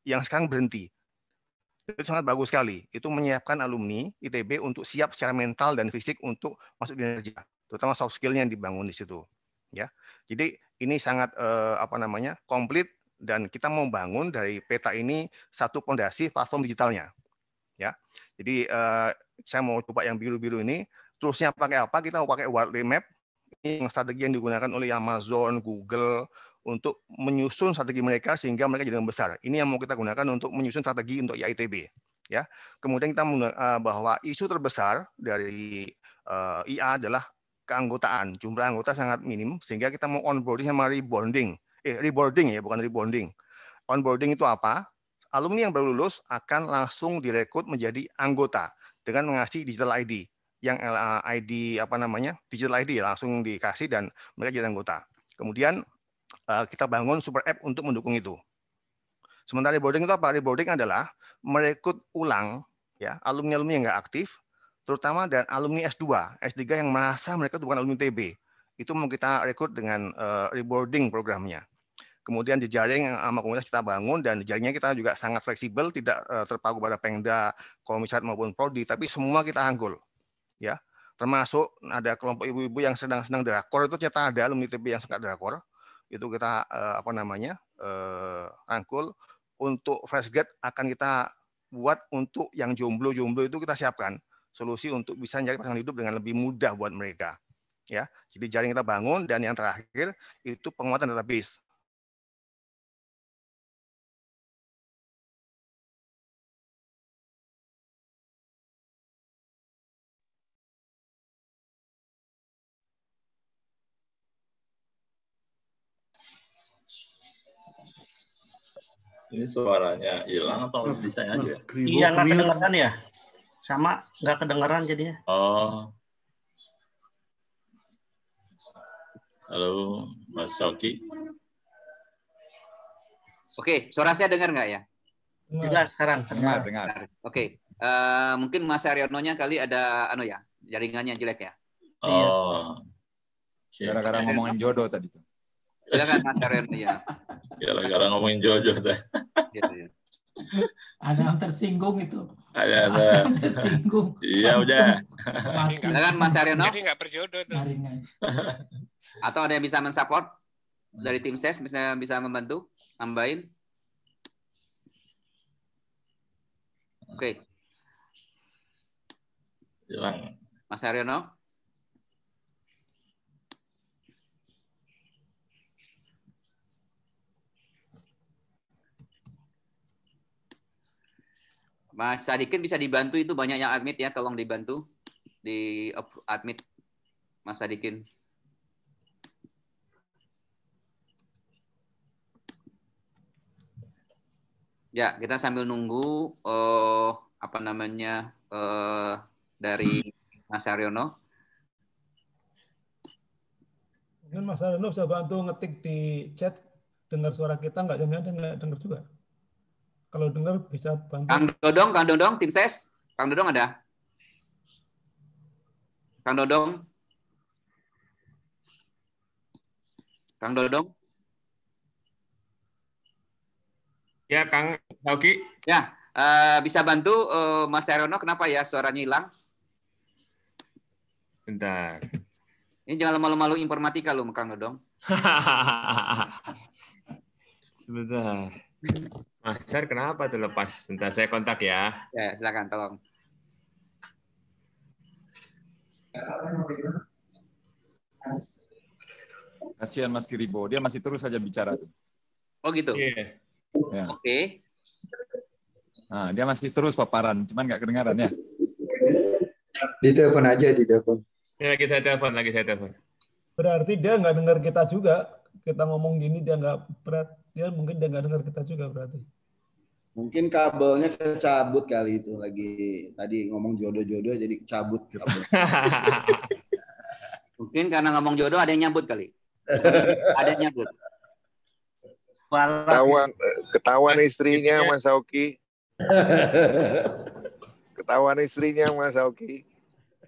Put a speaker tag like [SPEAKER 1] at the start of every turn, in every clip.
[SPEAKER 1] yang sekarang berhenti. Itu sangat bagus sekali. Itu menyiapkan alumni ITB untuk siap secara mental dan fisik untuk masuk dunia kerja, terutama soft skill-nya yang dibangun di situ. Ya, jadi ini sangat komplit dan kita mau bangun dari peta ini satu fondasi platform digitalnya. Ya, jadi saya mau coba yang biru-biru ini. Toolsnya pakai apa? Kita mau pakai Wildly Map. Ini strategi yang digunakan oleh Amazon, Google untuk menyusun strategi mereka sehingga mereka jadi besar. Ini yang mau kita gunakan untuk menyusun strategi untuk IITB. Ya, kemudian kita bahwa isu terbesar dari IA adalah keanggotaan. Jumlah anggota sangat minim sehingga kita mau onboarding sama reboarding. Reboarding ya, bukan rebonding. Onboarding itu apa? Alumni yang baru lulus akan langsung direkrut menjadi anggota dengan mengasih digital ID. Yang ID digital ID langsung dikasih dan mereka jadi anggota. Kemudian kita bangun super app untuk mendukung itu. Sementara reboarding itu apa? Reboarding adalah merekrut ulang ya alumni-alumni yang nggak aktif, terutama dan alumni S2, S3 yang merasa mereka bukan alumni TB. Itu mau kita rekrut dengan reboarding programnya. Kemudian jejaring yang sama komunitas kita bangun dan jejaringnya kita juga sangat fleksibel, tidak terpaku pada Pemda, Komisat maupun Prodi, tapi semua kita rangkul. Ya, termasuk ada kelompok ibu-ibu yang sedang drakor itu ternyata ada alumni TB yang suka drakor. Itu kita rangkul. Untuk fresh grad akan kita buat untuk yang jomblo-jomblo itu kita siapkan solusi untuk bisa mencari pasangan hidup dengan lebih mudah buat mereka. Ya, jadi jaring kita bangun dan yang terakhir itu penguatan database.
[SPEAKER 2] Ini suaranya hilang atau di saya aja?
[SPEAKER 3] Iya, nggak kedengeran ya? Sama, nggak kedengeran jadinya.
[SPEAKER 2] Oh. Halo, Mas Soki.
[SPEAKER 4] Oke, suara saya dengar nggak ya?
[SPEAKER 3] Jelas sekarang.
[SPEAKER 5] Dengar.
[SPEAKER 4] Oke, mungkin Mas Aryono-nya kali ada jaringannya jelek ya?
[SPEAKER 2] Oh.
[SPEAKER 5] Gara-gara ngomongin jodoh tadi tuh.
[SPEAKER 4] Silakan Mas Aryono ya.
[SPEAKER 2] Gara-gara ngomongin jodoh teh.
[SPEAKER 6] Ada yang tersinggung itu.
[SPEAKER 2] Ada.
[SPEAKER 6] Tersinggung.
[SPEAKER 2] Iya udah.
[SPEAKER 4] Silakan Mas Aryono.
[SPEAKER 7] Jadi nggak berjodoh tuh.
[SPEAKER 4] Atau ada yang bisa mensupport dari tim ses bisa membantu nambahin. Oke.
[SPEAKER 2] Hilang.
[SPEAKER 4] Mas Aryono. Mas Sadikin bisa dibantu, itu banyak yang admit ya, tolong dibantu di admit Mas Sadikin. Ya, kita sambil nunggu dari Mas Aryono.
[SPEAKER 8] Mungkin Mas Aryono bisa bantu ngetik di chat, dengar suara kita nggak dengar juga. Kalau dengar bisa bantu.
[SPEAKER 4] Kang Dodong, tim ses. Kang Dodong ada? Kang Dodong?
[SPEAKER 9] Ya, Kang Oki.
[SPEAKER 4] Ya, bisa bantu Mas Aryono, kenapa ya suaranya hilang?
[SPEAKER 9] Bentar.
[SPEAKER 4] Ini jangan malu-malu informatika loh, Kang Dodong.
[SPEAKER 9] Sebentar. Mas Sar, kenapa tuh lepas? Bentar, saya kontak ya.
[SPEAKER 4] Ya, silakan, tolong.
[SPEAKER 5] Kasihan Mas Kiribo, dia masih terus saja bicara tuh.
[SPEAKER 4] Oh gitu.
[SPEAKER 5] Yeah. Ya.
[SPEAKER 4] Oke.
[SPEAKER 5] Nah, dia masih terus paparan, cuman nggak kedengaran ya.
[SPEAKER 10] Ditelepon aja, ditelepon.
[SPEAKER 9] Ya, saya telepon.
[SPEAKER 8] Berarti dia nggak dengar kita juga. Kita ngomong gini dia mungkin dia nggak dengar kita juga berarti.
[SPEAKER 10] Mungkin kabelnya kecabut kali itu, lagi tadi ngomong jodoh-jodoh jadi kecabut kabel.
[SPEAKER 4] Mungkin karena ngomong jodoh ada yang nyambut kali. Ada yang nyambut.
[SPEAKER 11] Ketahuan istrinya Mas Oki. Ketahuan istrinya Mas Oki.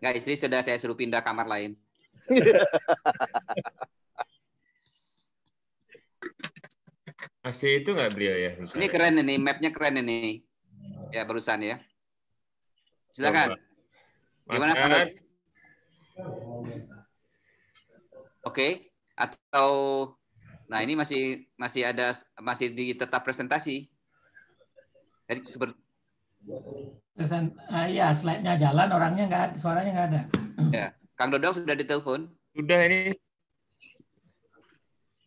[SPEAKER 4] Nggak, istri sudah saya suruh pindah kamar lain.
[SPEAKER 9] Masih itu nggak beliau ya? Bentar.
[SPEAKER 4] Ini keren ini, mapnya keren ini. Ya barusan ya. Silakan. Gimana Pak?
[SPEAKER 9] Mas,
[SPEAKER 4] Oke. Atau nah ini masih di tetap presentasi. Jadi seperti
[SPEAKER 6] Ya, slide-nya jalan, orangnya nggak ada, suaranya nggak ada.
[SPEAKER 4] ya. Kang Dodong sudah ditelepon?
[SPEAKER 9] sudah ini.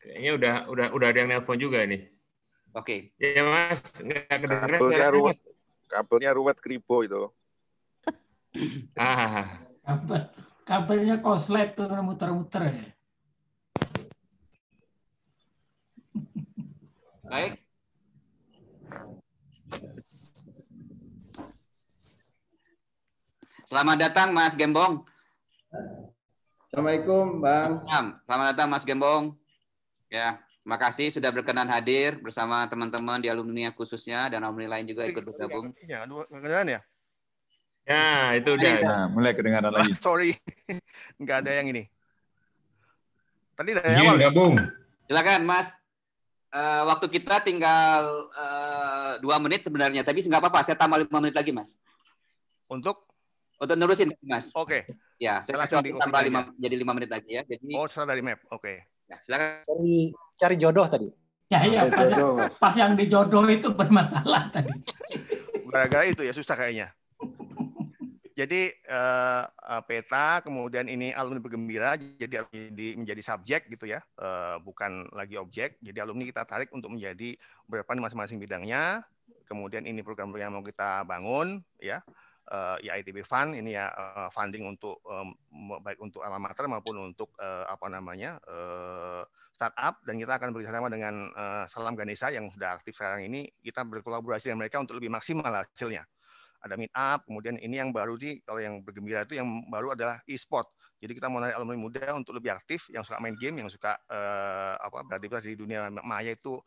[SPEAKER 9] Kayaknya udah ada yang nelpon juga nih.
[SPEAKER 4] Oke.
[SPEAKER 9] Ya Mas, nggak kedengeran.
[SPEAKER 11] Kabelnya ruwet kribo itu.
[SPEAKER 6] Kabelnya konslet tuh muter-muter ya.
[SPEAKER 4] Baik. Selamat datang Mas Gembong.
[SPEAKER 10] Assalamualaikum, Bang.
[SPEAKER 4] Selamat datang Mas Gembong. Ya, terima kasih sudah berkenan hadir bersama teman-teman di alumni khususnya dan alumni lain juga ikut bergabung.
[SPEAKER 1] Ya, kedengaran ya?
[SPEAKER 9] Ya, itu udah.
[SPEAKER 5] Nah, mulai kedengaran lagi.
[SPEAKER 1] Sorry, nggak ada yang ini. Tadi dari awal.
[SPEAKER 7] Gabung.
[SPEAKER 4] Silakan Mas. Waktu kita tinggal 2 menit sebenarnya, tapi nggak apa-apa. Saya tambah 5 menit lagi, Mas.
[SPEAKER 1] Untuk
[SPEAKER 4] nerusin, Mas.
[SPEAKER 1] Oke.
[SPEAKER 4] Ya, saya tambah 5 jadi 5 menit lagi ya. Jadi
[SPEAKER 1] setelah dari map. Oke.
[SPEAKER 4] Ya, silakan.
[SPEAKER 12] Cari jodoh tadi.
[SPEAKER 6] Ya, iya, pas yang dijodoh itu bermasalah tadi.
[SPEAKER 1] Gara-gara itu ya susah kayaknya. Jadi peta, kemudian ini alumni bergembira, jadi menjadi subjek gitu ya, bukan lagi objek. Jadi alumni kita tarik untuk menjadi berperan di masing-masing bidangnya. Kemudian ini program-program yang mau kita bangun, ya ITB Fund ini ya funding untuk baik untuk alma mater maupun untuk startup, dan kita akan bekerjasama dengan Salam Ganesha yang sudah aktif sekarang ini. Kita berkolaborasi dengan mereka untuk lebih maksimal hasilnya. Ada meet up, kemudian ini yang baru sih, kalau yang bergembira itu yang baru adalah e-sport. Jadi kita mau narik alumni muda untuk lebih aktif, yang suka main game, yang suka beraktivitas di dunia maya itu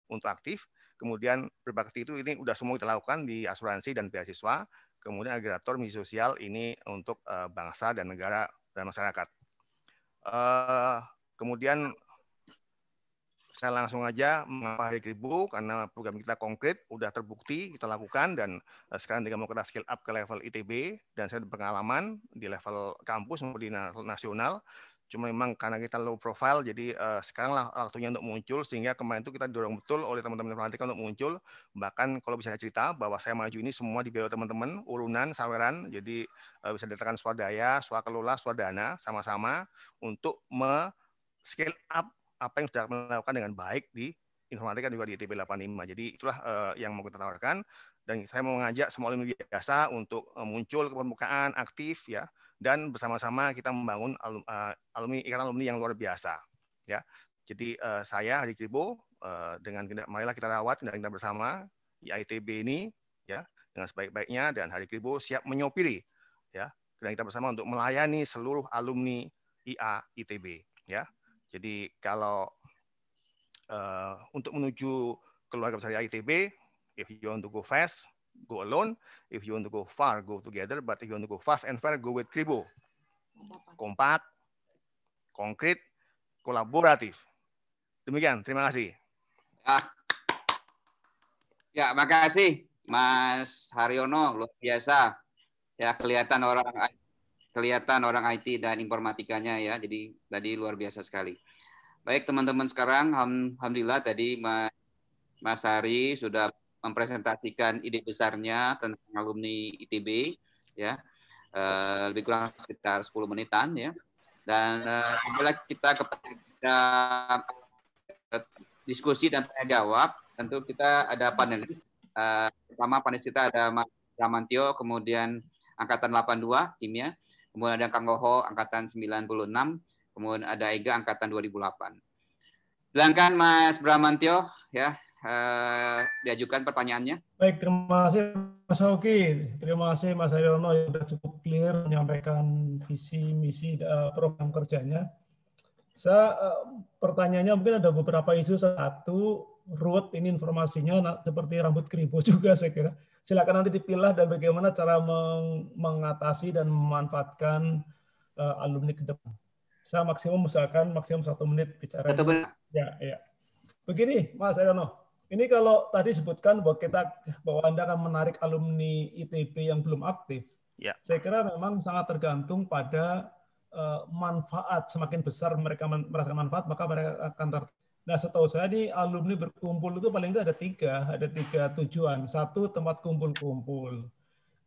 [SPEAKER 1] untuk aktif. Kemudian berbakti itu ini udah semua kita lakukan di asuransi dan beasiswa. Kemudian agregator media sosial ini untuk bangsa dan negara dan masyarakat. Kemudian saya langsung aja mengapa Hari Kribo, karena program kita konkret, udah terbukti kita lakukan, dan sekarang tinggal mau kita skill up ke level ITB, dan saya berpengalaman di level kampus maupun di nasional. Cuma memang karena kita low profile, jadi sekarang lah waktunya untuk muncul, sehingga kemarin itu kita dorong betul oleh teman-teman informatika untuk muncul. Bahkan kalau bisa saya cerita bahwa saya maju ini semua di bawah teman-teman, urunan, saweran, jadi bisa dikatakan swadaya, swakelola, swadana, sama-sama untuk skill up apa yang sudah melakukan dengan baik di informatika juga di ITB 85. Jadi itulah yang mau kita tawarkan, dan saya mau mengajak semua alumni biasa untuk muncul ke permukaan, aktif ya, dan bersama-sama kita membangun ikatan alumni yang luar biasa ya. Jadi saya Hari Kribo dengan marilah kita rawat dan kita bersama di ITB ini ya dengan sebaik-baiknya, dan Hari Kribo siap menyopiri ya, dan kita bersama untuk melayani seluruh alumni IA ITB ya. Jadi kalau untuk menuju keluarga besar ITB, if you want to go fast, go alone. If you want to go far, go together. But if you want to go fast and far, go with Kribo. Kompak, konkret, kolaboratif. Demikian, terima kasih.
[SPEAKER 4] Ya, makasih Mas Haryono, luar biasa. Ya, kelihatan orang IT dan informatikanya ya. Jadi tadi luar biasa sekali. Baik teman-teman, sekarang alhamdulillah tadi Mas Hari sudah mempresentasikan ide besarnya tentang alumni ITB ya. Lebih kurang sekitar 10 menitan ya. Dan setelah kita kepada diskusi dan tanya jawab, tentu kita ada panelis. Pertama panelis kita ada Mas Bramantyo, kemudian angkatan 82 timnya. Kemudian ada Kang Goho, angkatan 96. Kemudian ada Ega, angkatan 2008. Silakan Mas Bramantyo, ya, diajukan pertanyaannya.
[SPEAKER 8] Baik, terima kasih Mas Hoki. Terima kasih Mas Haryono yang sudah cukup clear menyampaikan visi, misi, program kerjanya. Saya pertanyaannya mungkin ada beberapa isu. Satu, ruwet ini informasinya seperti rambut Kribo juga saya kira. Silakan nanti dipilah dan bagaimana cara mengatasi dan memanfaatkan alumni ke depan. Saya maksimum usahakan maksimum 1 menit bicara.
[SPEAKER 4] Betul.
[SPEAKER 8] Ya. Begini, Mas Haryono. Ini kalau tadi sebutkan bahwa Anda akan menarik alumni ITB yang belum aktif, saya kira memang sangat tergantung pada manfaat. Semakin besar mereka merasakan manfaat, maka mereka akan tertarik. Nah, setahu saya nih alumni berkumpul itu paling tidak ada tiga tujuan. Satu, tempat kumpul-kumpul.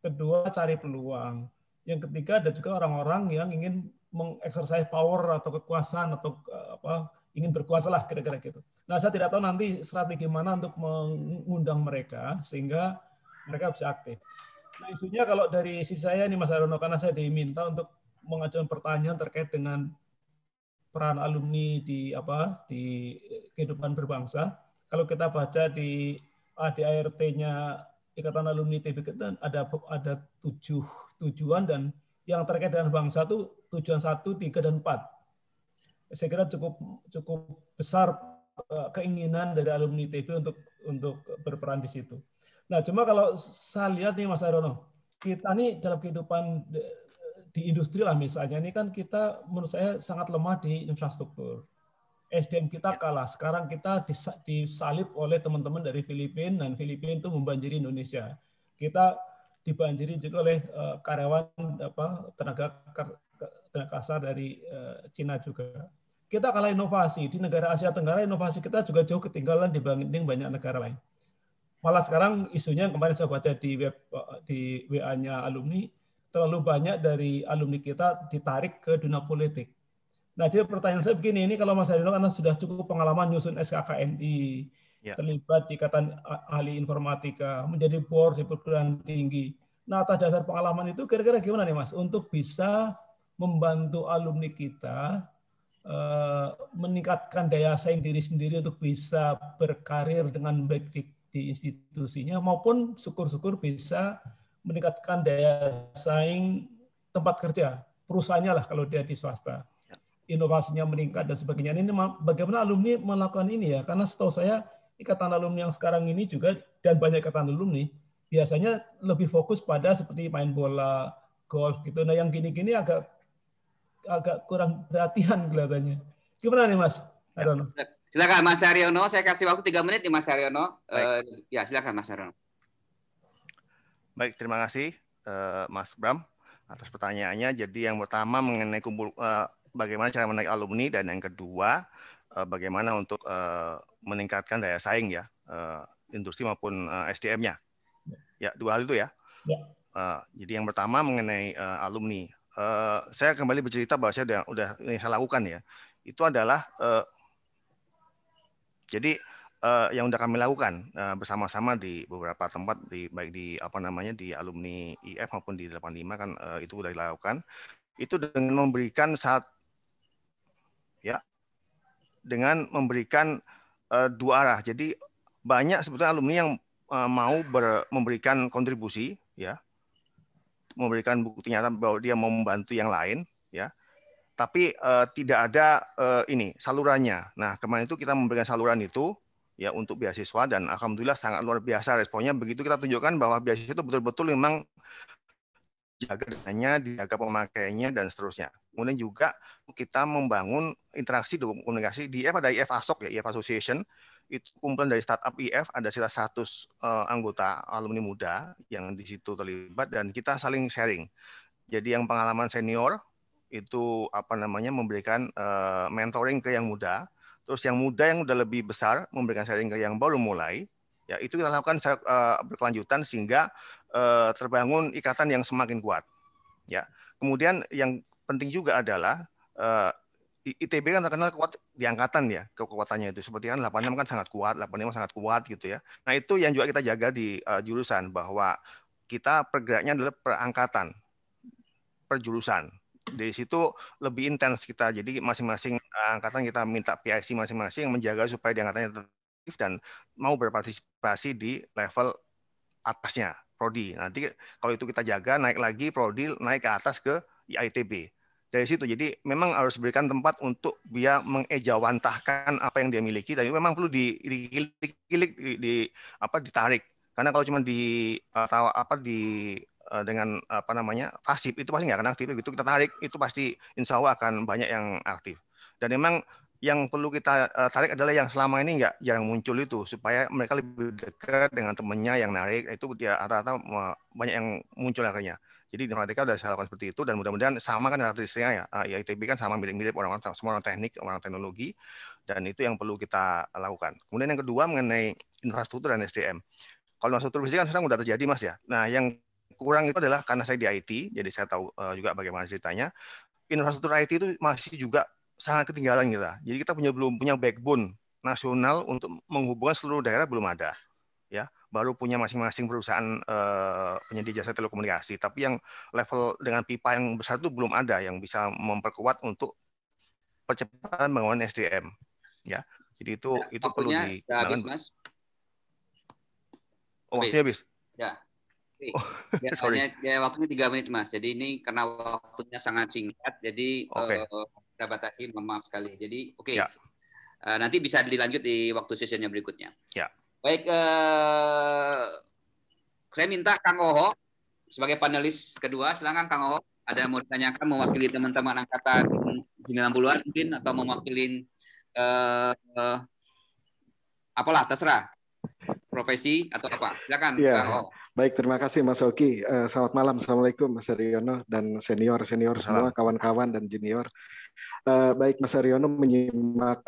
[SPEAKER 8] Kedua, cari peluang. Yang ketiga, ada juga orang-orang yang ingin mengeksersis power atau kekuasaan atau ingin berkuasa lah kira-kira gitu. Nah, saya tidak tahu nanti strategi mana untuk mengundang mereka sehingga mereka bisa aktif. Nah, isunya kalau dari sisi saya nih Mas Haryono, karena saya diminta untuk mengajukan pertanyaan terkait dengan peran alumni di kehidupan berbangsa. Kalau kita baca di ADART-nya Ikatan Alumni ITB kita ada 7 tujuan, dan yang terkait dengan bangsa itu tujuan 1, 3, dan 4. Saya kira cukup besar keinginan dari alumni ITB untuk berperan di situ. Nah, cuma kalau saya lihat nih Mas Haryono, kita nih dalam kehidupan di industri lah misalnya, ini kan kita menurut saya sangat lemah di infrastruktur. SDM kita kalah. Sekarang kita disalib oleh teman-teman dari Filipina, dan Filipina itu membanjiri Indonesia. Kita dibanjiri juga oleh karyawan tenaga kasar dari Cina juga. Kita kalah inovasi. Di negara Asia Tenggara inovasi kita juga jauh ketinggalan dibanding banyak negara lain. Malah sekarang isunya yang kemarin saya baca di WA-nya alumni, terlalu banyak dari alumni kita ditarik ke dunia politik. Nah, jadi pertanyaan saya begini, ini kalau Mas Haryono karena sudah cukup pengalaman nyusun SKKNI, terlibat di Ikatan Ahli Informatika, menjadi board di perguruan tinggi. Nah, atas dasar pengalaman itu kira-kira gimana nih Mas untuk bisa membantu alumni kita meningkatkan daya saing diri sendiri untuk bisa berkarir dengan baik di institusinya, maupun syukur-syukur bisa meningkatkan daya saing tempat kerja, perusahaannya lah kalau dia di swasta. Inovasinya meningkat dan sebagainya. Ini bagaimana alumni melakukan ini ya? Karena setahu saya ikatan alumni yang sekarang ini juga, dan banyak ikatan alumni, biasanya lebih fokus pada seperti main bola, golf gitu. Nah, yang gini-gini agak kurang perhatian kelihatannya. Gimana nih Mas Haryono?
[SPEAKER 4] Silakan Mas Haryono, saya kasih waktu 3 menit nih Mas Haryono. Ya, silakan Mas Haryono.
[SPEAKER 1] Baik, terima kasih Mas Bram atas pertanyaannya. Jadi yang pertama mengenai bagaimana cara menarik alumni, dan yang kedua bagaimana untuk meningkatkan daya saing ya industri maupun SDM-nya. Ya, dua hal itu ya. Jadi yang pertama mengenai alumni, saya kembali bercerita bahwa saya udah yang saya lakukan ya. Itu adalah jadi yang sudah kami lakukan bersama-sama di beberapa tempat, baik di di alumni IF maupun di 85 kan itu sudah dilakukan. Itu dengan memberikan dengan memberikan dua arah. Jadi banyak sebetulnya alumni yang mau memberikan kontribusi, ya, memberikan bukti nyata bahwa dia mau membantu yang lain, ya. Tapi tidak ada salurannya. Nah, kemarin itu kita memberikan saluran itu ya untuk beasiswa, dan alhamdulillah sangat luar biasa responnya. Begitu kita tunjukkan bahwa beasiswa itu betul-betul memang jaga dananya, dijaga pemakaiannya, dan seterusnya. Kemudian juga kita membangun interaksi komunikasi di IF, ada IF ASOK ya, IF Association, itu kumpulan dari startup IF, ada sekitar 100 anggota alumni muda yang di situ terlibat, dan kita saling sharing. Jadi yang pengalaman senior itu memberikan mentoring ke yang muda, terus yang muda yang udah lebih besar memberikan sharing ke yang baru mulai. Ya, itu kita lakukan berkelanjutan sehingga terbangun ikatan yang semakin kuat. Ya, kemudian yang penting juga adalah ITB kan terkenal kuat di angkatan ya, kekuatannya itu seperti kan 86 kan sangat kuat, 85 sangat kuat gitu ya. Nah, itu yang juga kita jaga di jurusan, bahwa kita pergeraknya adalah per angkatan, per jurusan. Di situ lebih intens kita. Jadi masing-masing angkatan kita minta PIC masing-masing yang menjaga supaya di angkatannya tetap dan mau berpartisipasi di level atasnya, prodi. Nanti kalau itu kita jaga, naik lagi prodi, naik ke atas ke IITB. Dari situ, jadi memang harus berikan tempat untuk dia mengejawantahkan apa yang dia miliki, dan itu memang perlu ditarik. Karena kalau cuma dengan pasif itu pasti nggak akan aktif. Begitu kita tarik, itu pasti insya Allah akan banyak yang aktif. Dan memang yang perlu kita tarik adalah yang selama ini nggak jarang muncul itu, supaya mereka lebih dekat dengan temennya yang narik. Itu dia rata-rata banyak yang muncul akhirnya. Jadi di Merdeka sudah saya lakukan seperti itu, dan mudah-mudahan sama kan karakteristiknya ya. IITB kan sama mirip-mirip orang-orang, semua orang teknik, orang teknologi, dan itu yang perlu kita lakukan. Kemudian yang kedua mengenai infrastruktur dan SDM. Kalau infrastruktur fisik kan sekarang sudah terjadi, Mas ya. Nah, yang kurang itu adalah karena saya di IT, jadi saya tahu juga bagaimana ceritanya. Infrastruktur IT itu masih juga sangat ketinggalan kita. Jadi kita belum punya backbone nasional untuk menghubungkan seluruh daerah, belum ada. Ya, baru punya masing-masing perusahaan penyedia jasa telekomunikasi. Tapi yang level dengan pipa yang besar itu belum ada yang bisa memperkuat untuk percepatan pembangunan SDM. Ya, jadi itu perlu
[SPEAKER 4] habis, Mas.
[SPEAKER 1] Oh, waktunya habis.
[SPEAKER 4] Ya.
[SPEAKER 1] Oh,
[SPEAKER 4] sorry. Ya, waktunya 3 menit, Mas. Jadi ini karena waktunya sangat singkat, jadi kita batasi, maaf sekali. Jadi
[SPEAKER 1] ya.
[SPEAKER 4] Nanti bisa dilanjut di waktu sesinya berikutnya.
[SPEAKER 1] Ya.
[SPEAKER 4] Baik, saya minta Kang Oho sebagai panelis kedua. Silakan Kang Oho. Ada mau ditanyakan mewakili teman-teman angkatan 90-an mungkin, atau mewakili apalah, terserah. Profesi atau apa? Silakan
[SPEAKER 7] ya,
[SPEAKER 4] Kang Oho.
[SPEAKER 7] Baik, terima kasih Mas Oki. Selamat malam, Assalamualaikum Mas Haryono dan senior semua, kawan-kawan dan junior. Baik, Mas Haryono menyimak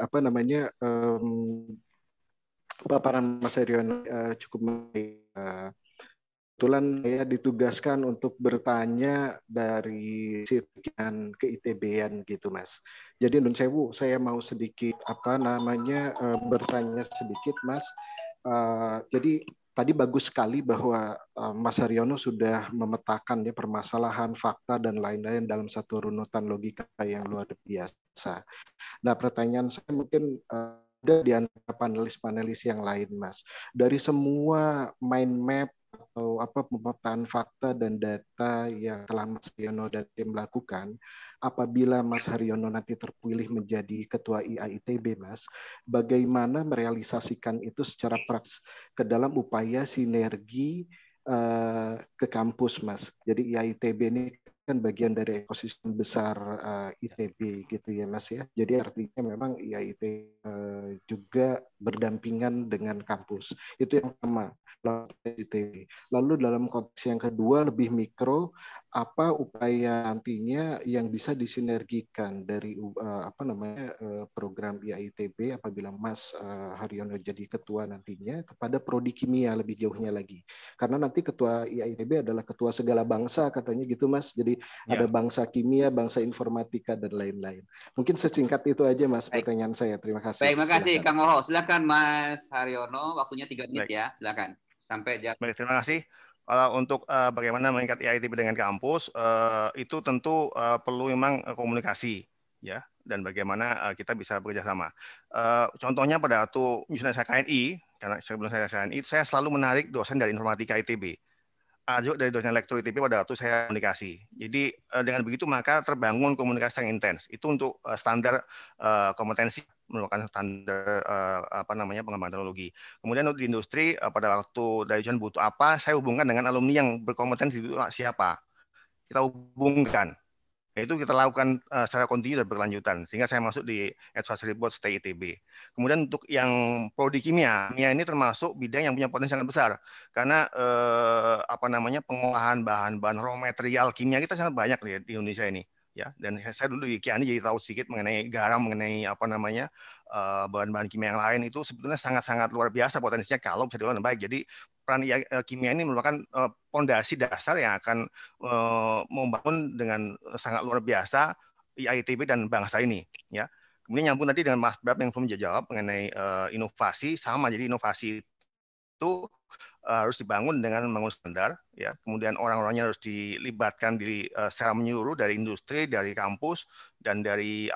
[SPEAKER 7] paparan Mas Haryono cukup baik. Kebetulan saya ditugaskan untuk bertanya dari Sirkian ke ITB-an gitu, Mas. Jadi Nun Sewu, saya mau sedikit bertanya sedikit, Mas. Jadi tadi bagus sekali bahwa Mas Haryono sudah memetakan ya permasalahan, fakta, dan lain-lain dalam satu runutan logika yang luar biasa. Nah, pertanyaan saya mungkin ada di antara panelis-panelis yang lain, Mas. Dari semua mind map atau pemetaan fakta dan data yang telah Mas Haryono dan tim lakukan, apabila Mas Haryono nanti terpilih menjadi ketua IAITB, Mas, bagaimana merealisasikan itu secara praktis ke dalam upaya sinergi ke kampus, Mas. Jadi IAITB ini kan bagian dari ekosistem besar ITB gitu ya, Mas ya. Jadi artinya memang IAITB juga berdampingan dengan kampus. Itu yang pertama. Lalu dalam konteks yang kedua lebih mikro, apa upaya nantinya yang bisa disinergikan dari program IAITB apabila Mas Haryono jadi ketua nantinya kepada prodi kimia lebih jauhnya lagi, karena nanti ketua IAITB adalah ketua segala bangsa katanya gitu, Mas. Jadi ada bangsa kimia, bangsa informatika, dan lain-lain. Mungkin sesingkat itu aja, Mas, pertanyaan saya. Terima kasih.
[SPEAKER 4] Baik, terima kasih Kang Oho. Silakan Mas Haryono, waktunya 3 menit ya. Silakan. Sampai jam.
[SPEAKER 1] Baik, terima kasih. Untuk bagaimana mengikat IAITB dengan kampus, itu tentu perlu memang komunikasi, ya, dan bagaimana kita bisa bekerja sama. Contohnya pada waktu misalnya saya KNI, karena sebelum saya KNI, saya selalu menarik dosen dari informatika ITB. Juga dari dosen lektor ITB pada waktu saya komunikasi. Jadi dengan begitu maka terbangun komunikasi yang intens. Itu untuk standar kompetensi, merupakan standar pengembangan teknologi. Kemudian untuk di industri, pada waktu dari dosen butuh apa, saya hubungkan dengan alumni yang berkompetensi itu siapa. Kita hubungkan. Itu kita lakukan secara kontinu dan berkelanjutan, sehingga saya masuk di Advisory Board Stay ITB. Kemudian untuk yang prodi kimia ini termasuk bidang yang punya potensi sangat besar, karena pengolahan bahan-bahan raw material kimia kita sangat banyak di Indonesia ini. Ya, dan saya dulu di Kiani jadi tahu sedikit mengenai garam, mengenai bahan-bahan kimia yang lain. Itu sebetulnya sangat-sangat luar biasa potensinya kalau bisa diolah dengan baik. Jadi peran kimia ini merupakan fondasi dasar yang akan membangun dengan sangat luar biasa IAITB dan bangsa ini. Ya, kemudian nyambung tadi dengan Mas Bab yang belum jawab mengenai inovasi, sama. Jadi inovasi itu harus dibangun dengan membangun standar, ya. Kemudian orang-orangnya harus dilibatkan secara menyeluruh dari industri, dari kampus, dan dari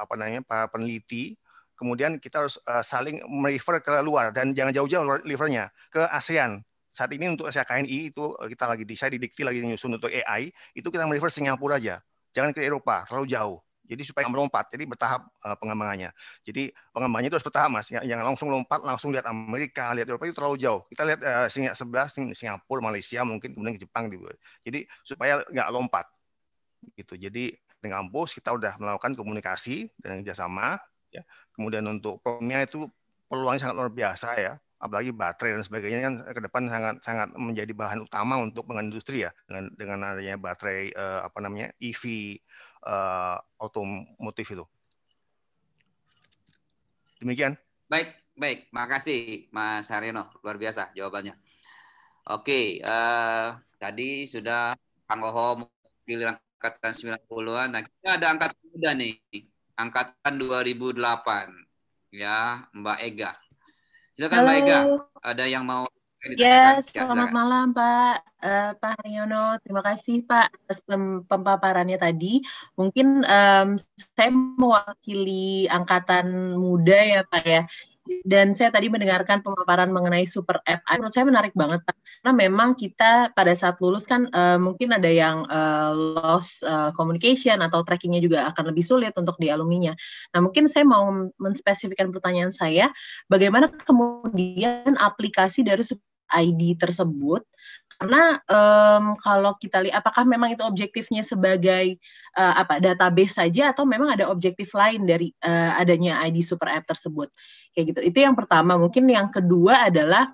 [SPEAKER 1] para peneliti. Kemudian kita harus saling merefer ke luar, dan jangan jauh-jauh refernya ke ASEAN. Saat ini untuk Asia KNI itu kita saya didikti lagi nyusun untuk AI, itu kita merefer Singapura aja, jangan ke Eropa, terlalu jauh. Jadi supaya melompat, jadi bertahap pengembangannya. Jadi pengembangannya itu harus bertahap, Mas. Jangan langsung lompat, langsung lihat Amerika, lihat Eropa, itu terlalu jauh. Kita lihat sebelah Singapura, Malaysia, mungkin kemudian ke Jepang gitu. Jadi supaya nggak lompat, gitu. Jadi di kampus kita udah melakukan komunikasi dan kerjasama, ya. Kemudian untuk problemnya itu peluangnya sangat luar biasa ya, apalagi baterai dan sebagainya kan ke depan sangat menjadi bahan utama untuk pengembangan industri ya, dengan adanya baterai EV otomotif itu. Demikian.
[SPEAKER 4] Baik, makasih Mas Haryono, luar biasa jawabannya. Oke, tadi sudah Kang Oho pilih angkatan 90-an. Nah, kita ada angkatan muda nih, angkatan 2008, ya Mbak Ega. Silakan Mbak Ega, ada yang mau
[SPEAKER 13] ditanyakan? Selamat malam Pak Haryono. Terima kasih Pak atas pemaparannya tadi. Mungkin saya mewakili angkatan muda ya Pak ya. Dan saya tadi mendengarkan pemaparan mengenai super app. Menurut saya menarik banget Pak. Karena memang kita pada saat lulus kan mungkin ada yang lost communication atau trackingnya juga akan lebih sulit untuk di alumninya. Nah mungkin saya mau menspesifikkan pertanyaan saya, bagaimana kemudian aplikasi dari super ID tersebut, karena kalau kita lihat apakah memang itu objektifnya sebagai database saja atau memang ada objektif lain dari adanya ID super app tersebut, kayak gitu. Itu yang pertama. Mungkin yang kedua adalah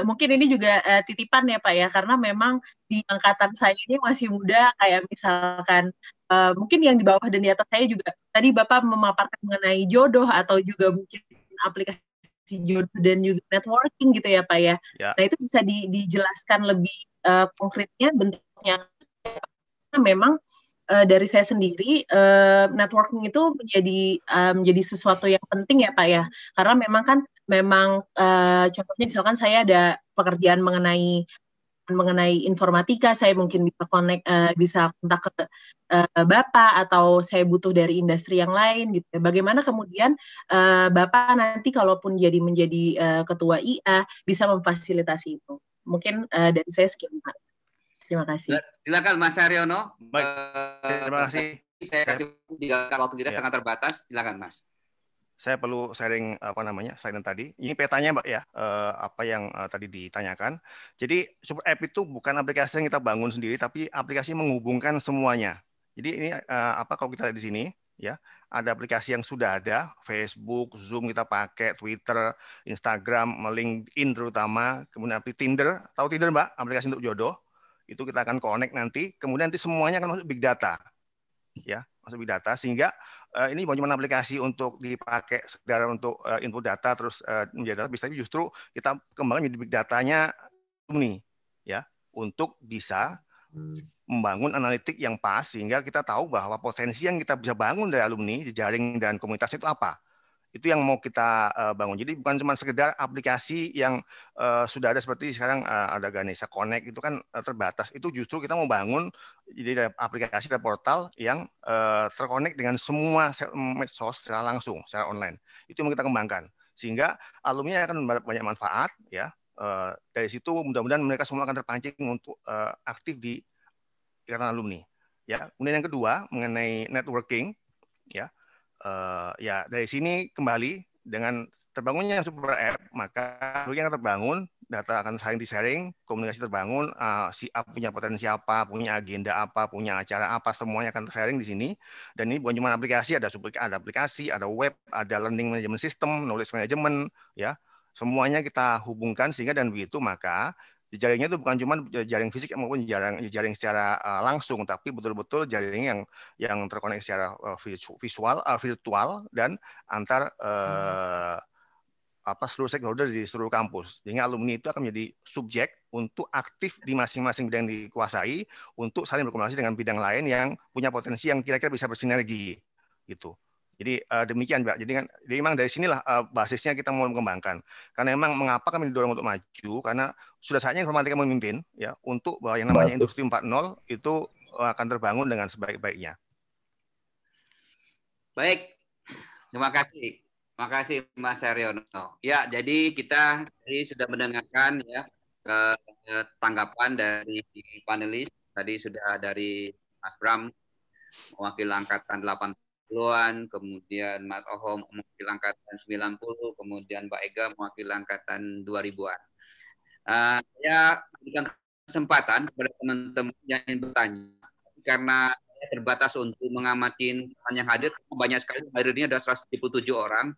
[SPEAKER 13] mungkin ini juga titipan ya Pak ya, karena memang di angkatan saya ini masih muda, kayak misalkan mungkin yang di bawah dan di atas saya juga tadi Bapak memaparkan mengenai jodoh atau juga mungkin aplikasi jodoh dan juga networking gitu ya Pak ya. Nah itu bisa dijelaskan lebih konkretnya bentuknya. Memang dari saya sendiri networking itu menjadi sesuatu yang penting ya Pak ya. Karena memang contohnya misalkan saya ada pekerjaan mengenai informatika, saya mungkin bisa kontak ke Bapak, atau saya butuh dari industri yang lain gitu. Bagaimana kemudian Bapak nanti kalaupun menjadi ketua IA bisa memfasilitasi itu. Mungkin dari saya sekian Pak. Terima kasih.
[SPEAKER 4] Silakan Mas Haryono.
[SPEAKER 1] Baik. Terima kasih.
[SPEAKER 4] Saya kasih waktu kita sangat terbatas. Silakan Mas.
[SPEAKER 1] Saya perlu sharing slide tadi. Ini petanya Mbak ya, apa yang tadi ditanyakan. Jadi super app itu bukan aplikasi yang kita bangun sendiri, tapi aplikasi menghubungkan semuanya. Jadi ini kalau kita lihat di sini ya, ada aplikasi yang sudah ada, Facebook, Zoom kita pakai, Twitter, Instagram, LinkedIn terutama, kemudian Tinder. Tahu Tinder Mbak? Aplikasi untuk jodoh. Itu kita akan connect nanti. Kemudian nanti semuanya akan masuk big data. Ya, masuk big data, sehingga ini bukan cuma aplikasi untuk dipakai sekedar untuk input data terus menjadi database, tapi justru kita kembangkan menjadi big datanya ini ya, untuk bisa membangun analitik yang pas sehingga kita tahu bahwa potensi yang kita bisa bangun dari alumni, jejaring dan komunitas itu apa. Itu yang mau kita bangun. Jadi bukan cuma sekedar aplikasi yang sudah ada seperti sekarang ada Ganesha Connect, itu kan terbatas. Itu justru kita mau bangun jadi aplikasi dan portal yang terkonek dengan semua medsos secara langsung, secara online. Itu yang kita kembangkan. Sehingga alumni akan banyak manfaat ya. Dari situ mudah-mudahan mereka semua akan terpancing untuk aktif di ikatan alumni. Ya. Kemudian yang kedua mengenai networking ya. Ya dari sini kembali dengan terbangunnya super app, maka yang terbangun, data akan saling di-sharing, komunikasi terbangun, si A punya potensi apa, punya agenda apa, punya acara apa, semuanya akan sharing di sini. Dan ini bukan cuma aplikasi, ada aplikasi, ada web, ada learning management system, knowledge management, ya, semuanya kita hubungkan sehingga dan begitu maka jaringnya itu bukan cuma jaring fisik maupun jaring secara langsung, tapi betul-betul jaring yang terkoneksi secara virtual dan antar seluruh stakeholder di seluruh kampus. Sehingga alumni itu akan menjadi subjek untuk aktif di masing-masing bidang yang dikuasai untuk saling berkomunikasi dengan bidang lain yang punya potensi yang kira-kira bisa bersinergi gitu. Jadi demikian Mbak. Jadi memang dari sinilah basisnya kita mau mengembangkan. Karena memang mengapa kami didorong untuk maju? Karena sudah saatnya informatika memimpin ya untuk bahwa yang namanya industri 4.0 itu akan terbangun dengan sebaik-baiknya.
[SPEAKER 4] Baik, terima kasih. Terima kasih Mas Haryono. Ya, jadi kita tadi sudah mendengarkan ya tanggapan dari panelis. Tadi sudah dari Mas Bram mewakili angkatan 80-an, kemudian Mas Oho mewakili angkatan 90, kemudian Mbak Ega mewakili angkatan 2000-an. Saya berikan kesempatan kepada teman-teman yang ingin bertanya, karena saya terbatas untuk mengamati yang hadir. Banyak sekali hadirnya ada 177 orang.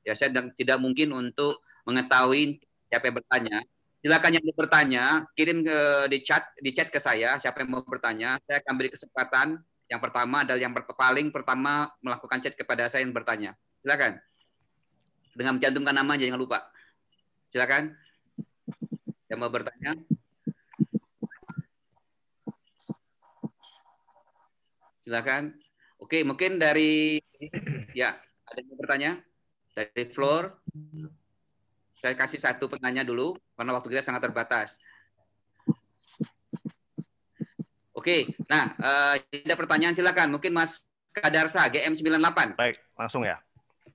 [SPEAKER 4] Ya, saya tidak mungkin untuk mengetahui siapa yang bertanya. Silakan yang mau bertanya, kirim di chat ke saya. Siapa yang mau bertanya, saya akan beri kesempatan. Yang pertama adalah yang paling pertama melakukan chat kepada saya yang bertanya. Silakan. Dengan mencantumkan nama, jangan lupa. Silakan. Yang mau bertanya. Silakan. Oke, mungkin dari ya, ada yang mau bertanya? Dari floor. Saya kasih satu penanya dulu, karena waktu kita sangat terbatas. Oke, nah, ada pertanyaan silakan. Mungkin Mas Kadarsa, GM98.
[SPEAKER 1] Baik, langsung ya.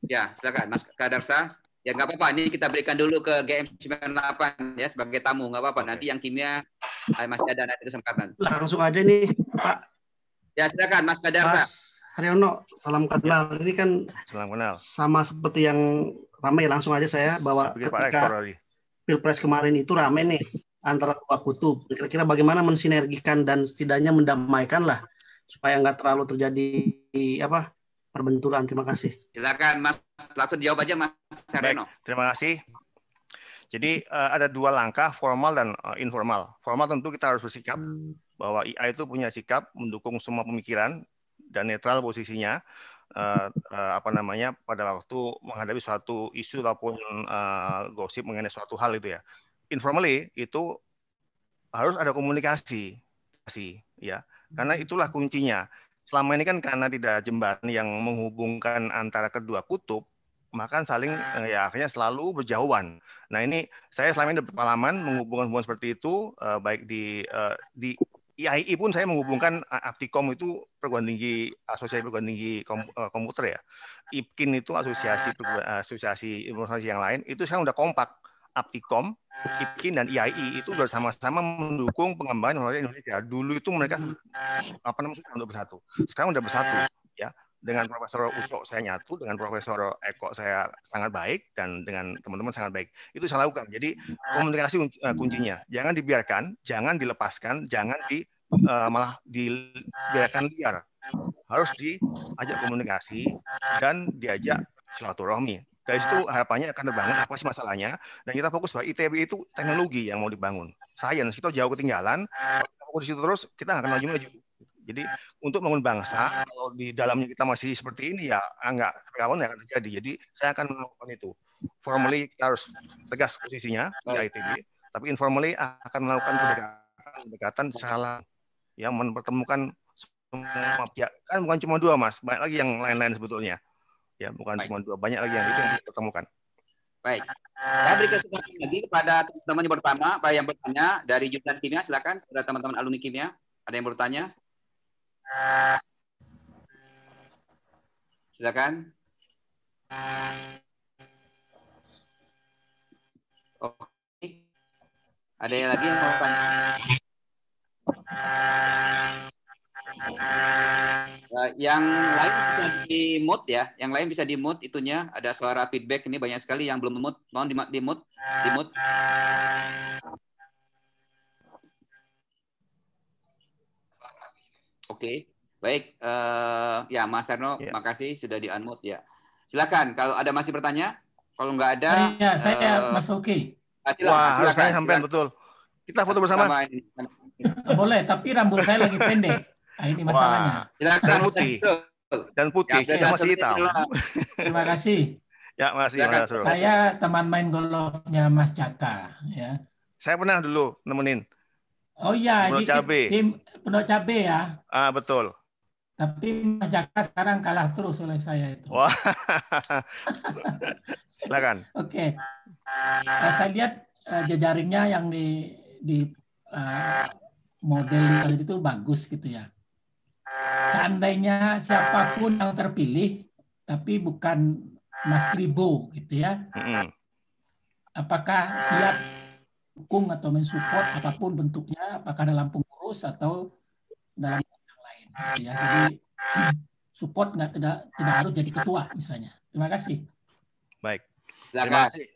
[SPEAKER 4] Ya, silakan Mas Kadarsa. Ya nggak apa-apa, ini kita berikan dulu ke GM98 ya sebagai tamu, nggak apa-apa. Nanti yang kimia masih ada nanti kesempatan.
[SPEAKER 3] Langsung aja nih, Pak.
[SPEAKER 4] Ya silakan Mas Kadarsa.
[SPEAKER 3] Mas Haryono, salam kenal. Ini kan
[SPEAKER 1] salam kenal.
[SPEAKER 3] Sama seperti yang ramai, langsung aja saya bahwa ketika Pilpres kemarin itu ramai nih antara dua kutub. Kira-kira bagaimana mensinergikan dan setidaknya mendamaikan lah supaya nggak terlalu terjadi perbenturan. Terima kasih.
[SPEAKER 4] Silakan Mas, langsung dijawab aja Mas Haryono.
[SPEAKER 1] Baik, terima kasih. Jadi ada dua langkah, formal dan informal. Formal tentu kita harus bersikap bahwa IA itu punya sikap mendukung semua pemikiran dan netral posisinya. Pada waktu menghadapi suatu isu ataupun gosip mengenai suatu hal itu ya. Informally itu harus ada komunikasi ya. Karena itulah kuncinya. Selama ini kan karena tidak jembatan yang menghubungkan antara kedua kutub, maka saling ya akhirnya selalu berjauhan. Nah, ini saya selama ini berpengalaman menghubungkan hubungan seperti itu baik di IAI pun saya menghubungkan Aptikom itu perguruan tinggi asosiasi perguruan tinggi komputer ya. IPKIN itu asosiasi informasi yang lain itu sekarang udah kompak. Aptikom, IPKIN dan IAI itu bersama-sama mendukung pengembangan informasi Indonesia. Dulu itu mereka untuk bersatu. Sekarang udah bersatu ya. Dengan Profesor Uco saya nyatu, dengan Profesor Eko saya sangat baik, dan dengan teman-teman sangat baik. Itu saya lakukan. Jadi komunikasi kuncinya. Jangan dibiarkan, jangan dilepaskan, jangan malah dibiarkan liar. Harus diajak komunikasi dan diajak silaturahmi. Dari situ harapannya akan terbangun apa sih masalahnya, dan kita fokus bahwa ITB itu teknologi yang mau dibangun. Sains kita jauh ketinggalan, kalau fokus di situ terus kita nggak akan maju-maju. Jadi untuk membangun bangsa, kalau di dalamnya kita masih seperti ini ya nggak akan terjadi. Jadi saya akan melakukan itu. Formally kita harus tegas posisinya di ITB, tapi informally akan melakukan pendekatan salah, yang mempertemukan semua pihak. Kan bukan cuma dua Mas, banyak lagi yang lain-lain sebetulnya. Ya bukan cuma dua, banyak lagi yang itu yang dipertemukan.
[SPEAKER 4] Baik. Saya beri kesempatan lagi kepada teman-teman yang pertama, yang bertanya dari jurusan kimia, silakan. Kepada teman-teman alumni kimia, ada yang bertanya? Silakan. Oke. Ada yang lagi yang mau tanya? Yang lain bisa di mute ya. Yang lain bisa di mute itunya. Ada suara feedback ini banyak sekali yang belum mute. Mohon di mute. Di mute. Oke. Baik, ya Mas Arno, makasih sudah di-unmute ya. Silakan, kalau ada masih bertanya. Kalau nggak ada,
[SPEAKER 6] ya, saya Mas Oki.
[SPEAKER 1] Wah, harus tanya sampean betul. Kita foto bersama.
[SPEAKER 6] Boleh, tapi rambut saya lagi pendek. Nah, ini masalahnya.
[SPEAKER 4] Silakan.
[SPEAKER 1] Dan putih. Dan putih, kita masih hitam.
[SPEAKER 6] Terima kasih.
[SPEAKER 1] Ya, masih.
[SPEAKER 6] Saya teman main golfnya Mas Caka. Ya.
[SPEAKER 1] Saya pernah dulu nemenin.
[SPEAKER 6] Oh iya,
[SPEAKER 1] di
[SPEAKER 6] Pondok Cabe ya.
[SPEAKER 1] Ah, betul.
[SPEAKER 6] Tapi Mas Jaka sekarang kalah terus oleh saya itu.
[SPEAKER 1] Wah. Silakan.
[SPEAKER 6] Oke. Saya lihat jejaringnya yang di model itu bagus gitu ya. Seandainya siapapun yang terpilih, tapi bukan Mas Kribo gitu ya. Apakah siap dukung atau mensupport apapun bentuknya, apakah dalam pengurus atau dalam ya, jadi support tidak harus jadi ketua misalnya. Terima kasih.
[SPEAKER 1] Baik. Terima kasih.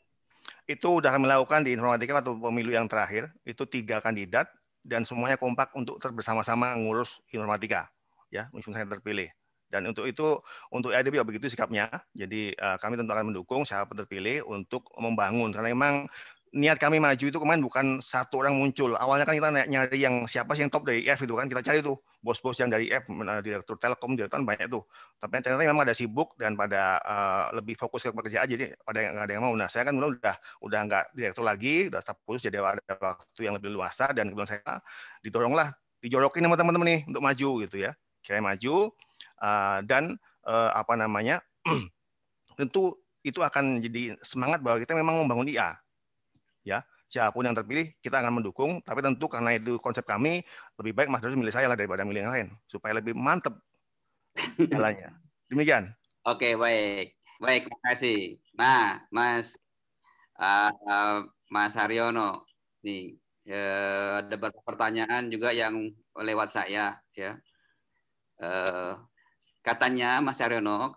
[SPEAKER 1] Itu sudah kami lakukan di informatika atau pemilu yang terakhir. Itu 3 kandidat dan semuanya kompak untuk bersama-sama ngurus informatika. ya meskipun saya terpilih. Dan untuk itu, untuk IITB begitu sikapnya. Jadi kami tentu akan mendukung siapa terpilih untuk membangun. Karena memang niat kami maju itu kemarin bukan satu orang muncul. Awalnya kan kita nyari yang siapa sih yang top dari IF itu kan. Kita cari tuh bos-bos yang dari IF, direktur Telkom, direktur banyak tuh. Tapi ternyata memang ada sibuk dan pada lebih fokus ke pekerjaan. Jadi pada nggak ada yang mau. Nah saya kan udah nggak direktur lagi, udah staf khusus. Jadi ada waktu yang lebih luasa dan kemudian saya didoronglah, dijorokin sama teman-teman nih untuk maju gitu ya. Kira maju. Dan apa namanya tentu itu akan jadi semangat bahwa kita memang membangun IA ya, siapapun yang terpilih kita akan mendukung, tapi tentu karena itu konsep kami lebih baik Mas Darius milih saya lah daripada milih yang lain supaya lebih mantep jalannya. Demikian.
[SPEAKER 4] Oke, baik, makasih. Nah Mas Haryono nih ada beberapa pertanyaan juga yang lewat saya ya. Katanya Mas Haryono,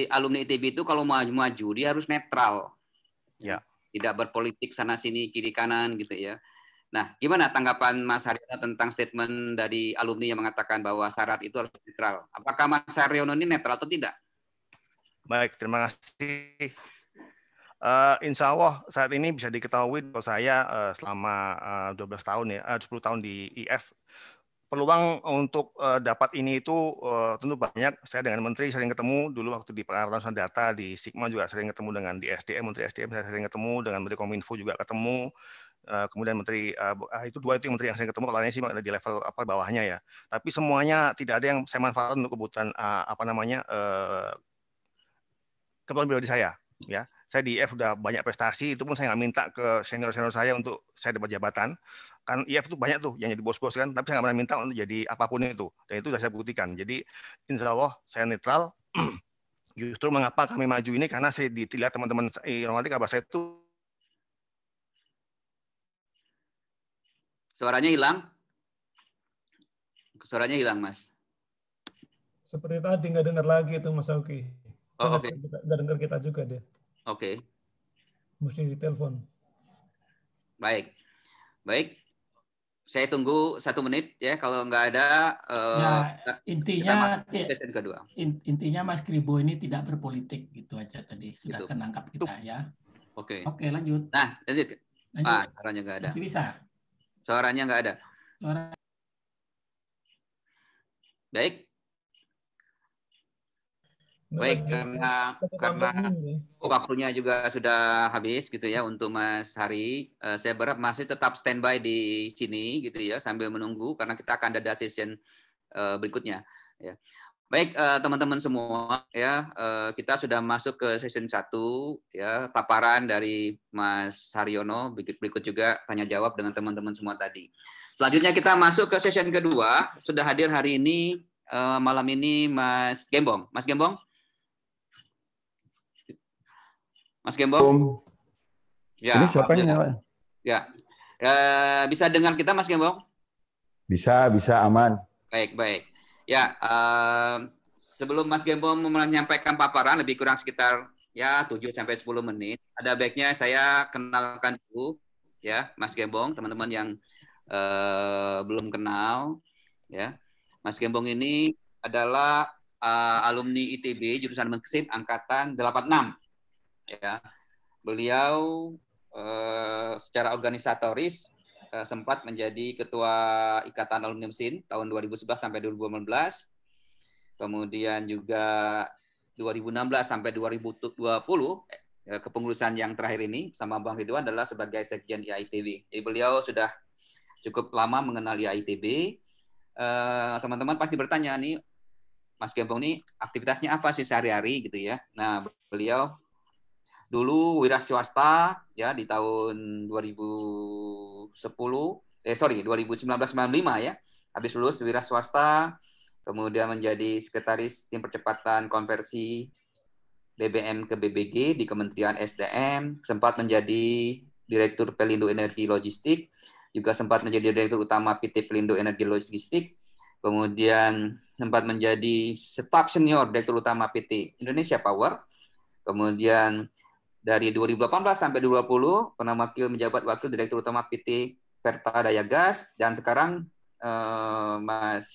[SPEAKER 4] alumni ITB itu kalau maju dia harus netral,
[SPEAKER 1] ya,
[SPEAKER 4] tidak berpolitik sana sini kiri kanan gitu ya. Nah, gimana tanggapan Mas Haryono tentang statement dari alumni yang mengatakan bahwa syarat itu harus netral? Apakah Mas Haryono ini netral atau tidak?
[SPEAKER 1] Baik, terima kasih. Insya Allah saat ini bisa diketahui bahwa saya selama 12 tahun ya, 10 tahun di IF. Peluang untuk dapat ini itu tentu banyak. Saya dengan Menteri sering ketemu dulu waktu di Pengawasan Data di Sigma juga sering ketemu dengan di SDM, Menteri SDM saya sering ketemu dengan Menteri Kominfo juga ketemu. Kemudian Menteri itu dua itu Menteri yang saya ketemu, kalau lainnya sih ada di level bawahnya ya. Tapi semuanya tidak ada yang saya manfaatkan untuk kebutuhan kebutuhan pribadi saya. Ya, saya di IF udah banyak prestasi, itu pun saya nggak minta ke senior-senior saya untuk saya dapat jabatan. Kan IF itu banyak tuh yang jadi bos-bos kan, tapi saya nggak pernah minta untuk jadi apapun itu. Dan itu sudah saya buktikan. Jadi insya Allah saya netral. Justru mengapa kami maju ini karena saya dilihat teman-teman informatika bahwa saya itu.
[SPEAKER 4] Suaranya hilang, Mas.
[SPEAKER 8] Seperti tadi nggak dengar lagi itu Mas Auki.
[SPEAKER 4] Oh, oke.
[SPEAKER 8] Nggak dengar kita juga dia.
[SPEAKER 4] Oke.
[SPEAKER 8] Mesti ditelepon.
[SPEAKER 4] Baik. Saya tunggu 1 menit ya. Kalau nggak ada,
[SPEAKER 6] intinya
[SPEAKER 4] sesi kedua.
[SPEAKER 6] Intinya Mas Kribo ini tidak berpolitik gitu aja tadi sudah
[SPEAKER 4] gitu.
[SPEAKER 6] Terangkap kita ya.
[SPEAKER 4] Oke.
[SPEAKER 6] Oke, lanjut.
[SPEAKER 4] Nah, lanjut. Suaranya nggak ada.
[SPEAKER 6] Masih bisa.
[SPEAKER 4] Suaranya nggak ada. Baik, karena waktunya juga sudah habis gitu ya untuk Mas Hari. Saya berharap masih tetap standby di sini gitu ya sambil menunggu karena kita akan ada session berikutnya. Ya. Baik teman-teman semua ya, kita sudah masuk ke session 1 ya, paparan dari Mas Haryono, berikut juga tanya jawab dengan teman-teman semua tadi. Selanjutnya kita masuk ke session kedua. Sudah hadir hari ini malam ini Mas Gembong. Mas Gembong? Ya.
[SPEAKER 14] Ini siapa ini?
[SPEAKER 4] Ya. Bisa dengar kita Mas Gembong?
[SPEAKER 14] Bisa aman.
[SPEAKER 4] Baik. Ya, sebelum Mas Gembong menyampaikan paparan lebih kurang sekitar ya 7-10 menit, ada baiknya saya kenalkan dulu ya Mas Gembong, teman-teman yang belum kenal ya. Mas Gembong ini adalah alumni ITB jurusan Mesin angkatan 86. Ya, beliau secara organisatoris sempat menjadi ketua Ikatan Alumni Mesin tahun 2011 sampai 2015. Kemudian juga 2016 sampai 2020 kepengurusan yang terakhir ini sama Bang Ridwan adalah sebagai Sekjen IITB. Jadi beliau sudah cukup lama mengenal IITB. Teman-teman pasti bertanya nih, Mas Gembong nih aktivitasnya apa sih sehari-hari gitu ya. Nah, beliau dulu wira swasta ya di tahun 2019-95 ya. Habis lulus wira swasta, kemudian menjadi sekretaris tim percepatan konversi BBM ke BBG di Kementerian SDM, sempat menjadi Direktur Pelindo Energi Logistik, juga sempat menjadi Direktur Utama PT Pelindo Energi Logistik, kemudian sempat menjadi staf senior Direktur Utama PT Indonesia Power, kemudian dari 2018 sampai 2020 pernah menjabat Wakil Direktur Utama PT Perta Daya Gas, dan sekarang Mas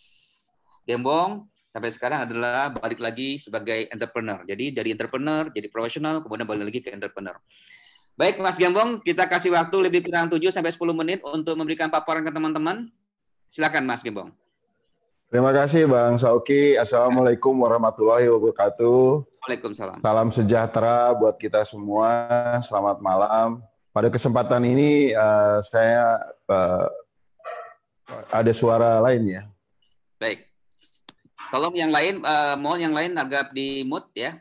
[SPEAKER 4] Gembong sampai sekarang adalah balik lagi sebagai entrepreneur. Jadi dari entrepreneur jadi profesional, kemudian balik lagi ke entrepreneur. Baik, Mas Gembong, kita kasih waktu lebih kurang 7 sampai 10 menit untuk memberikan paparan ke teman-teman. Silakan Mas Gembong.
[SPEAKER 14] Terima kasih Bang Sauki. Assalamualaikum warahmatullahi wabarakatuh.
[SPEAKER 4] Waalaikumsalam.
[SPEAKER 14] Salam sejahtera buat kita semua. Selamat malam. Pada kesempatan ini saya ada suara lain ya.
[SPEAKER 4] Baik. Tolong yang lain, mohon yang lain agak di mute ya.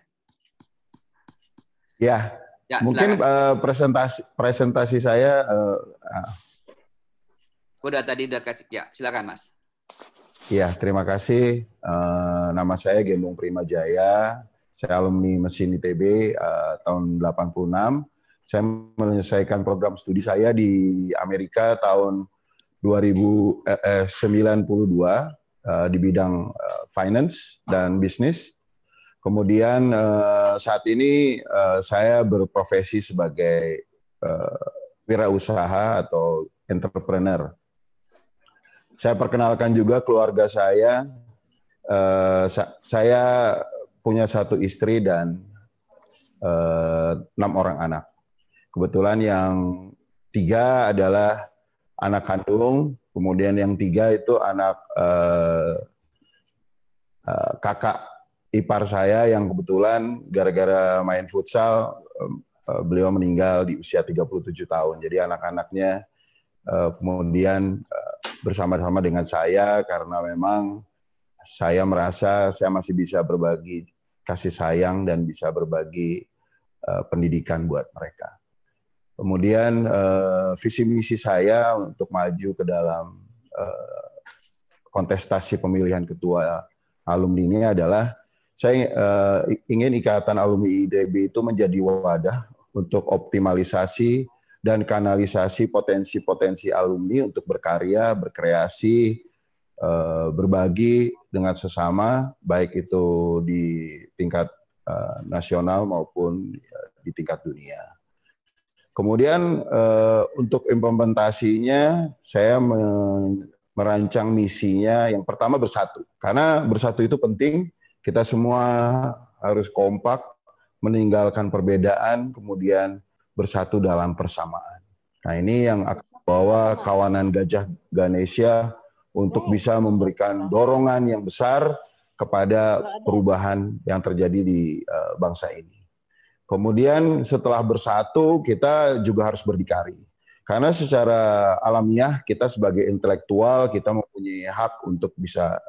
[SPEAKER 14] Ya. Mungkin presentasi saya.
[SPEAKER 4] Udah tadi udah kasih ya. Silakan Mas.
[SPEAKER 14] Ya, terima kasih. Nama saya Gembong Primajaya. Saya alumni mesin ITB tahun 86. Saya menyelesaikan program studi saya di Amerika tahun 1992 di bidang finance dan bisnis. Kemudian saat ini saya berprofesi sebagai wirausaha atau entrepreneur. Saya perkenalkan juga keluarga saya. Saya punya 1 istri dan 6 orang anak. Kebetulan yang 3 adalah anak kandung, kemudian yang 3 itu anak kakak ipar saya yang kebetulan gara-gara main futsal beliau meninggal di usia 37 tahun. Jadi anak-anaknya kemudian bersama-sama dengan saya karena memang saya merasa saya masih bisa berbagi kasih sayang dan bisa berbagi pendidikan buat mereka. Kemudian visi misi saya untuk maju ke dalam kontestasi pemilihan ketua alumni ini adalah saya ingin Ikatan Alumni ITB itu menjadi wadah untuk optimalisasi dan kanalisasi potensi-potensi alumni untuk berkarya, berkreasi, berbagi dengan sesama, baik itu di tingkat nasional maupun di tingkat dunia. Kemudian untuk implementasinya, saya merancang misinya yang pertama bersatu. Karena bersatu itu penting, kita semua harus kompak, meninggalkan perbedaan, kemudian bersatu dalam persamaan. Nah ini yang akan membawa kawanan Gajah Ganesha untuk bisa memberikan dorongan yang besar kepada perubahan yang terjadi di bangsa ini. Kemudian setelah bersatu, kita juga harus berdikari. Karena secara alamiah kita sebagai intelektual, kita mempunyai hak untuk bisa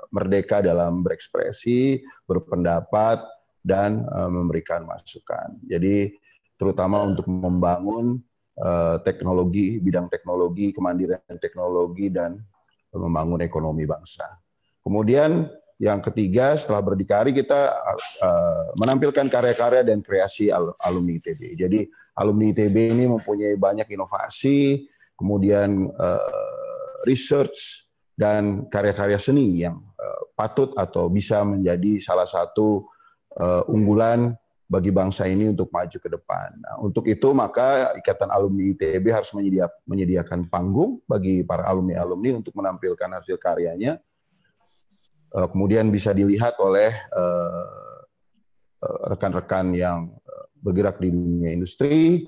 [SPEAKER 14] merdeka dalam berekspresi, berpendapat, dan memberikan masukan. Jadi terutama untuk membangun teknologi, bidang teknologi, kemandirian teknologi, dan membangun ekonomi bangsa. Kemudian yang ketiga, setelah berdikari kita menampilkan karya-karya dan kreasi alumni ITB. Jadi alumni ITB ini mempunyai banyak inovasi, kemudian research dan karya-karya seni yang patut atau bisa menjadi salah satu unggulan bagi bangsa ini untuk maju ke depan. Nah, untuk itu maka Ikatan Alumni ITB harus menyediakan panggung bagi para alumni-alumni untuk menampilkan hasil karyanya. Kemudian bisa dilihat oleh rekan-rekan yang bergerak di dunia industri,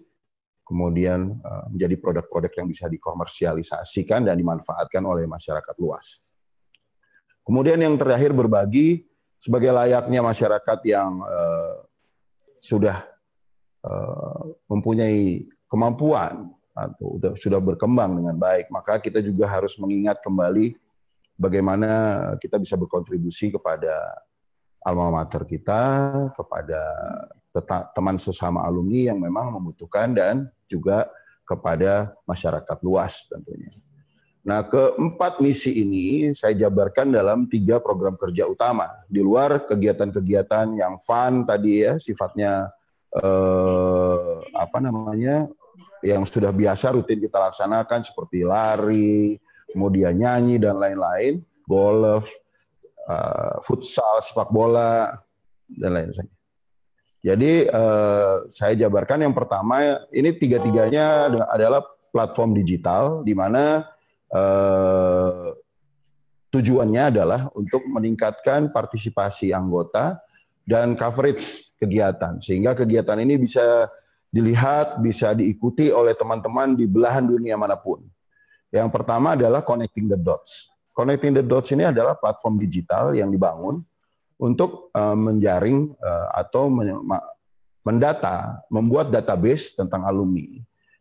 [SPEAKER 14] kemudian menjadi produk-produk yang bisa dikomersialisasikan dan dimanfaatkan oleh masyarakat luas. Kemudian yang terakhir berbagi sebagai layaknya masyarakat yang sudah mempunyai kemampuan atau sudah berkembang dengan baik, maka kita juga harus mengingat kembali bagaimana kita bisa berkontribusi kepada alma mater kita, kepada teman sesama alumni yang memang membutuhkan, dan juga kepada masyarakat luas tentunya. Nah, keempat misi ini saya jabarkan dalam 3 program kerja utama. Di luar kegiatan-kegiatan yang fun tadi ya, sifatnya yang sudah biasa rutin kita laksanakan seperti lari, kemudian nyanyi dan lain-lain, golf, futsal, sepak bola, dan lain sebagainya. Jadi saya jabarkan yang pertama, ini 3-tiganya adalah platform digital, di mana tujuannya adalah untuk meningkatkan partisipasi anggota dan coverage kegiatan, sehingga kegiatan ini bisa dilihat, bisa diikuti oleh teman-teman di belahan dunia manapun. Yang pertama adalah Connecting the Dots. Connecting the Dots ini adalah platform digital yang dibangun untuk menjaring atau mendata, membuat database tentang alumni.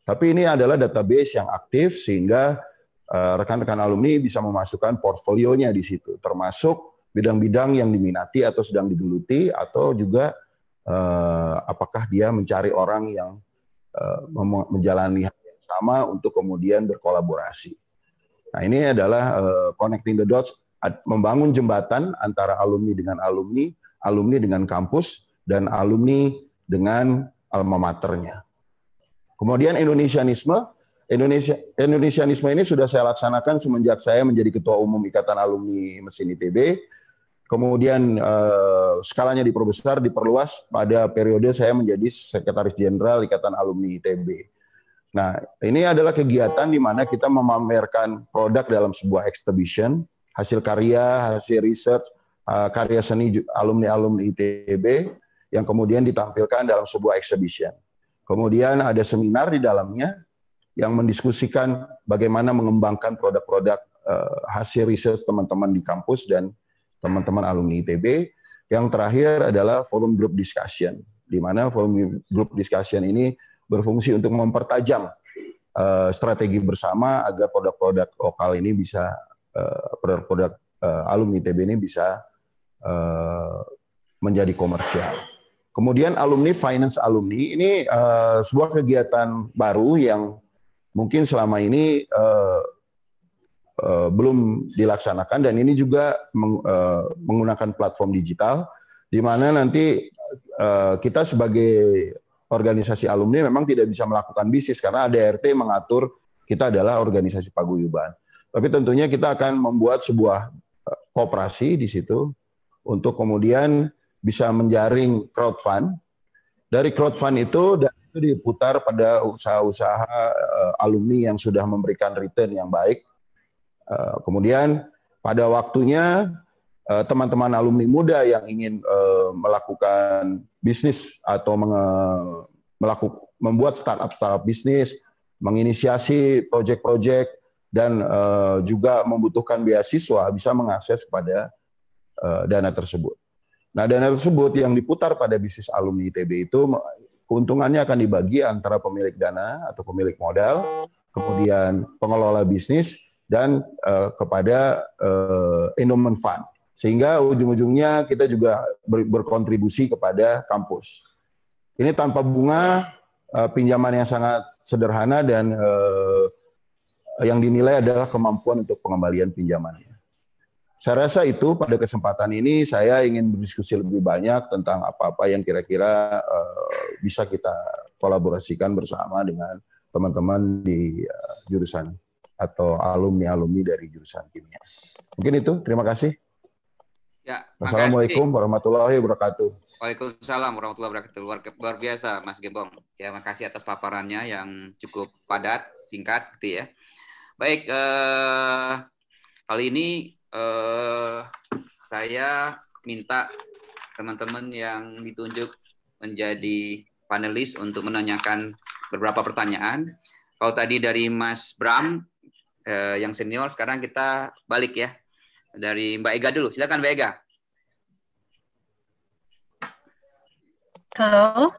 [SPEAKER 14] Tapi ini adalah database yang aktif sehingga rekan-rekan alumni bisa memasukkan portfolionya di situ, termasuk bidang-bidang yang diminati atau sedang digeluti, atau juga apakah dia mencari orang yang menjalani hal yang sama untuk kemudian berkolaborasi. Nah, ini adalah Connecting the Dots, membangun jembatan antara alumni dengan alumni, alumni dengan kampus, dan alumni dengan alma maternya. Kemudian Indonesianisme ini sudah saya laksanakan semenjak saya menjadi Ketua Umum Ikatan Alumni Mesin ITB. Kemudian skalanya diperbesar, diperluas pada periode saya menjadi Sekretaris Jenderal Ikatan Alumni ITB. Nah, ini adalah kegiatan di mana kita memamerkan produk dalam sebuah exhibition, hasil karya, hasil research, karya seni alumni-alumni ITB yang kemudian ditampilkan dalam sebuah exhibition. Kemudian ada seminar di dalamnya yang mendiskusikan bagaimana mengembangkan produk-produk hasil research teman-teman di kampus dan teman-teman alumni ITB. Yang terakhir adalah forum group discussion, di mana forum group discussion ini berfungsi untuk mempertajam strategi bersama agar produk-produk lokal ini bisa, produk-produk alumni ITB ini bisa menjadi komersial. Kemudian alumni finance alumni ini sebuah kegiatan baru yang mungkin selama ini belum dilaksanakan, dan ini juga menggunakan platform digital di mana nanti kita sebagai organisasi alumni memang tidak bisa melakukan bisnis karena ADRT mengatur kita adalah organisasi paguyuban. Tapi tentunya kita akan membuat sebuah koperasi di situ untuk kemudian bisa menjaring crowdfund. Dari crowdfund itu, dan itu diputar pada usaha-usaha alumni yang sudah memberikan return yang baik. Kemudian pada waktunya teman-teman alumni muda yang ingin melakukan bisnis atau membuat startup bisnis, menginisiasi proyek-proyek, dan juga membutuhkan beasiswa bisa mengakses kepada dana tersebut. Nah, dana tersebut yang diputar pada bisnis alumni ITB itu keuntungannya akan dibagi antara pemilik dana atau pemilik modal, kemudian pengelola bisnis, dan kepada endowment fund. Sehingga ujung-ujungnya kita juga berkontribusi kepada kampus. Ini tanpa bunga, pinjaman yang sangat sederhana, dan yang dinilai adalah kemampuan untuk pengembalian pinjamannya. Saya rasa itu pada kesempatan ini saya ingin berdiskusi lebih banyak tentang apa-apa yang kira-kira bisa kita kolaborasikan bersama dengan teman-teman di jurusan atau alumni-alumni dari jurusan kimia. Mungkin itu, terima kasih.
[SPEAKER 4] Ya,
[SPEAKER 14] Wassalamualaikum warahmatullahi wabarakatuh.
[SPEAKER 4] Waalaikumsalam warahmatullahi wabarakatuh. Luar biasa, Mas Gembong. Terima kasih atas paparannya yang cukup padat, singkat, gitu ya. Baik, kali ini saya minta teman-teman yang ditunjuk menjadi panelis untuk menanyakan beberapa pertanyaan. Kalau tadi dari Mas Bram yang senior, sekarang kita balik ya. Dari Mbak Ega dulu. Silakan Mbak Ega.
[SPEAKER 13] Halo.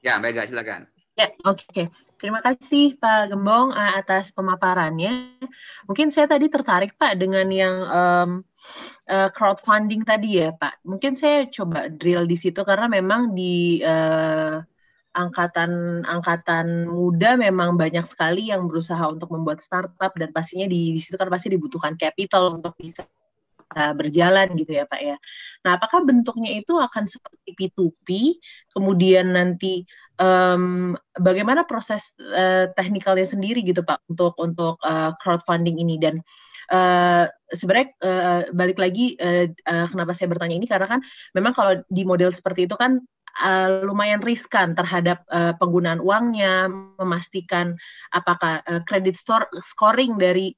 [SPEAKER 4] Ya, Mbak Ega, silakan.
[SPEAKER 13] Ya, oke. Terima kasih Pak Gembong atas pemaparannya. Mungkin saya tadi tertarik Pak dengan yang crowdfunding tadi ya Pak. Mungkin saya coba drill di situ karena memang di angkatan muda memang banyak sekali yang berusaha untuk membuat startup, dan pastinya di situ kan pasti dibutuhkan capital untuk bisa berjalan gitu ya Pak ya. Nah, apakah bentuknya itu akan seperti P2P, kemudian nanti bagaimana proses teknikalnya sendiri gitu Pak untuk crowdfunding ini, dan sebenarnya balik lagi kenapa saya bertanya ini karena kan memang kalau di model seperti itu kan lumayan riskan terhadap penggunaan uangnya, memastikan apakah credit scoring dari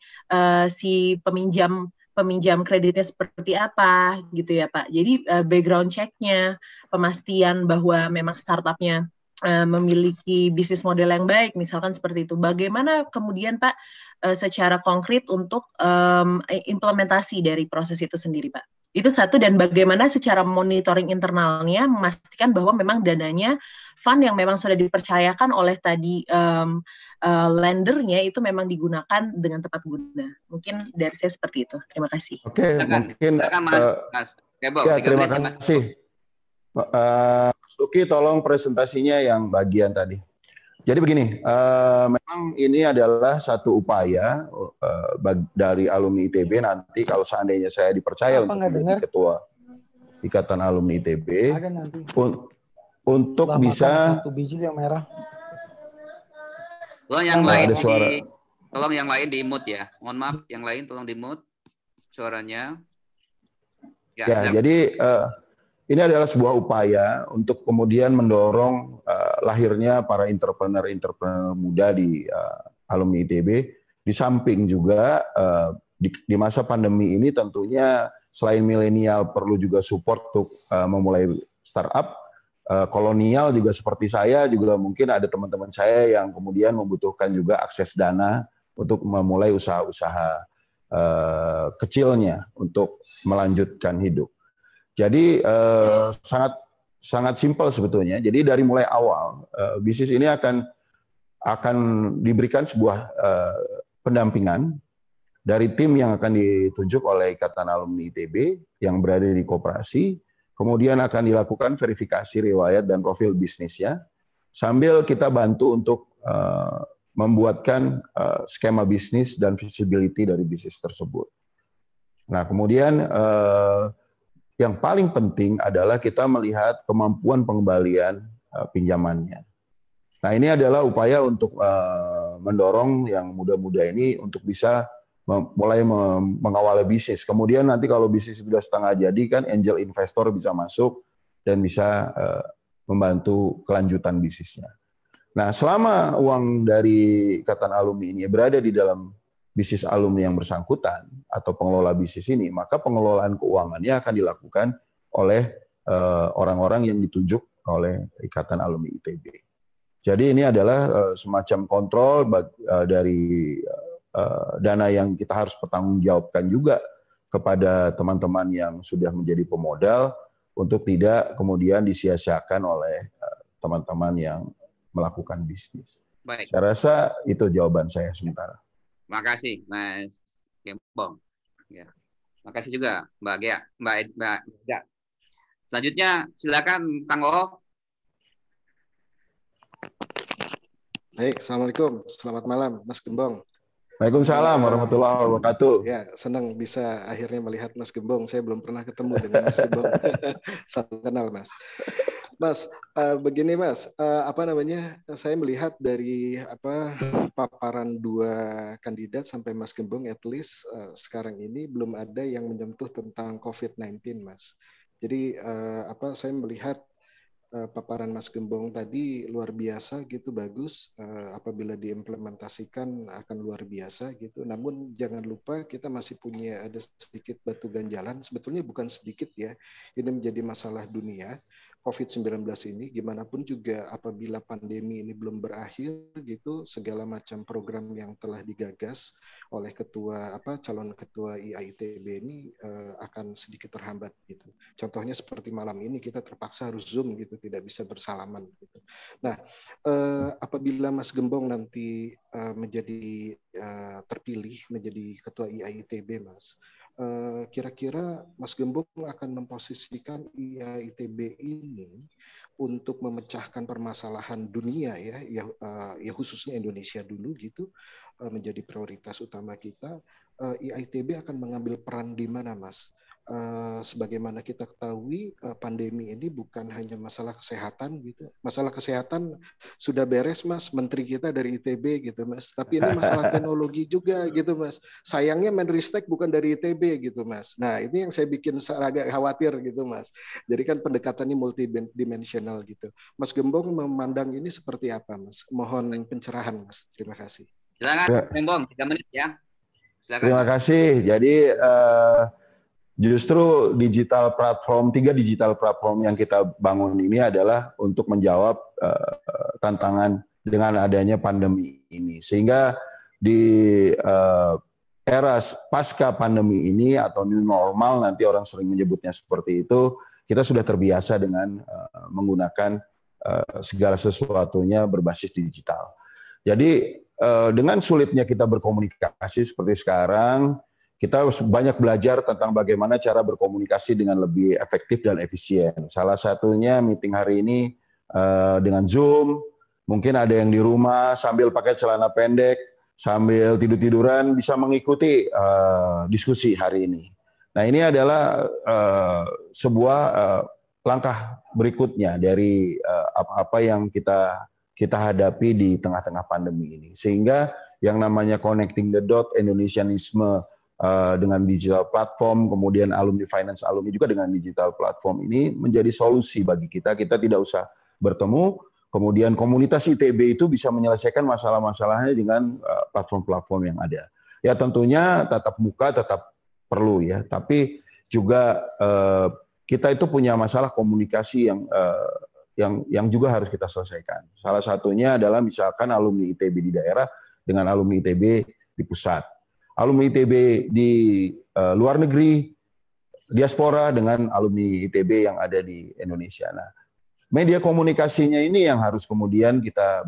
[SPEAKER 13] si peminjam peminjam kreditnya seperti apa gitu ya Pak. Jadi background check-nya, pemastian bahwa memang startupnya memiliki bisnis model yang baik, misalkan seperti itu. Bagaimana kemudian Pak secara konkret untuk implementasi dari proses itu sendiri Pak? Itu satu, dan bagaimana secara monitoring internalnya memastikan bahwa memang dananya fund yang memang sudah dipercayakan oleh tadi lendernya itu memang digunakan dengan tepat guna. Mungkin dari saya seperti itu. Terima kasih.
[SPEAKER 14] Oke, mungkin
[SPEAKER 4] Mas Kebo,
[SPEAKER 14] ya, terima kasih. Mas Uki, tolong presentasinya yang bagian tadi. Jadi begini, memang ini adalah satu upaya dari alumni ITB nanti kalau seandainya saya dipercaya untuk menjadi ketua Ikatan Alumni ITB untuk bisa
[SPEAKER 15] biji yang merah.
[SPEAKER 4] Tolong yang lain tolong yang lain di mute ya. Mohon maaf, yang lain tolong di mute suaranya.
[SPEAKER 14] Ya, jadi ini adalah sebuah upaya untuk kemudian mendorong lahirnya para entrepreneur muda di alumni ITB. Di samping juga di masa pandemi ini tentunya selain milenial perlu juga support untuk memulai startup. Kolonial juga seperti saya juga mungkin ada teman-teman saya yang kemudian membutuhkan juga akses dana untuk memulai usaha-usaha kecilnya untuk melanjutkan hidup. Jadi sangat simpel sebetulnya. Jadi dari mulai awal bisnis ini akan diberikan sebuah pendampingan dari tim yang akan ditunjuk oleh Ikatan Alumni ITB yang berada di koperasi. Kemudian akan dilakukan verifikasi riwayat dan profil bisnisnya sambil kita bantu untuk membuatkan skema bisnis dan visibility dari bisnis tersebut. Nah, kemudian yang paling penting adalah kita melihat kemampuan pengembalian pinjamannya. Nah, ini adalah upaya untuk mendorong yang muda-muda ini untuk bisa mulai mengawali bisnis. Kemudian nanti kalau bisnis sudah setengah jadi kan angel investor bisa masuk dan bisa membantu kelanjutan bisnisnya. Nah, selama uang dari Ikatan Alumni ini berada di dalam bisnis alumni yang bersangkutan atau pengelola bisnis ini, maka pengelolaan keuangannya akan dilakukan oleh orang-orang yang ditunjuk oleh Ikatan Alumni ITB. Jadi ini adalah semacam kontrol dari dana yang kita harus pertanggungjawabkan juga kepada teman-teman yang sudah menjadi pemodal untuk tidak kemudian disia-siakan oleh teman-teman yang melakukan bisnis.
[SPEAKER 4] Baik.
[SPEAKER 14] Saya rasa itu jawaban saya sementara.
[SPEAKER 4] Terima kasih, Mas Gembong. Ya. Terima kasih juga, Mbak Gea, Mbak Eda. Selanjutnya, silakan Kang Oo.
[SPEAKER 7] Baik, Assalamualaikum. Selamat malam, Mas Gembong.
[SPEAKER 14] Waalaikumsalam warahmatullahi wabarakatuh.
[SPEAKER 7] Ya, senang bisa akhirnya melihat Mas Gembong. Saya belum pernah ketemu dengan Mas Gembong. Salam kenal, Mas. Mas, begini Mas, saya melihat dari paparan dua kandidat sampai Mas Gembong, at least sekarang ini belum ada yang menyentuh tentang COVID-19, Mas. Jadi saya melihat paparan Mas Gembong tadi luar biasa gitu, bagus. Apabila diimplementasikan akan luar biasa gitu. Namun jangan lupa kita masih punya ada sedikit batu ganjalan. Sebetulnya bukan sedikit ya. Ini menjadi masalah dunia. COVID-19 ini gimana pun juga apabila pandemi ini belum berakhir gitu, segala macam program yang telah digagas oleh calon ketua IAITB ini akan sedikit terhambat gitu. Contohnya seperti malam ini kita terpaksa harus Zoom gitu, tidak bisa bersalaman gitu. Nah, apabila Mas Gembong nanti menjadi terpilih menjadi ketua IAITB, Mas, kira-kira Mas Gembong akan memposisikan IAITB ini untuk memecahkan permasalahan dunia ya khususnya Indonesia dulu gitu, menjadi prioritas utama kita. IAITB akan mengambil peran di mana, Mas? Sebagaimana kita ketahui pandemi ini bukan hanya masalah kesehatan gitu. Masalah kesehatan sudah beres, Mas, menteri kita dari ITB gitu, Mas. Tapi ini masalah teknologi juga gitu, Mas. Sayangnya Menristek bukan dari ITB gitu, Mas. Nah, ini yang saya bikin agak khawatir gitu, Mas. Jadi kan pendekatannya multidimensional gitu. Mas Gembong memandang ini seperti apa, Mas? Mohon pencerahan, Mas. Terima kasih.
[SPEAKER 4] Silakan, Gembong, 3 menit ya. Silakan.
[SPEAKER 14] Terima kasih. Jadi justru digital platform, 3 digital platform yang kita bangun ini adalah untuk menjawab tantangan dengan adanya pandemi ini. Sehingga di era pasca pandemi ini atau new normal, nanti orang sering menyebutnya seperti itu, kita sudah terbiasa dengan menggunakan segala sesuatunya berbasis digital. Jadi dengan sulitnya kita berkomunikasi seperti sekarang, kita banyak belajar tentang bagaimana cara berkomunikasi dengan lebih efektif dan efisien. Salah satunya meeting hari ini dengan Zoom, mungkin ada yang di rumah sambil pakai celana pendek, sambil tidur-tiduran bisa mengikuti diskusi hari ini. Nah, ini adalah sebuah langkah berikutnya dari apa yang kita hadapi di tengah-tengah pandemi ini. Sehingga yang namanya connecting the dot, Indonesianisme dengan digital platform, kemudian alumni finance alumni juga dengan digital platform ini menjadi solusi bagi kita. Kita tidak usah bertemu, kemudian komunitas ITB itu bisa menyelesaikan masalah-masalahnya dengan platform-platform yang ada. Ya tentunya tatap muka tetap perlu ya, tapi juga kita itu punya masalah komunikasi yang juga harus kita selesaikan. Salah satunya adalah misalkan alumni ITB di daerah dengan alumni ITB di pusat. Alumni ITB di luar negeri, diaspora dengan alumni ITB yang ada di Indonesia. Nah, media komunikasinya ini yang harus kemudian kita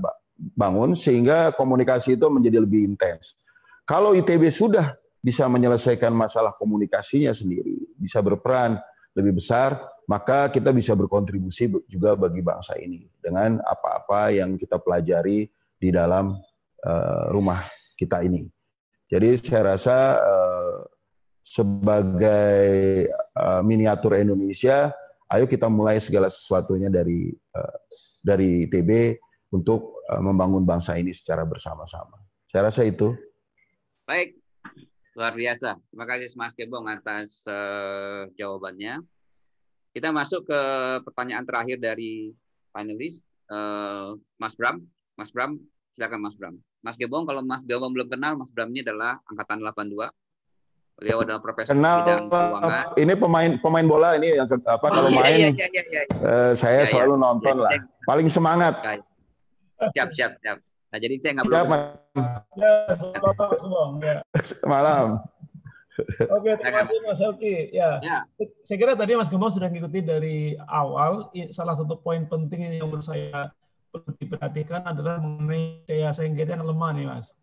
[SPEAKER 14] bangun sehingga komunikasi itu menjadi lebih intens. Kalau ITB sudah bisa menyelesaikan masalah komunikasinya sendiri, bisa berperan lebih besar, maka kita bisa berkontribusi juga bagi bangsa ini dengan apa-apa yang kita pelajari di dalam rumah kita ini. Jadi saya rasa sebagai miniatur Indonesia, ayo kita mulai segala sesuatunya dari ITB untuk membangun bangsa ini secara bersama-sama. Saya rasa itu.
[SPEAKER 4] Baik, luar biasa. Terima kasih Mas Gembong atas jawabannya. Kita masuk ke pertanyaan terakhir dari panelis, Mas Bram. Mas Bram, silakan Mas Bram. Mas Gembong, kalau Mas Gembong belum kenal, Mas Bram ini adalah angkatan 82. Beliau adalah profesor bidang keuangan.
[SPEAKER 14] Ini pemain bola ini yang kalau main saya selalu nonton lah. Paling semangat.
[SPEAKER 4] Siap. Nah, jadi saya nggak belum.
[SPEAKER 14] Malam.
[SPEAKER 8] Oke, terima kasih Mas Helki. Ya, saya kira tadi Mas Gembong sudah mengikuti dari awal. Salah satu poin penting yang menurut saya perlu diperhatikan adalah mengenai daya saing kita yang lemah nih, Mas.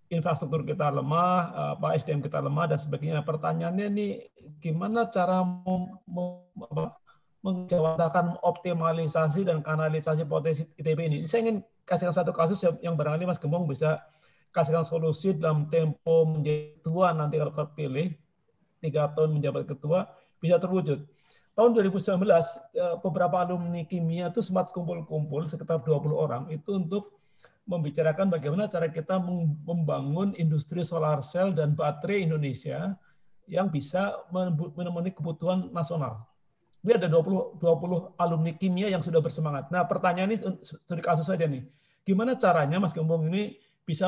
[SPEAKER 8] Infrastruktur kita lemah, SDM kita lemah dan sebagainya. Pertanyaannya nih, gimana cara menjawabkan optimalisasi dan kanalisasi potensi ITB ini? Saya ingin kasihkan satu kasus yang barangkali Mas Gembong bisa kasihkan solusi dalam tempo menjadi ketua nanti kalau terpilih 3 tahun menjabat ketua bisa terwujud. Tahun 2019 beberapa alumni kimia itu sempat kumpul-kumpul sekitar 20 orang itu untuk membicarakan bagaimana cara kita membangun industri solar cell dan baterai Indonesia yang bisa memenuhi kebutuhan nasional. Ini ada 20 alumni kimia yang sudah bersemangat. Nah, pertanyaan ini studi kasus saja nih. Gimana caranya Mas Gembong ini bisa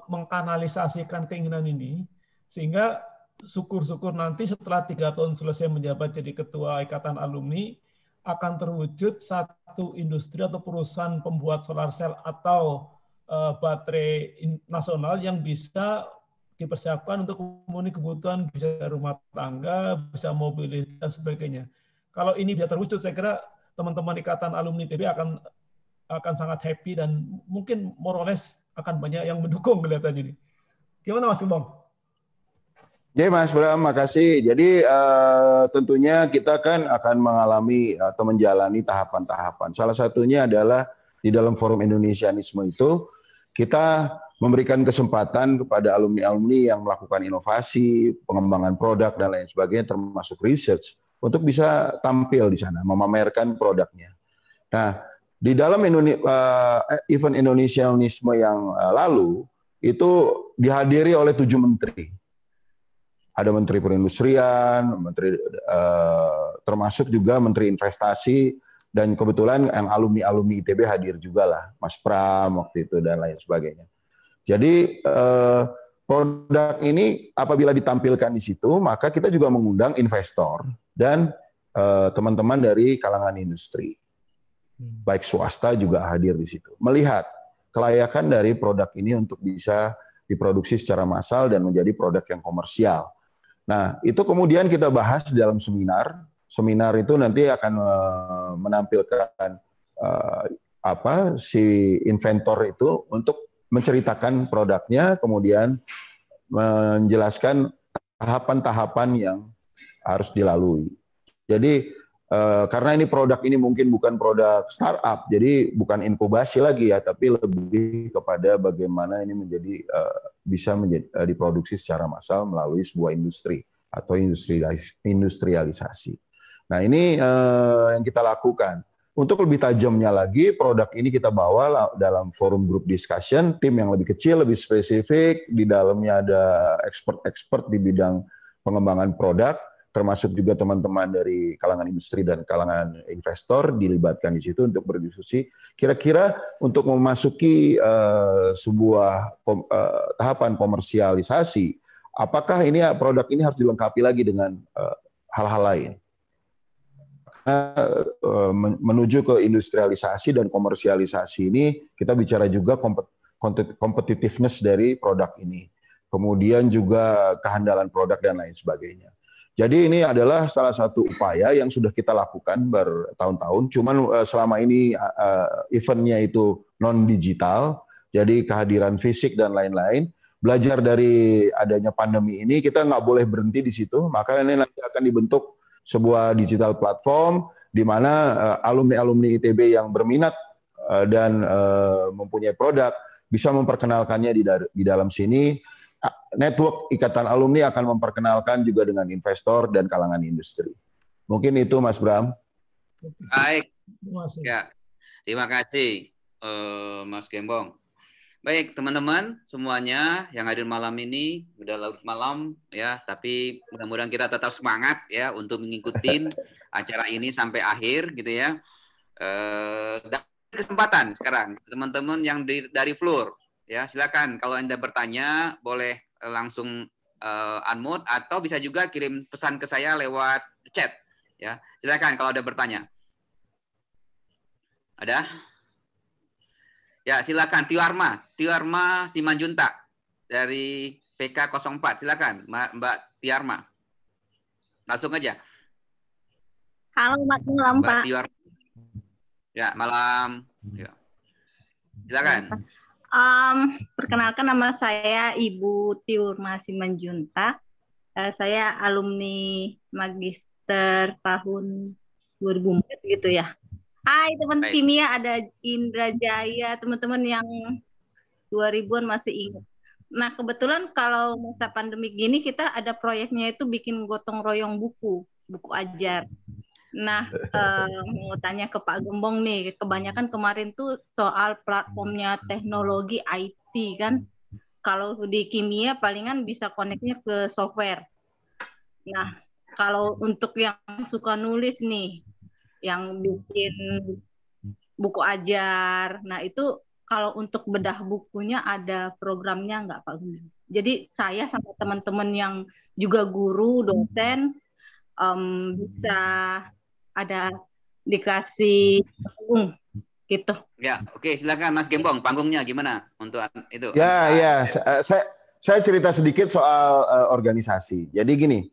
[SPEAKER 8] mengkanalisasikan keinginan ini sehingga syukur-syukur nanti setelah 3 tahun selesai menjabat jadi ketua Ikatan Alumni akan terwujud satu industri atau perusahaan pembuat solar cell atau baterai nasional yang bisa dipersiapkan untuk memenuhi kebutuhan bisa rumah tangga, bisa mobilitas dan sebagainya. Kalau ini bisa terwujud, saya kira teman-teman Ikatan Alumni ITB akan sangat happy dan mungkin more or less akan banyak yang mendukung kelihatannya ini. Gimana Mas Gembong?
[SPEAKER 14] Ya Mas Bram, makasih. Jadi tentunya kita kan akan mengalami atau menjalani tahapan-tahapan. Salah satunya adalah di dalam forum Indonesianisme itu kita memberikan kesempatan kepada alumni-alumni yang melakukan inovasi, pengembangan produk dan lain sebagainya, termasuk research, untuk bisa tampil di sana, memamerkan produknya. Nah, di dalam event Indonesianisme yang lalu itu dihadiri oleh 7 menteri. Ada Menteri Perindustrian, termasuk juga Menteri Investasi, dan kebetulan yang alumni-alumni ITB hadir juga lah, Mas Pram waktu itu dan lain sebagainya. Jadi produk ini apabila ditampilkan di situ, maka kita juga mengundang investor dan teman-teman dari kalangan industri, baik swasta juga hadir di situ, melihat kelayakan dari produk ini untuk bisa diproduksi secara massal dan menjadi produk yang komersial. Nah, itu kemudian kita bahas dalam seminar. Seminar itu nanti akan menampilkan si inventor itu untuk menceritakan produknya, kemudian menjelaskan tahapan-tahapan yang harus dilalui. Jadi karena ini produk ini mungkin bukan produk startup, jadi bukan inkubasi lagi ya, tapi lebih kepada bagaimana ini menjadi bisa diproduksi secara massal melalui sebuah industri atau industrialisasi. Nah ini yang kita lakukan. Untuk lebih tajamnya lagi, produk ini kita bawa dalam forum group discussion, tim yang lebih kecil, lebih spesifik, di dalamnya ada expert-expert di bidang pengembangan produk, termasuk juga teman-teman dari kalangan industri dan kalangan investor dilibatkan di situ untuk berdiskusi. Kira-kira untuk memasuki sebuah tahapan komersialisasi, apakah ini produk ini harus dilengkapi lagi dengan hal-hal lain? Menuju ke industrialisasi dan komersialisasi ini, kita bicara juga competitiveness dari produk ini. Kemudian juga kehandalan produk dan lain sebagainya. Jadi ini adalah salah satu upaya yang sudah kita lakukan bertahun-tahun. Cuman selama ini eventnya itu non-digital, jadi kehadiran fisik dan lain-lain. Belajar dari adanya pandemi ini, kita nggak boleh berhenti di situ. Maka ini nanti akan dibentuk sebuah digital platform di mana alumni-alumni ITB yang berminat dan mempunyai produk bisa memperkenalkannya di dalam sini. Network Ikatan Alumni akan memperkenalkan juga dengan investor dan kalangan industri. Mungkin itu Mas Bram.
[SPEAKER 4] Baik. Ya, terima kasih Mas Gembong. Baik teman-teman semuanya yang hadir malam ini, udah larut malam ya, tapi mudah-mudahan kita tetap semangat ya untuk mengikuti acara ini sampai akhir gitu ya. Dan kesempatan sekarang teman-teman yang dari floor. Ya, silakan kalau Anda bertanya boleh langsung unmute atau bisa juga kirim pesan ke saya lewat chat. Ya, silakan kalau ada bertanya. Ada? Ya, silakan Tiarma Simanjuntak dari PK04. Silakan Mbak Tiarma. Langsung aja.
[SPEAKER 15] Halo, malam Pak.
[SPEAKER 4] Ya, malam. Ya. Silakan.
[SPEAKER 15] Perkenalkan nama saya Ibu Tiarma Simanjuntak. Saya alumni magister tahun 2004 gitu ya. Hai teman kimia, ada Indra Jaya, teman-teman yang 2000-an masih ingat. Nah kebetulan kalau masa pandemi gini kita ada proyeknya itu bikin gotong royong buku ajar. Nah, mau tanya ke Pak Gembong nih, kebanyakan kemarin tuh soal platformnya teknologi IT kan. Kalau di kimia palingan bisa koneknya ke software. Nah, kalau untuk yang suka nulis nih, yang bikin buku ajar, nah itu kalau untuk bedah bukunya ada programnya nggak Pak Gembong? Jadi saya sama teman-teman yang juga guru, dosen, bisa ada dikasih panggung gitu.
[SPEAKER 4] Ya, oke, silakan Mas Gembong, panggungnya gimana untuk itu?
[SPEAKER 14] Ya, saya cerita sedikit soal organisasi. Jadi gini,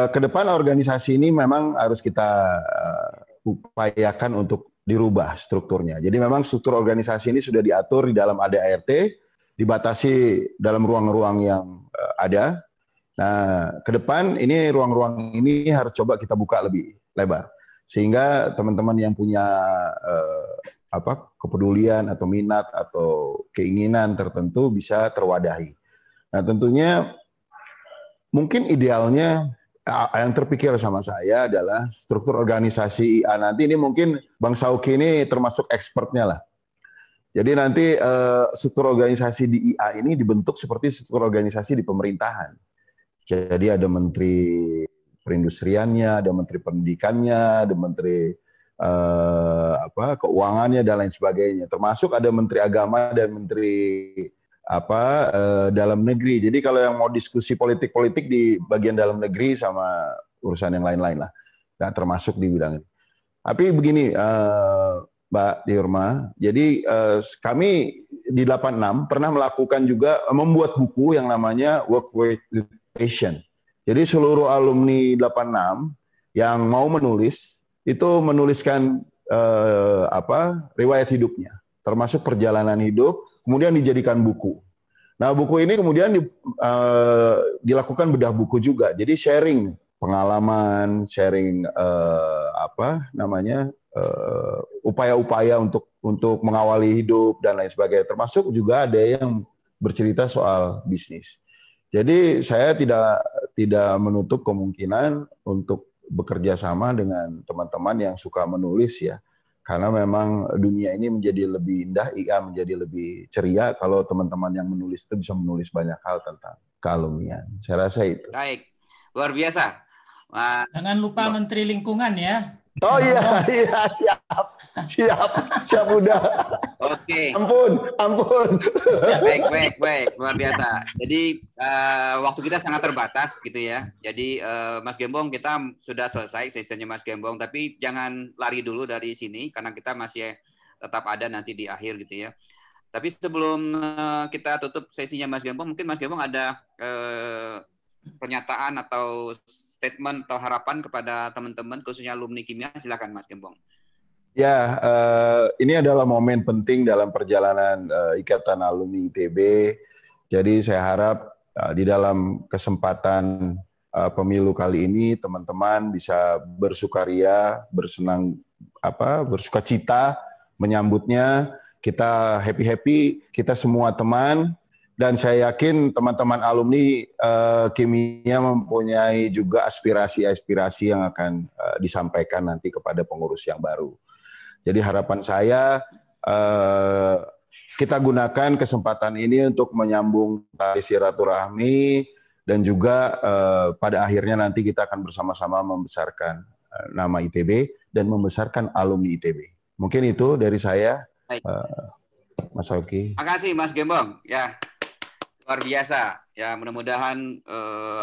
[SPEAKER 14] ke depan organisasi ini memang harus kita upayakan untuk dirubah strukturnya. Jadi memang struktur organisasi ini sudah diatur di dalam ADART, dibatasi dalam ruang-ruang yang ada. Nah, ke depan ini ruang-ruang ini harus coba kita buka lebih lebar, sehingga teman-teman yang punya kepedulian atau minat atau keinginan tertentu bisa terwadahi. Nah, tentunya mungkin idealnya yang terpikir sama saya adalah struktur organisasi IA nanti ini mungkin Bang Sauki ini termasuk expertnya lah. Jadi nanti struktur organisasi di IA ini dibentuk seperti struktur organisasi di pemerintahan. Jadi ada menteri perindustriannya, ada menteri pendidikannya, ada menteri keuangannya dan lain sebagainya. Termasuk ada menteri agama dan menteri dalam negeri. Jadi kalau yang mau diskusi politik di bagian dalam negeri sama urusan yang lain-lain lah, nggak termasuk di bidang ini. Tapi begini, Mbak Tiurma, jadi kami di 86 pernah melakukan juga membuat buku yang namanya Work with Passion. Jadi seluruh alumni 86 yang mau menulis itu menuliskan riwayat hidupnya, termasuk perjalanan hidup, kemudian dijadikan buku. Nah, buku ini kemudian dilakukan bedah buku juga. Jadi sharing pengalaman, sharing upaya-upaya untuk mengawali hidup dan lain sebagainya. Termasuk juga ada yang bercerita soal bisnis. Jadi saya tidak menutup kemungkinan untuk bekerja sama dengan teman-teman yang suka menulis ya. Karena memang dunia ini menjadi lebih indah, IA menjadi lebih ceria kalau teman-teman yang menulis itu bisa menulis banyak hal tentang kealumnian. Saya rasa itu.
[SPEAKER 4] Baik, luar biasa.
[SPEAKER 6] Jangan lupa Menteri Lingkungan ya.
[SPEAKER 14] Oh iya, siap udah.
[SPEAKER 4] Oke.
[SPEAKER 14] Ampun.
[SPEAKER 4] Baik, luar biasa. Jadi waktu kita sangat terbatas gitu ya. Jadi Mas Gembong, kita sudah selesai sesinya Mas Gembong, tapi jangan lari dulu dari sini karena kita masih tetap ada nanti di akhir gitu ya. Tapi sebelum kita tutup sesinya Mas Gembong, mungkin Mas Gembong ada pernyataan atau statement atau harapan kepada teman-teman khususnya alumni kimia. Silakan Mas Gembong.
[SPEAKER 14] Ya, ini adalah momen penting dalam perjalanan Ikatan Alumni ITB. Jadi saya harap di dalam kesempatan pemilu kali ini teman-teman bisa bersukaria, bersukacita menyambutnya. Kita happy-happy, kita semua teman. Dan saya yakin teman-teman alumni kimia mempunyai juga aspirasi-aspirasi yang akan disampaikan nanti kepada pengurus yang baru. Jadi harapan saya kita gunakan kesempatan ini untuk menyambung tali silaturahmi dan juga pada akhirnya nanti kita akan bersama-sama membesarkan nama ITB dan membesarkan alumni ITB. Mungkin itu dari saya, Mas Oki.
[SPEAKER 4] Terima kasih Mas Gembong. Ya. Luar biasa ya, mudah-mudahan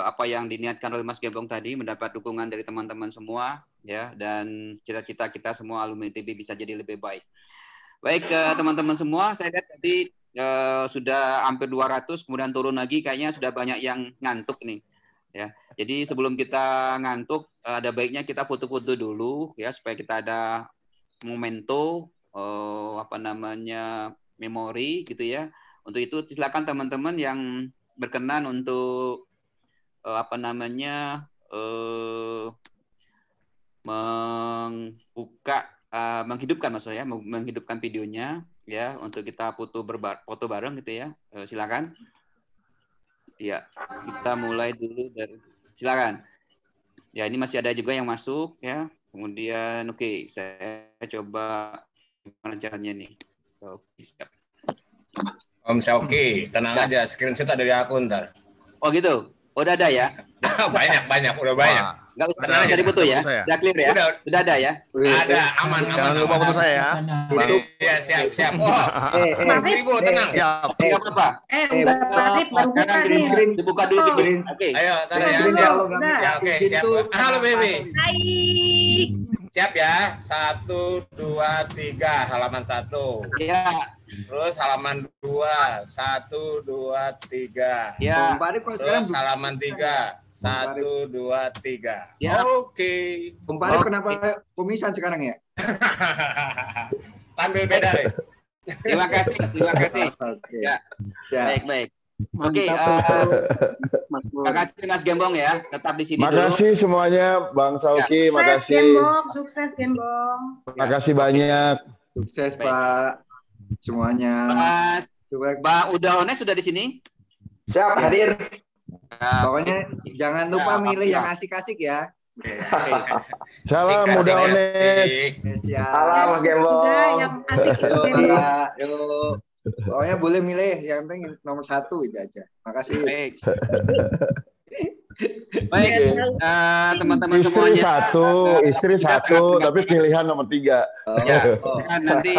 [SPEAKER 4] apa yang diniatkan oleh Mas Gembong tadi mendapat dukungan dari teman-teman semua ya, dan cita-cita kita semua alumni ITB bisa jadi lebih baik. Baik teman-teman semua, saya lihat tadi sudah hampir 200, kemudian turun lagi, kayaknya sudah banyak yang ngantuk nih ya. Jadi sebelum kita ngantuk ada baiknya kita foto-foto dulu ya supaya kita ada memento memori gitu ya. Untuk itu silakan teman-teman yang berkenan untuk menghidupkan maksudnya, menghidupkan videonya ya untuk kita foto bareng gitu ya. Silakan. Ya, kita mulai dulu dari silakan. Ya, ini masih ada juga yang masuk ya. Kemudian oke, saya coba gimana caranya nih. Oke, siap.
[SPEAKER 16] Om Syauki, tenang aja, screenshot ada di aku ntar.
[SPEAKER 4] Oh gitu, udah ada ya?
[SPEAKER 16] banyak, udah banyak.
[SPEAKER 4] Nggak usah dari foto ya? Udah clear ya? Udah ada ya?
[SPEAKER 16] Ada, aman.
[SPEAKER 1] Jangan lupa foto saya ya.
[SPEAKER 16] Iya, siap. Oh, Ibu, tenang.
[SPEAKER 4] Nggak apa-apa. Sekarang dibuka dulu. Oke.
[SPEAKER 16] Ayo, tadi ya, siap. Ya, oke, siap. Halo, Baby.
[SPEAKER 15] Hai.
[SPEAKER 16] Siap ya, 1, 2, 3, halaman 1.
[SPEAKER 4] Ya.
[SPEAKER 16] Terus halaman 2, 1, 2, 3.
[SPEAKER 4] Ya.
[SPEAKER 16] Terus halaman 3, 1, 2, 3.
[SPEAKER 4] Ya.
[SPEAKER 16] Oke.
[SPEAKER 10] Kumpari kenapa kumisan sekarang ya?
[SPEAKER 16] Tampil beda deh.
[SPEAKER 4] Terima kasih.
[SPEAKER 10] Okay.
[SPEAKER 4] Ya. Baik. Oke, terima kasih Mas Gembong ya, tetap di sini.
[SPEAKER 14] Makasih semuanya, Bang Sauki, makasih.
[SPEAKER 15] Sukses Gembong.
[SPEAKER 14] Makasih banyak.
[SPEAKER 10] Sukses Pak semuanya.
[SPEAKER 4] Mas, Mbak Udahone sudah di sini?
[SPEAKER 10] Siap, hadir. Pokoknya jangan lupa milih yang asik-asik ya.
[SPEAKER 14] Salam Udahone.
[SPEAKER 10] Salam Mas Gembong.
[SPEAKER 15] Yang asik.
[SPEAKER 10] Yuk. Pokoknya boleh milih yang penting nomor 1 itu aja. Makasih.
[SPEAKER 4] Baik. Baik, teman-teman
[SPEAKER 14] istri
[SPEAKER 4] semuanya.
[SPEAKER 14] istri satu, tapi pilihan nomor 3.
[SPEAKER 4] Ya, nanti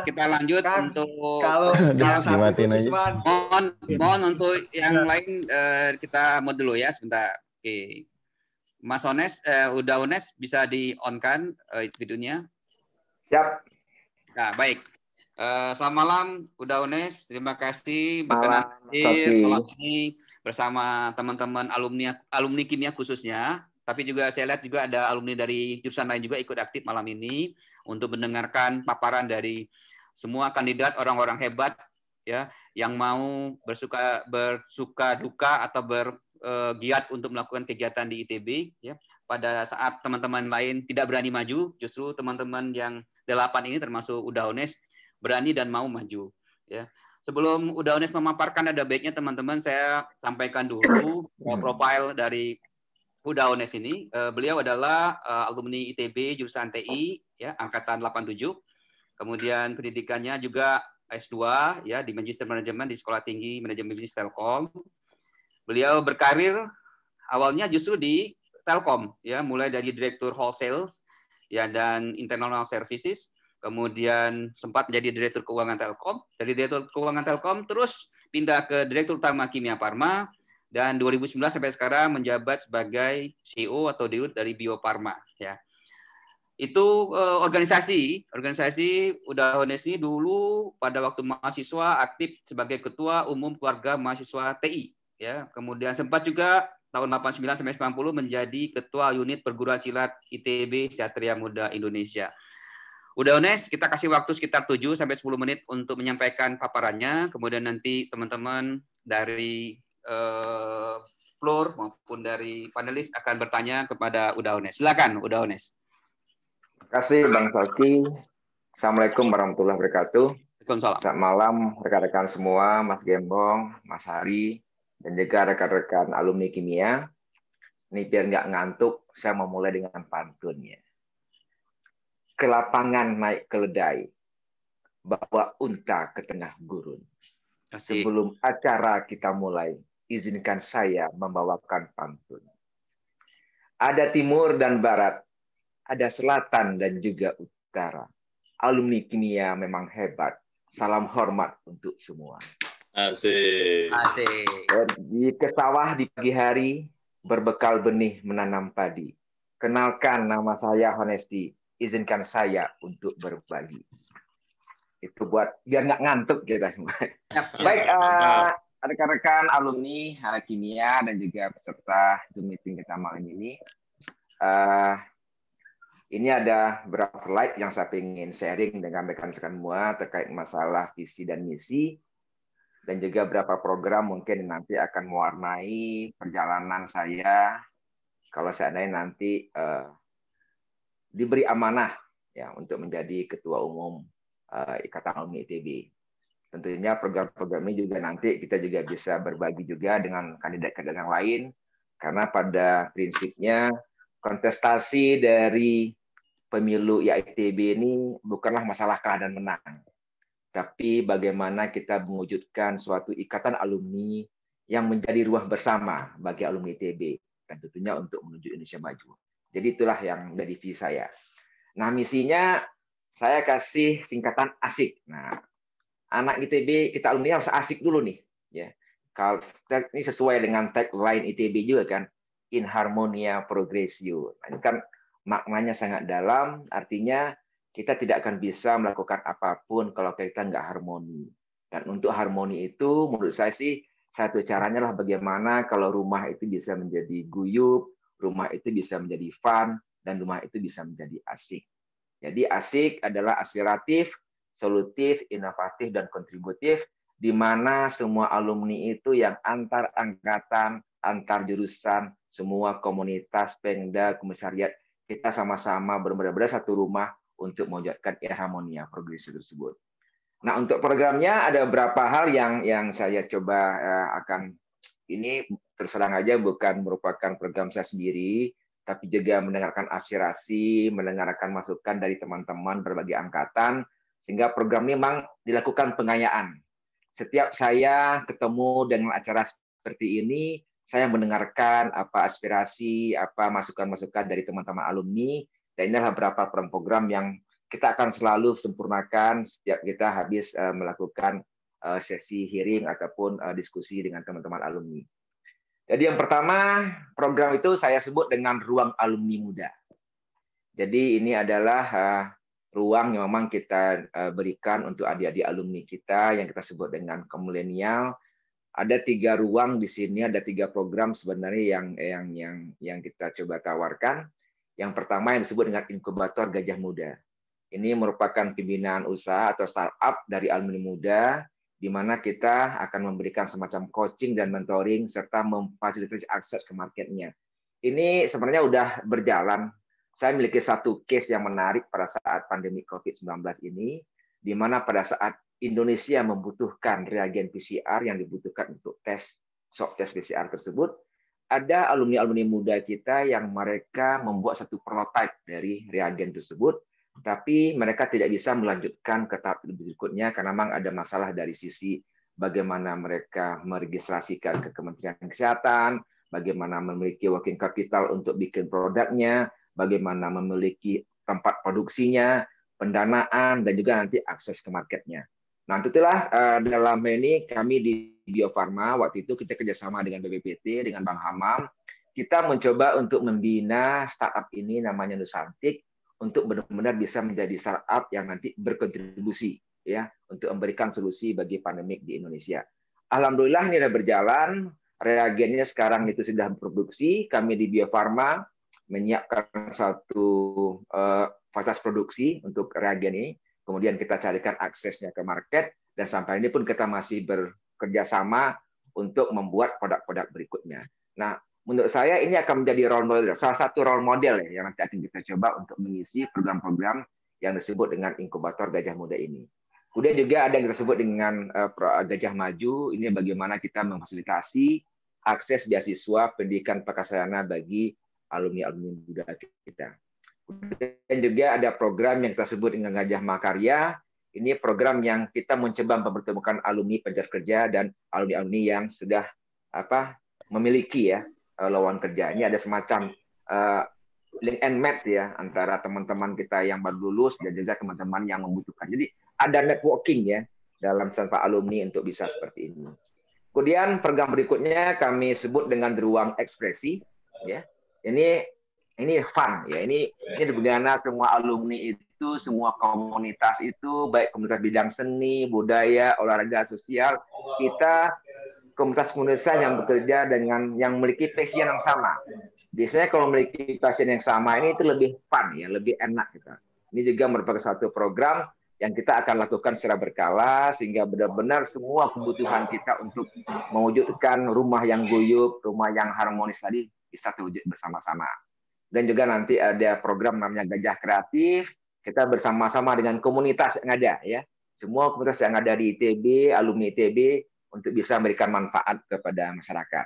[SPEAKER 4] kita lanjut untuk
[SPEAKER 17] kalau satu
[SPEAKER 4] mohon untuk yang lain kita mau dulu ya sebentar. Oke, Mas Ones, udah Ones bisa di on kan videonya?
[SPEAKER 18] Siap.
[SPEAKER 4] Nah, baik. Selamat malam, udah Ones. Terima kasih berkenan hadir malam ini bersama teman-teman alumni kimia khususnya, tapi juga saya lihat juga ada alumni dari jurusan lain juga ikut aktif malam ini untuk mendengarkan paparan dari semua kandidat orang-orang hebat ya yang mau bersuka duka atau bergiat untuk melakukan kegiatan di ITB ya. Pada saat teman-teman lain tidak berani maju, justru teman-teman yang 8 ini termasuk Udaones berani dan mau maju ya. Sebelum Udaones memaparkan, ada baiknya teman-teman saya sampaikan dulu profil dari Udaones ini. Beliau adalah alumni ITB jurusan TI ya, angkatan 87. Kemudian pendidikannya juga S2 ya di Magister Manajemen di Sekolah Tinggi Manajemen Bisnis Telkom. Beliau berkarir awalnya justru di Telkom ya, mulai dari Direktur Wholesale ya dan Internal Services. Kemudian sempat menjadi Direktur Keuangan Telkom. Dari Direktur Keuangan Telkom terus pindah ke Direktur Utama Kimia Farma dan 2019 sampai sekarang menjabat sebagai CEO atau Dirut dari Bio Farma ya. Itu organisasi Udaones ini dulu pada waktu mahasiswa aktif sebagai Ketua Umum Keluarga Mahasiswa TI ya. Kemudian sempat juga tahun 89 sampai 90 menjadi Ketua Unit Perguruan Silat ITB Satria Muda Indonesia. Udaones, kita kasih waktu sekitar 7 sampai 10 menit untuk menyampaikan paparannya. Kemudian nanti teman-teman dari floor maupun dari panelis akan bertanya kepada Udaones. Silakan Udaones.
[SPEAKER 18] Terima kasih Bang Salki. Assalamualaikum warahmatullahi wabarakatuh.
[SPEAKER 4] Waalaikumsalam.
[SPEAKER 18] Selamat malam rekan-rekan semua, Mas Gembong, Mas Hari, dan juga rekan-rekan alumni kimia. Ini biar nggak ngantuk, saya mau mulai dengan pantunnya. Ke lapangan naik keledai, bawa unta ke tengah gurun. Sebelum acara kita mulai, izinkan saya membawakan pantun. Ada timur dan barat, ada selatan dan juga utara. Alumni kimia memang hebat. Salam hormat untuk semua.
[SPEAKER 2] Asik.
[SPEAKER 18] Pergi ke sawah di pagi hari, berbekal benih menanam padi. Kenalkan, nama saya Honesty. Izinkan saya untuk berbagi. Itu buat biar nggak ngantuk kita semua. Baik, rekan-rekan alumni kimia dan juga peserta Zoom meeting kita malam ini. Ini ada beberapa slide yang saya ingin sharing dengan rekan-rekan semua terkait masalah visi dan misi, dan juga beberapa program mungkin nanti akan mewarnai perjalanan saya kalau seandainya nanti diberi amanah ya untuk menjadi ketua umum Ikatan Alumni ITB. Tentunya program-program ini juga nanti kita juga bisa berbagi juga dengan kandidat-kandidat yang lain, karena pada prinsipnya kontestasi dari pemilu ITB ini bukanlah masalah kalah dan menang, tapi bagaimana kita mewujudkan suatu ikatan alumni yang menjadi ruang bersama bagi alumni ITB dan tentunya untuk menuju Indonesia maju. Jadi itulah yang dari visi saya. Nah, misinya saya kasih singkatan ASIK. Nah, anak ITB, kita alumni harus asik dulu nih. Ya, kalau ini sesuai dengan tagline ITB juga kan, in harmonia progressio. Nah, ini kan maknanya sangat dalam, artinya kita tidak akan bisa melakukan apapun kalau kita nggak harmoni. Dan untuk harmoni itu, menurut saya sih, satu caranya lah bagaimana kalau rumah itu bisa menjadi guyup, rumah itu bisa menjadi fun, dan rumah itu bisa menjadi asik. Jadi asik adalah aspiratif, solutif, inovatif, dan kontributif, di mana semua alumni itu yang antar angkatan, antar jurusan, semua komunitas, pengda, komisariat, kita sama-sama benar-benar satu rumah untuk mewujudkan harmonia progresi tersebut. Nah, untuk programnya ada beberapa hal yang saya coba akan ini terus terang aja bukan merupakan program saya sendiri, tapi juga mendengarkan aspirasi, mendengarkan masukan dari teman-teman berbagai angkatan, sehingga program ini memang dilakukan pengayaan. Setiap saya ketemu dengan acara seperti ini, saya mendengarkan apa aspirasi, apa masukan-masukan dari teman-teman alumni, dan ini adalah beberapa program yang kita akan selalu sempurnakan setiap kita habis melakukan sesi hearing ataupun diskusi dengan teman-teman alumni. Jadi yang pertama, program itu saya sebut dengan ruang alumni muda. Jadi ini adalah ruang yang memang kita berikan untuk adik-adik alumni kita yang kita sebut dengan kaum milenial. Ada 3 ruang di sini, ada 3 program sebenarnya yang kita coba tawarkan. Yang pertama yang disebut dengan inkubator Gajah Muda. Ini merupakan pembinaan usaha atau startup dari alumni muda, di mana kita akan memberikan semacam coaching dan mentoring serta memfasilitasi akses ke marketnya. Ini sebenarnya udah berjalan. Saya memiliki satu case yang menarik pada saat pandemi COVID-19 ini, di mana pada saat Indonesia membutuhkan reagen PCR yang dibutuhkan untuk tes swab tes PCR tersebut, ada alumni-alumni muda kita yang mereka membuat satu prototipe dari reagen tersebut, tapi mereka tidak bisa melanjutkan ke tahap berikutnya karena memang ada masalah dari sisi bagaimana mereka meregistrasikan ke Kementerian Kesehatan, bagaimana memiliki working capital untuk bikin produknya, bagaimana memiliki tempat produksinya, pendanaan, dan juga nanti akses ke marketnya. Nah, itulah dalam ini kami di Bio Farma, waktu itu kita kerjasama dengan BPPT, dengan Bang Hamam, kita mencoba untuk membina startup ini namanya Nusantik, untuk benar-benar bisa menjadi startup yang nanti berkontribusi ya untuk memberikan solusi bagi pandemik di Indonesia. Alhamdulillah ini sudah berjalan, reagennya sekarang itu sudah produksi, kami di Bio Farma menyiapkan satu fasilitas produksi untuk reagen ini. Kemudian kita carikan aksesnya ke market, dan sampai ini pun kita masih bekerja sama untuk membuat produk-produk berikutnya. Nah, menurut saya ini akan menjadi role model, salah satu role model ya, yang nanti akan kita coba untuk mengisi program-program yang disebut dengan inkubator Gajah Muda ini. Kemudian juga ada yang disebut dengan Gajah Maju, ini bagaimana kita memfasilitasi akses beasiswa pendidikan praksana bagi alumni-alumni muda kita. Dan juga ada program yang kita sebut dengan Gajah Makarya. Ini program yang kita mencoba mempertemukan alumni pencari kerja dan alumni-alumni yang sudah memiliki ya lowongan kerja. Ini ada semacam link and match ya antara teman-teman kita yang baru lulus dan juga teman-teman yang membutuhkan. Jadi ada networking ya dalam tanpa alumni untuk bisa seperti ini. Kemudian program berikutnya kami sebut dengan ruang ekspresi ya. Ini fun ya, ini bagaimana semua alumni itu, semua komunitas itu, baik komunitas bidang seni, budaya, olahraga, sosial, kita komunitas-komunitas yang bekerja dengan yang memiliki passion yang sama. Biasanya kalau memiliki passion yang sama ini itu lebih fun ya, lebih enak kita. Ini juga merupakan satu program yang kita akan lakukan secara berkala sehingga benar-benar semua kebutuhan kita untuk mewujudkan rumah yang guyup, rumah yang harmonis tadi bisa terwujud bersama-sama. Dan juga nanti ada program namanya Gajah Kreatif, kita bersama-sama dengan komunitas yang ada ya. Semua komunitas yang ada di ITB, alumni ITB untuk bisa memberikan manfaat kepada masyarakat.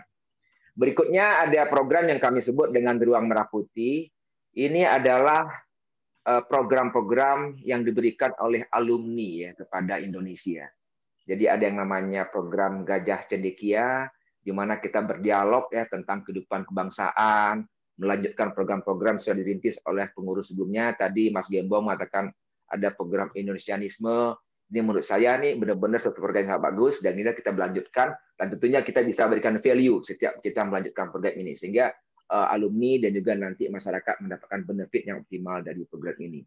[SPEAKER 18] Berikutnya ada program yang kami sebut dengan Ruang Merah Putih. Ini adalah program-program yang diberikan oleh alumni ya kepada Indonesia. Jadi ada yang namanya program Gajah Cendekia, di mana kita berdialog ya tentang kehidupan kebangsaan, melanjutkan program-program sudah dirintis oleh pengurus sebelumnya. Tadi Mas Gembong mengatakan ada program Indonesianisme. Ini menurut saya nih benar-benar satu program yang sangat bagus dan ini kita melanjutkan dan tentunya kita bisa berikan value setiap kita melanjutkan program ini sehingga alumni dan juga nanti masyarakat mendapatkan benefit yang optimal dari program ini.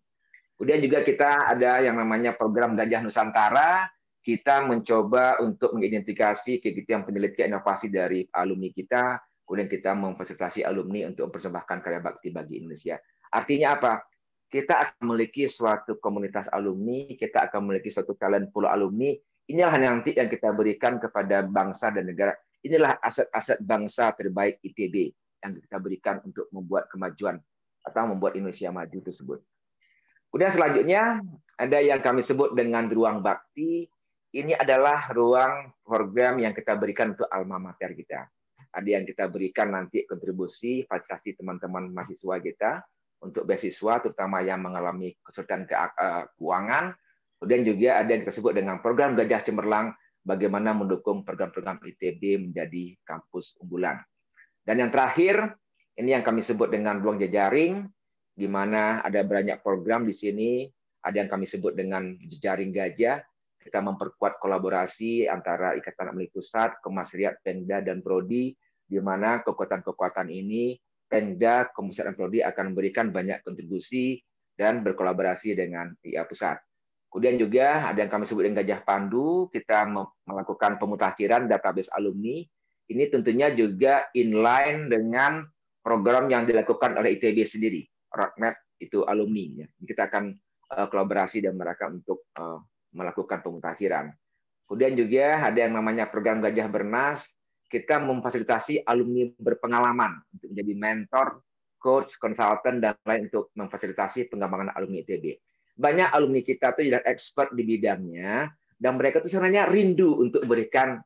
[SPEAKER 18] Kemudian juga kita ada yang namanya program Gajah Nusantara. Kita mencoba untuk mengidentifikasi kegiatan penelitian inovasi dari alumni kita. Kemudian kita memfasilitasi alumni untuk mempersembahkan karya bakti bagi Indonesia. Artinya apa? Kita akan memiliki suatu komunitas alumni, kita akan memiliki suatu talent pool alumni. Inilah nanti yang kita berikan kepada bangsa dan negara. Inilah aset-aset bangsa terbaik ITB yang kita berikan untuk membuat kemajuan atau membuat Indonesia maju tersebut. Kemudian selanjutnya ada yang kami sebut dengan ruang bakti. Ini adalah ruang program yang kita berikan untuk alma mater kita. Ada yang kita berikan nanti kontribusi, fasilitasi teman-teman mahasiswa kita untuk beasiswa, terutama yang mengalami kesulitan keuangan. Kemudian juga ada yang tersebut dengan program Gajah Cemerlang, bagaimana mendukung program-program ITB menjadi kampus unggulan. Dan yang terakhir, ini yang kami sebut dengan ruang jejaring, di mana ada banyak program di sini, ada yang kami sebut dengan jejaring gajah. Kita memperkuat kolaborasi antara Ikatan Alumni Pusat, Kementerian, Pemda, dan Prodi, di mana kekuatan-kekuatan ini, Pemda, Kementerian, dan Prodi akan memberikan banyak kontribusi dan berkolaborasi dengan IA Pusat. Kemudian juga ada yang kami sebut dengan Gajah Pandu, kita melakukan pemutakhiran database alumni. Ini tentunya juga inline dengan program yang dilakukan oleh ITB sendiri, roadmap itu alumni. Kita akan kolaborasi dan mereka untuk melakukan pemutakhiran. Kemudian juga ada yang namanya program Gajah Bernas, kita memfasilitasi alumni berpengalaman untuk menjadi mentor, coach, konsultan, dan lain untuk memfasilitasi pengembangan alumni ITB. Banyak alumni kita tuh sudah expert di bidangnya, dan mereka tuh sebenarnya rindu untuk memberikan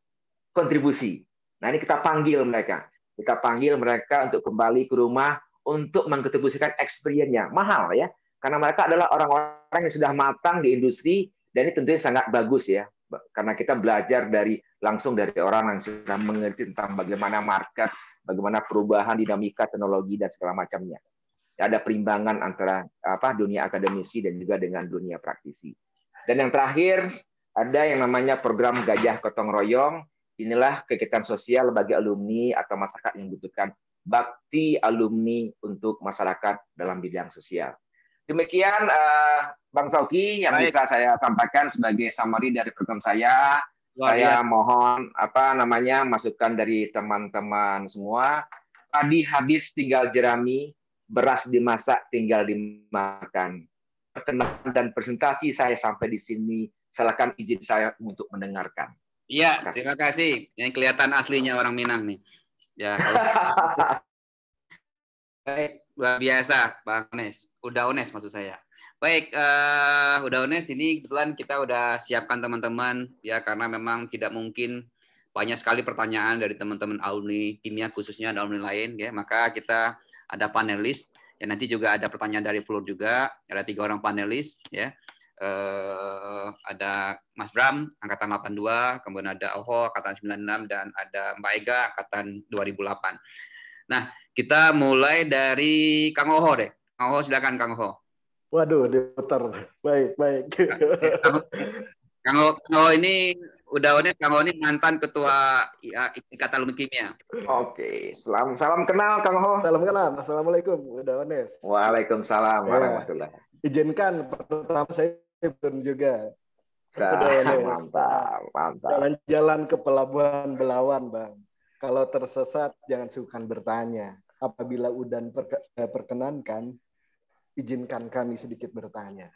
[SPEAKER 18] kontribusi. Nah, ini kita panggil mereka. Kita panggil mereka untuk kembali ke rumah untuk mengkontribusikan experience-nya. Mahal ya, karena mereka adalah orang-orang yang sudah matang di industri, dan ini tentunya sangat bagus ya, karena kita belajar langsung dari orang yang sudah mengerti tentang bagaimana market, bagaimana perubahan dinamika teknologi dan segala macamnya. Ada perimbangan antara dunia akademisi dan juga dengan dunia praktisi. Dan yang terakhir ada yang namanya program Gajah Gotong Royong. Inilah kegiatan sosial bagi alumni atau masyarakat yang membutuhkan bakti alumni untuk masyarakat dalam bidang sosial. Demikian Bang Sauki yang bisa saya sampaikan sebagai summary dari program saya. Saya mohon masukan dari teman-teman semua. Tadi habis tinggal jerami, beras dimasak tinggal dimakan. Perkenalan dan presentasi saya sampai di sini. Silakan izin saya untuk mendengarkan.
[SPEAKER 4] Iya, terima kasih. Yang kelihatan aslinya orang Minang nih. Ya, kalau baik, luar biasa, Bang Ones. Udah Ones maksud saya. Baik, udah Ones, ini kebetulan kita udah siapkan teman-teman ya, karena memang tidak mungkin banyak sekali pertanyaan dari teman-teman alumni kimia khususnya dan alumni lain ya. Maka kita ada panelis dan nanti juga ada pertanyaan dari Floor juga. Ada 3 orang panelis ya. Ada Mas Bram angkatan 82, kemudian ada Oho angkatan 96, dan ada Mbak Ega angkatan 2008. Nah, kita mulai dari Kang Oho deh. Kang Oho, silakan Kang Oho.
[SPEAKER 7] Waduh, diputar. Baik.
[SPEAKER 4] Kang Oho ini udah Kang Oho ini mantan ketua Ikatan Alumni Kimia.
[SPEAKER 18] Oke, salam kenal Kang Oho.
[SPEAKER 7] Salam kenal. Assalamualaikum, udah Ones.
[SPEAKER 18] Waalaikumsalam warahmatullahi.
[SPEAKER 7] Izinkan pertama saya juga.
[SPEAKER 18] Mantap.
[SPEAKER 7] Jalan-jalan ke Pelabuhan Belawan, Bang. Kalau tersesat, jangan sungkan bertanya. Apabila Udan perkenankan, izinkan kami sedikit bertanya.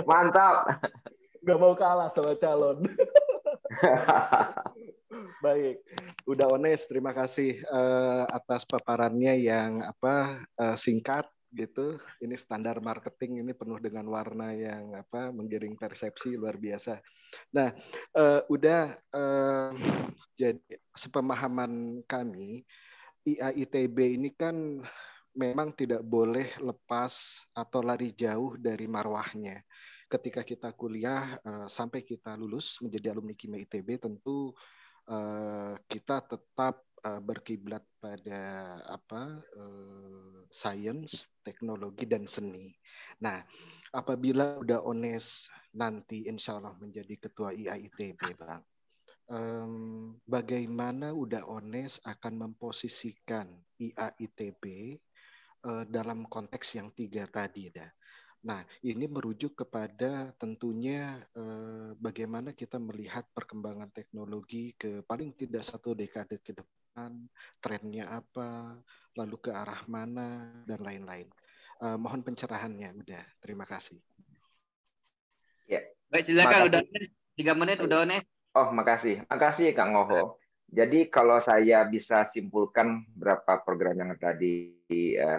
[SPEAKER 18] Mantap.
[SPEAKER 7] Gak mau kalah sama calon. Baik, udah Ones, terima kasih atas paparannya yang singkat gitu. Ini standar marketing, ini penuh dengan warna yang menggiring persepsi luar biasa. Nah, jadi sepemahaman kami, IAITB ini kan memang tidak boleh lepas atau lari jauh dari marwahnya. Ketika kita kuliah sampai kita lulus menjadi alumni kimia ITB, tentu kita tetap berkiblat pada sains, teknologi, dan seni. Nah, apabila udah Ones nanti insya Allah menjadi ketua IAITB, Bang, bagaimana udah Ones akan memposisikan IAITB dalam konteks yang 3 tadi, dah. Nah, ini merujuk kepada tentunya bagaimana kita melihat perkembangan teknologi ke paling tidak 1 dekade ke depan, trennya apa, lalu ke arah mana, dan lain-lain. Mohon pencerahannya, udah. Terima kasih.
[SPEAKER 18] Ya.
[SPEAKER 4] Baik, silakan udah 3 menit udah Ones.
[SPEAKER 18] Oh, makasih. Makasih Kang Oho. Jadi kalau saya bisa simpulkan berapa program yang tadi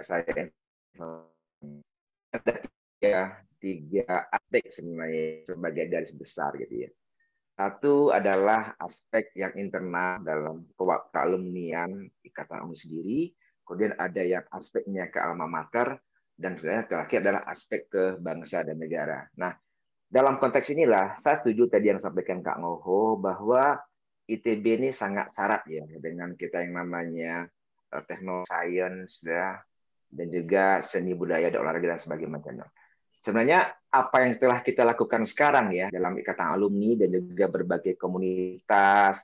[SPEAKER 18] saya ada 3 aspek sebenarnya sebagai garis besar gitu ya. Satu adalah aspek yang internal dalam kealumnian Ikatan Alumni sendiri, kemudian ada yang aspeknya ke alma mater, dan terakhir adalah aspek ke bangsa dan negara. Nah, dalam konteks inilah saya setuju tadi yang disampaikan Kak Oho bahwa ITB ini sangat syarat ya dengan kita yang namanya teknologi science ya, dan juga seni budaya dan olahraga dan sebagainya. Sebenarnya apa yang telah kita lakukan sekarang ya dalam ikatan alumni dan juga berbagai komunitas,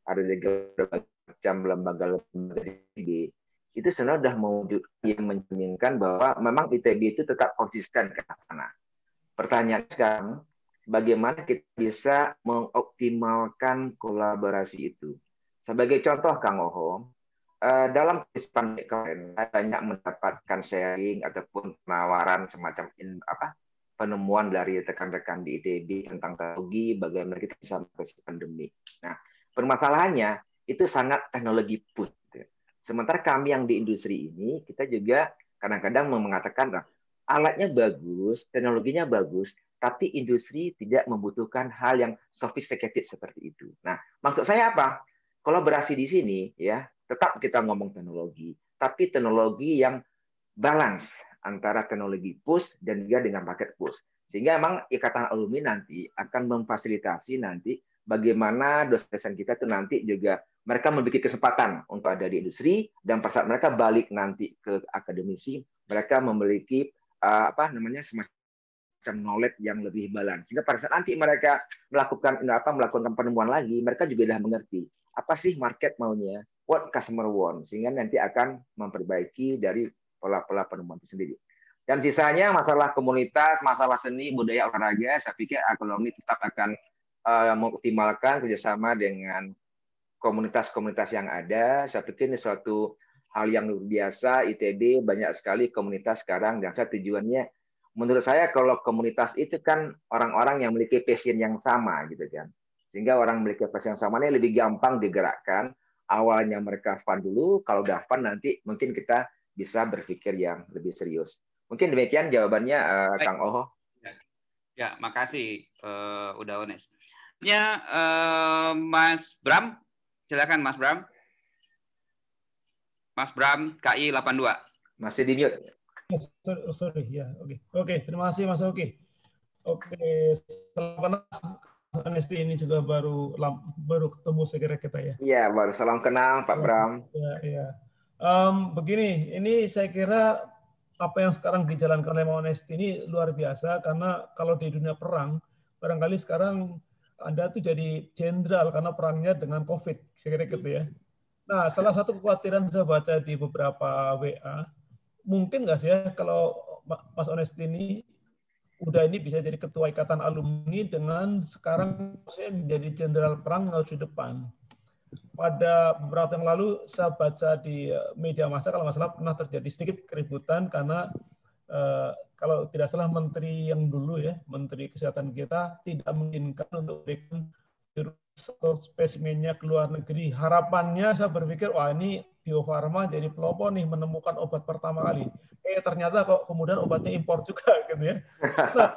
[SPEAKER 18] ada juga berbagai macam lembaga-lembaga ITB, itu sebenarnya sudah yang mencerminkan bahwa memang ITB itu tetap konsisten ke sana. Pertanyaan sekarang, bagaimana kita bisa mengoptimalkan kolaborasi itu? Sebagai contoh, Kang Oho, dalam pandemi kemarin saya banyak mendapatkan sharing ataupun penawaran semacam penemuan dari rekan-rekan di ITB tentang teknologi bagaimana kita bisa mengatasi pandemi. Nah, permasalahannya itu sangat teknologi push. Sementara kami yang di industri ini kita juga kadang-kadang mengatakan alatnya bagus, teknologinya bagus, tapi industri tidak membutuhkan hal yang sophisticated seperti itu. Nah, maksud saya apa? Kolaborasi di sini ya, tetap kita ngomong teknologi, tapi teknologi yang balance antara teknologi push dan juga dengan paket push. Sehingga memang ikatan alumni nanti akan memfasilitasi nanti bagaimana dosen kita itu nanti juga mereka memiliki kesempatan untuk ada di industri, dan pada saat mereka balik nanti ke akademisi, mereka memiliki semacam knowledge yang lebih balance. Sehingga pada saat nanti mereka melakukan penemuan lagi, mereka juga sudah mengerti apa sih market maunya, what customer want, sehingga nanti akan memperbaiki dari pola-pola penemuan itu sendiri. Dan sisanya masalah komunitas, masalah seni, budaya, olahraga, saya pikir alumni tetap akan mengoptimalkan kerjasama dengan komunitas-komunitas yang ada. Saya pikir ini suatu hal yang luar biasa. ITB banyak sekali komunitas sekarang, dan tujuannya menurut saya kalau komunitas itu kan orang-orang yang memiliki passion yang sama gitu kan. Sehingga orang memiliki passion yang sama ini lebih gampang digerakkan. Awalnya mereka fun dulu, kalau udah fun nanti mungkin kita bisa berpikir yang lebih serius. Mungkin demikian jawabannya, Kang Oho.
[SPEAKER 4] Ya, makasih udah honest. Ya, Mas Bram, silakan Mas Bram. Mas Bram, KI 82.
[SPEAKER 18] Masih di mute.
[SPEAKER 8] Sorry, ya, oke. Terima kasih Mas Oki. Oke, selamat Honesty ini juga baru ketemu saya kira kita ya.
[SPEAKER 18] Iya, baru salam kenal Pak Bram.
[SPEAKER 8] Iya. Begini, ini saya kira apa yang sekarang dijalankan oleh Honesty ini luar biasa, karena kalau di dunia perang, barangkali sekarang Anda tuh jadi jenderal karena perangnya dengan COVID, saya kira gitu ya. Nah, salah satu kekhawatiran saya baca di beberapa WA, mungkin nggak sih ya kalau Mas Honesty ini bisa jadi ketua ikatan alumni dengan sekarang saya menjadi jenderal perang harus di depan. Pada beberapa tahun lalu saya baca di media massa kalau nggak salah pernah terjadi sedikit keributan karena kalau tidak salah menteri yang dulu ya, menteri kesehatan kita tidak mengizinkan untuk berikan virus atau spesimennya ke luar negeri. Harapannya saya berpikir wah ini Bio Farma jadi pelopor nih menemukan obat pertama kali. Ternyata kok kemudian obatnya impor juga gitu ya. Nah,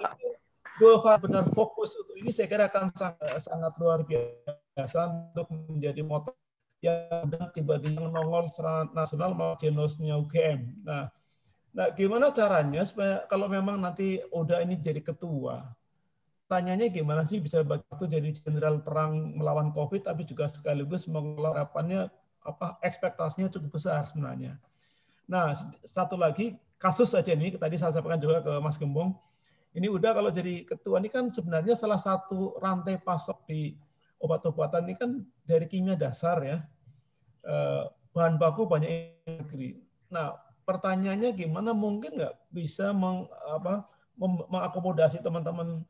[SPEAKER 8] Bio Farma benar fokus untuk ini saya kira akan sangat luar biasa untuk menjadi motor yang tiba-tiba nongol secara nasional mau genosnya UGM. Nah, gimana caranya supaya kalau memang nanti Oda ini jadi ketua, tanyanya gimana sih bisa waktu jadi jenderal perang melawan COVID, tapi juga sekaligus mengelola harapannya ekspektasinya cukup besar sebenarnya. Nah, satu lagi kasus saja ini tadi saya sampaikan juga ke Mas Gembong. Ini udah kalau jadi ketua ini kan sebenarnya salah satu rantai pasok di obat-obatan ini kan dari kimia dasar ya. Bahan baku banyak negeri. Nah, pertanyaannya gimana mungkin nggak bisa mengakomodasi teman-teman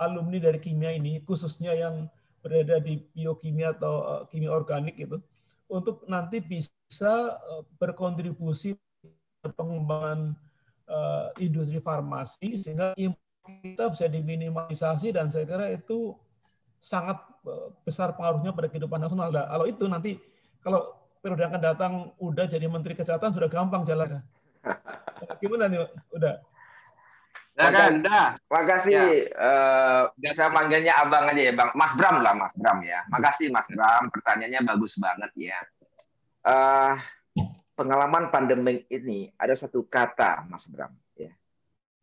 [SPEAKER 8] alumni dari kimia ini, khususnya yang berada di biokimia atau kimia organik itu, untuk nanti bisa berkontribusi pengembangan industri farmasi sehingga kita bisa diminimalisasi, dan saya kira itu sangat besar pengaruhnya pada kehidupan nasional. Kalau itu nanti kalau periode akan datang udah jadi Menteri Kesehatan sudah gampang jalannya. Gimana nih? Udah.
[SPEAKER 18] Makasih. Bisa manggilnya abang aja ya, Bang. Mas Bram lah, Mas Bram ya. Makasih Mas Bram, pertanyaannya bagus banget ya. Pengalaman pandemik ini ada satu kata, Mas Bram, ya,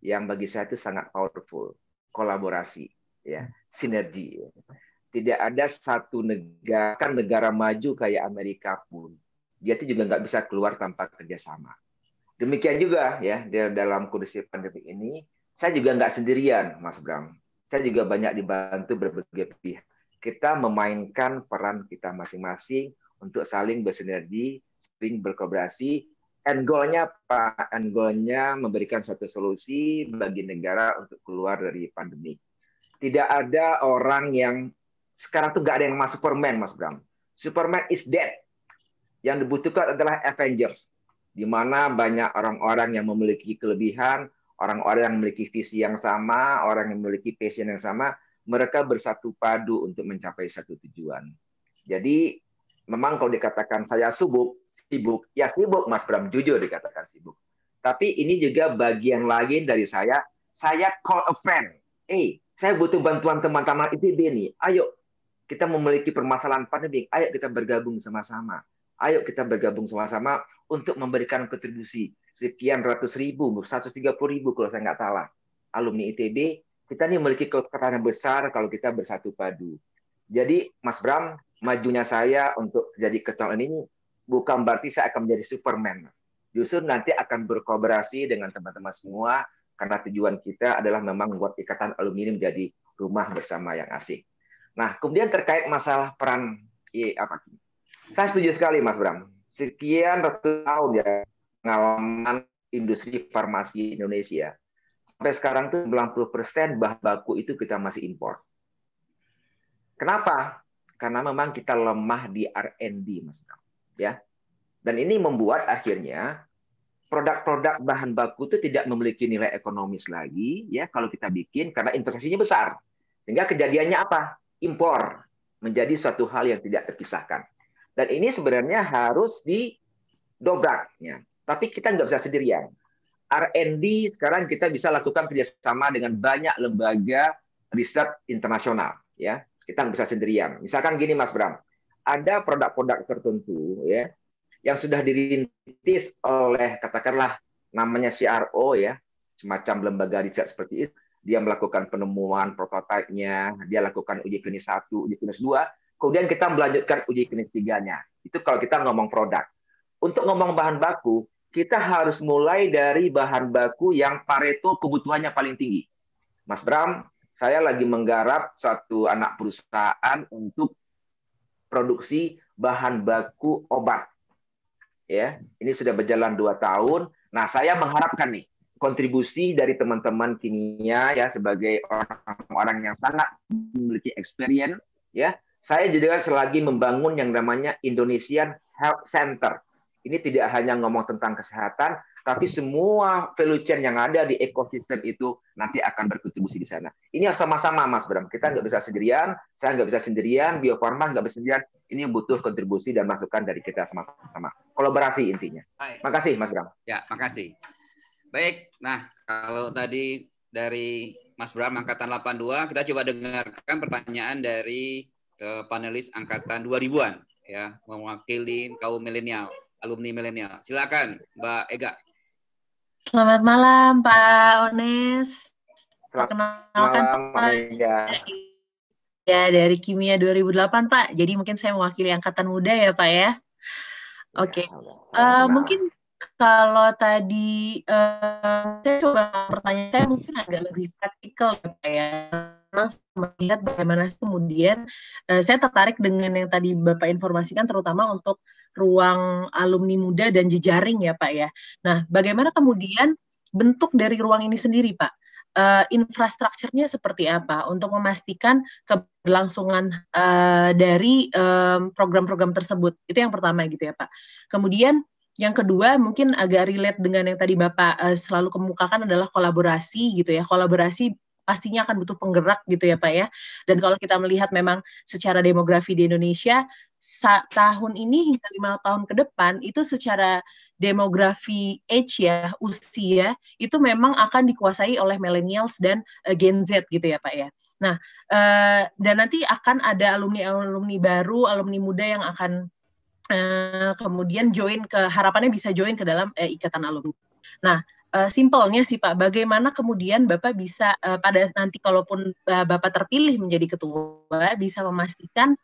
[SPEAKER 18] yang bagi saya itu sangat powerful, kolaborasi, ya, sinergi. Ya. tidak ada satu negara maju kayak Amerika pun, dia itu juga nggak bisa keluar tanpa kerjasama. Demikian juga ya dalam kondisi pandemi ini, saya juga nggak sendirian, Mas Bram. Saya juga banyak dibantu berbagai pihak. Kita memainkan peran kita masing-masing untuk saling bersinergi, saling berkolaborasi. End goal-nya apa? End goal-nya memberikan satu solusi bagi negara untuk keluar dari pandemi. Tidak ada orang yang sekarang tuh nggak ada yang masuk Superman, Mas Bram. Superman is dead. Yang dibutuhkan adalah Avengers, di mana banyak orang-orang yang memiliki kelebihan, orang-orang yang memiliki visi yang sama, orang yang memiliki passion yang sama, mereka bersatu padu untuk mencapai satu tujuan. Jadi memang kalau dikatakan saya sibuk, ya sibuk Mas Bram, jujur dikatakan sibuk. Tapi ini juga bagian lain dari saya call a friend. Saya butuh bantuan teman-teman ITB nih. Ayo, kita memiliki permasalahan pandemi. Ayo kita bergabung sama-sama. Ayo kita bergabung sama-sama untuk memberikan kontribusi. Sekian ratus ribu, 130.000 kalau saya nggak salah. Alumni ITB, kita ini memiliki kekuatan yang besar kalau kita bersatu padu. Jadi, Mas Bram, majunya saya untuk jadi ketua ini bukan berarti saya akan menjadi Superman. Justru nanti akan berkolaborasi dengan teman-teman semua, karena tujuan kita adalah memang membuat ikatan alumni ini menjadi rumah bersama yang asik. Nah, kemudian terkait masalah peran saya setuju sekali, Mas Bram. Sekian ratus tahun ya pengalaman industri farmasi Indonesia. Sampai sekarang tuh 90% bahan baku itu kita masih impor. Kenapa? Karena memang kita lemah di R&D, Mas Bram. Ya. Dan ini membuat akhirnya produk-produk bahan baku itu tidak memiliki nilai ekonomis lagi ya kalau kita bikin karena investasinya besar. Sehingga kejadiannya apa? Impor menjadi suatu hal yang tidak terpisahkan. Dan ini sebenarnya harus didobraknya. Tapi kita nggak bisa sendirian. R&D sekarang kita bisa lakukan kerjasama dengan banyak lembaga riset internasional. Ya, kita nggak bisa sendirian. Misalkan gini, Mas Bram, ada produk-produk tertentu ya yang sudah dirintis oleh katakanlah namanya CRO ya, semacam lembaga riset seperti itu. Dia melakukan penemuan prototipenya, dia lakukan uji klinis 1, uji klinis 2, kemudian kita melanjutkan uji klinis 3-nya. Itu kalau kita ngomong produk. Untuk ngomong bahan baku, kita harus mulai dari bahan baku yang Pareto kebutuhannya paling tinggi. Mas Bram, saya lagi menggarap satu anak perusahaan untuk produksi bahan baku obat. Ya, ini sudah berjalan 2 tahun. Nah, saya mengharapkan nih kontribusi dari teman-teman kimia ya sebagai orang-orang yang sangat memiliki experience ya. Saya juga selagi membangun yang namanya Indonesian Health Center. Ini tidak hanya ngomong tentang kesehatan, tapi semua value chain yang ada di ekosistem itu nanti akan berkontribusi di sana. Ini sama-sama, Mas Bram. Kita nggak bisa sendirian, saya nggak bisa sendirian, Bio Farma nggak bisa sendirian. Ini butuh kontribusi dan masukan dari kita sama-sama. Kolaborasi intinya. Makasih, Mas Bram.
[SPEAKER 4] Ya, makasih. Baik, nah kalau tadi dari Mas Bram Angkatan 82, kita coba dengarkan pertanyaan dari panelis Angkatan 2000-an, ya, mewakili kaum milenial, alumni milenial. Silakan, Mbak Ega.
[SPEAKER 13] Selamat malam, Pak Ones.
[SPEAKER 18] Perkenalkan, Pak Ega.
[SPEAKER 13] Ya, dari Kimia 2008, Pak. Jadi mungkin saya mewakili Angkatan Muda ya, Pak ya. Oke. Mungkin kalau tadi saya coba pertanyaan saya mungkin agak lebih praktikal ya Pak ya. Melihat bagaimana kemudian saya tertarik dengan yang tadi Bapak informasikan terutama untuk ruang alumni muda dan jejaring ya Pak ya. Nah, bagaimana kemudian bentuk dari ruang ini sendiri Pak? Infrastrukturnya seperti apa untuk memastikan keberlangsungan dari program-program tersebut? Itu yang pertama gitu ya Pak. Kemudian yang kedua mungkin agak relate dengan yang tadi Bapak selalu kemukakan adalah kolaborasi gitu ya. Kolaborasi pastinya akan butuh penggerak gitu ya Pak ya. Dan kalau kita melihat memang secara demografi di Indonesia tahun ini hingga 5 tahun ke depan itu secara demografi age ya, usia itu memang akan dikuasai oleh millennials dan Gen Z gitu ya Pak ya. Nah, dan nanti akan ada alumni-alumni baru, alumni muda yang akan kemudian harapannya bisa join ke dalam ikatan alumni. Nah, simpelnya sih Pak, bagaimana kemudian Bapak bisa pada nanti kalaupun Bapak terpilih menjadi ketua bisa memastikan